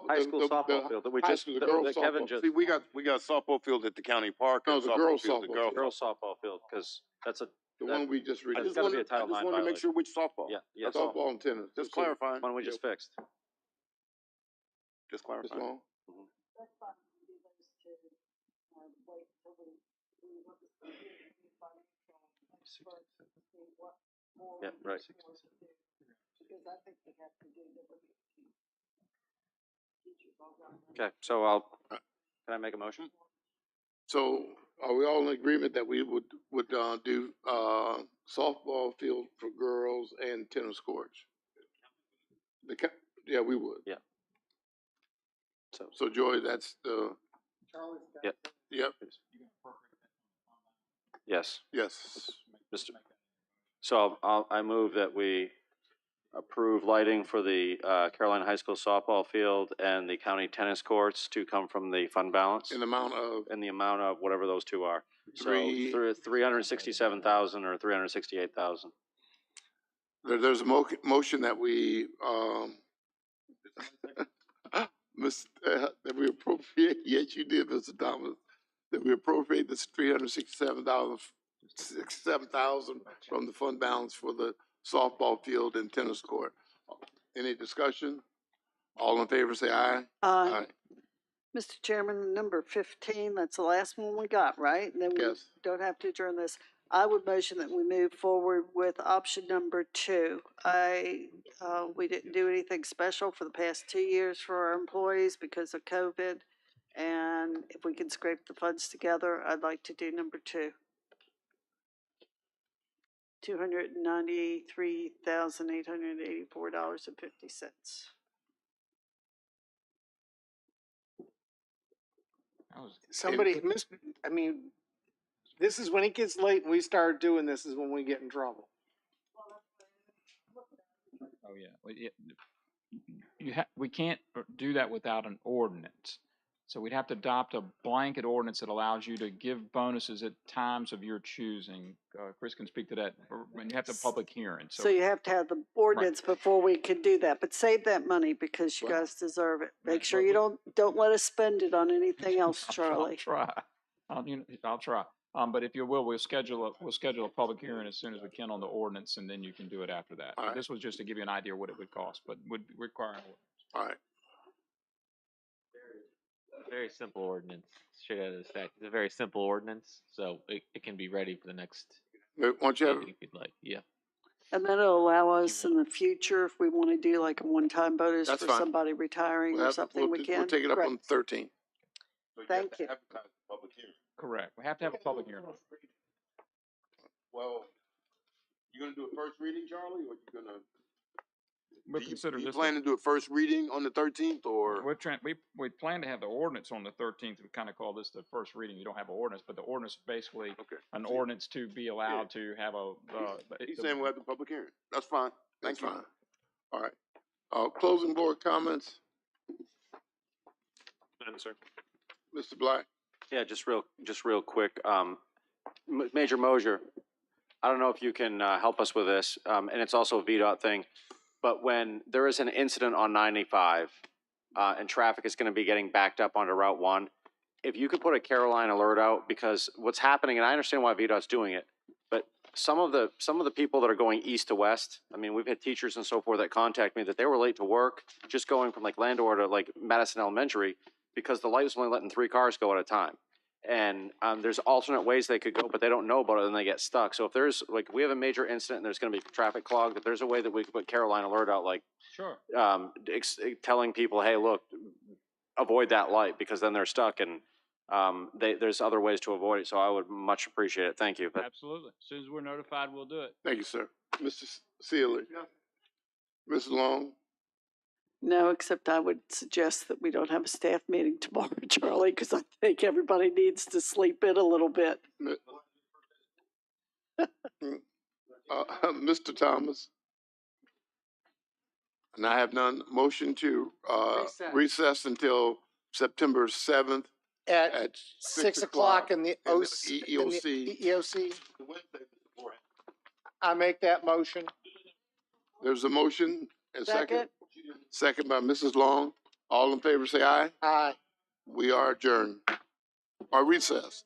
High school softball field that we just, the girls that Kevin softball. just. See, we got softball field at the county park. No, and the softball girls field at softball the field. Girls softball field, because that's a. The one we just read. It's gotta be a Title IX I just wanted to make violation. sure which softball. Yeah, yeah. Softball and tennis. Just clarifying. One we just fixed. Just Ms. clarifying. Long? Yeah, right. Okay, so can I make a motion? So are we all in agreement that we would do softball field for girls and tennis courts? Yeah, we would. Yeah. So Joy, that's the. Yep. Yep. Yes. Yes. So I move that we approve lighting for the Carolina High School softball field and the county tennis courts to come from the fund balance. In the amount of whatever those two are. So Three- 367,000 or 368,000. There's a motion that we that we appropriate. Yes, you did, Mr. Thomas. That we appropriate this $367,000 from the fund balance for the softball field and tennis court. Any discussion? All in favor, say aye. Aye. Mr. Chairman, number 15, that's the last one we got, right? And then we Yes. don't have to adjourn this. I would motion that we move forward with option number 2. We didn't do anything special for the past 2 years for our employees because of COVID. And if we can scrape the funds together, I'd like to do number 2. $293,884.50. Somebody, this is when it gets late and we start doing this is when we get in trouble. Oh, yeah. We can't do that without an ordinance. So we'd have to adopt a blanket ordinance that allows you to give bonuses at times of your choosing. Chris can speak to that, and you have to public hearing. So you have to have the ordinance before we can do that, but save that money because you guys deserve it. Make sure you don't let us spend it on anything else, Charlie. I'll try. But if you will, we'll schedule a public hearing as soon as we can on the ordinance, and then you can do it after that. All right. This was just to give you an idea of what it would cost, but would require an ordinance. All right. Very simple ordinance, straight out of the statute. It's a very simple ordinance, so it can be ready for the next Once you have, meeting if you'd like. Yeah. And that'll allow us in the future, if we want to do like a one-time bonus That's for fine. somebody retiring or something, we can. We'll take it up Great. on 13. Thank you. Correct. We have to have a public hearing. Well, you gonna do a first reading, Charlie, or you gonna? We'll consider You this. plan to do a first reading on the 13th, or? We plan to have the ordinance on the 13th. We kind of call this the first reading. You don't have an ordinance, but the ordinance is basically an ordinance to be allowed to have a. He's saying we'll have the public hearing. That's fine. That's Thank you. fine. All right. Closing board comments, None, sir. Mr. Black. Yeah, just real quick. Major Mosier, I don't know if you can help us with this, and it's also a VDOT thing, but when there is an incident on 95 and traffic is going to be getting backed up onto Route 1, if you could put a Caroline alert out, because what's happening, and I understand why VDOT's doing it, but some of the people that are going east to west, I mean, we've had teachers and so forth that contact me that they were late to work, just going from like Landor to like Madison Elementary, because the light was only letting 3 cars go at a time. And there's alternate ways they could go, but they don't know about it and they get stuck. So if there's, like, we have a major incident and there's gonna be traffic clog, if there's a way that we could put Caroline Alert out, like, Sure. telling people, hey, look, avoid that light, because then they're stuck, and there's other ways to avoid it. So I would much appreciate it. Thank you. Absolutely. As soon as we're notified, we'll do it. Thank you, sir. Mr. Sealy? Mrs. Long? No, except I would suggest that we don't have a staff meeting tomorrow, Charlie, because I think everybody needs to sleep in a little bit. Mr. Thomas? And I have none. Motion to recess until September 7th At 6 o'clock in the in the EEOC. EEOC. I make that motion. There's a motion and second. Second. Second by Mrs. Long. All in favor say aye. Aye. We are adjourned. Or recess.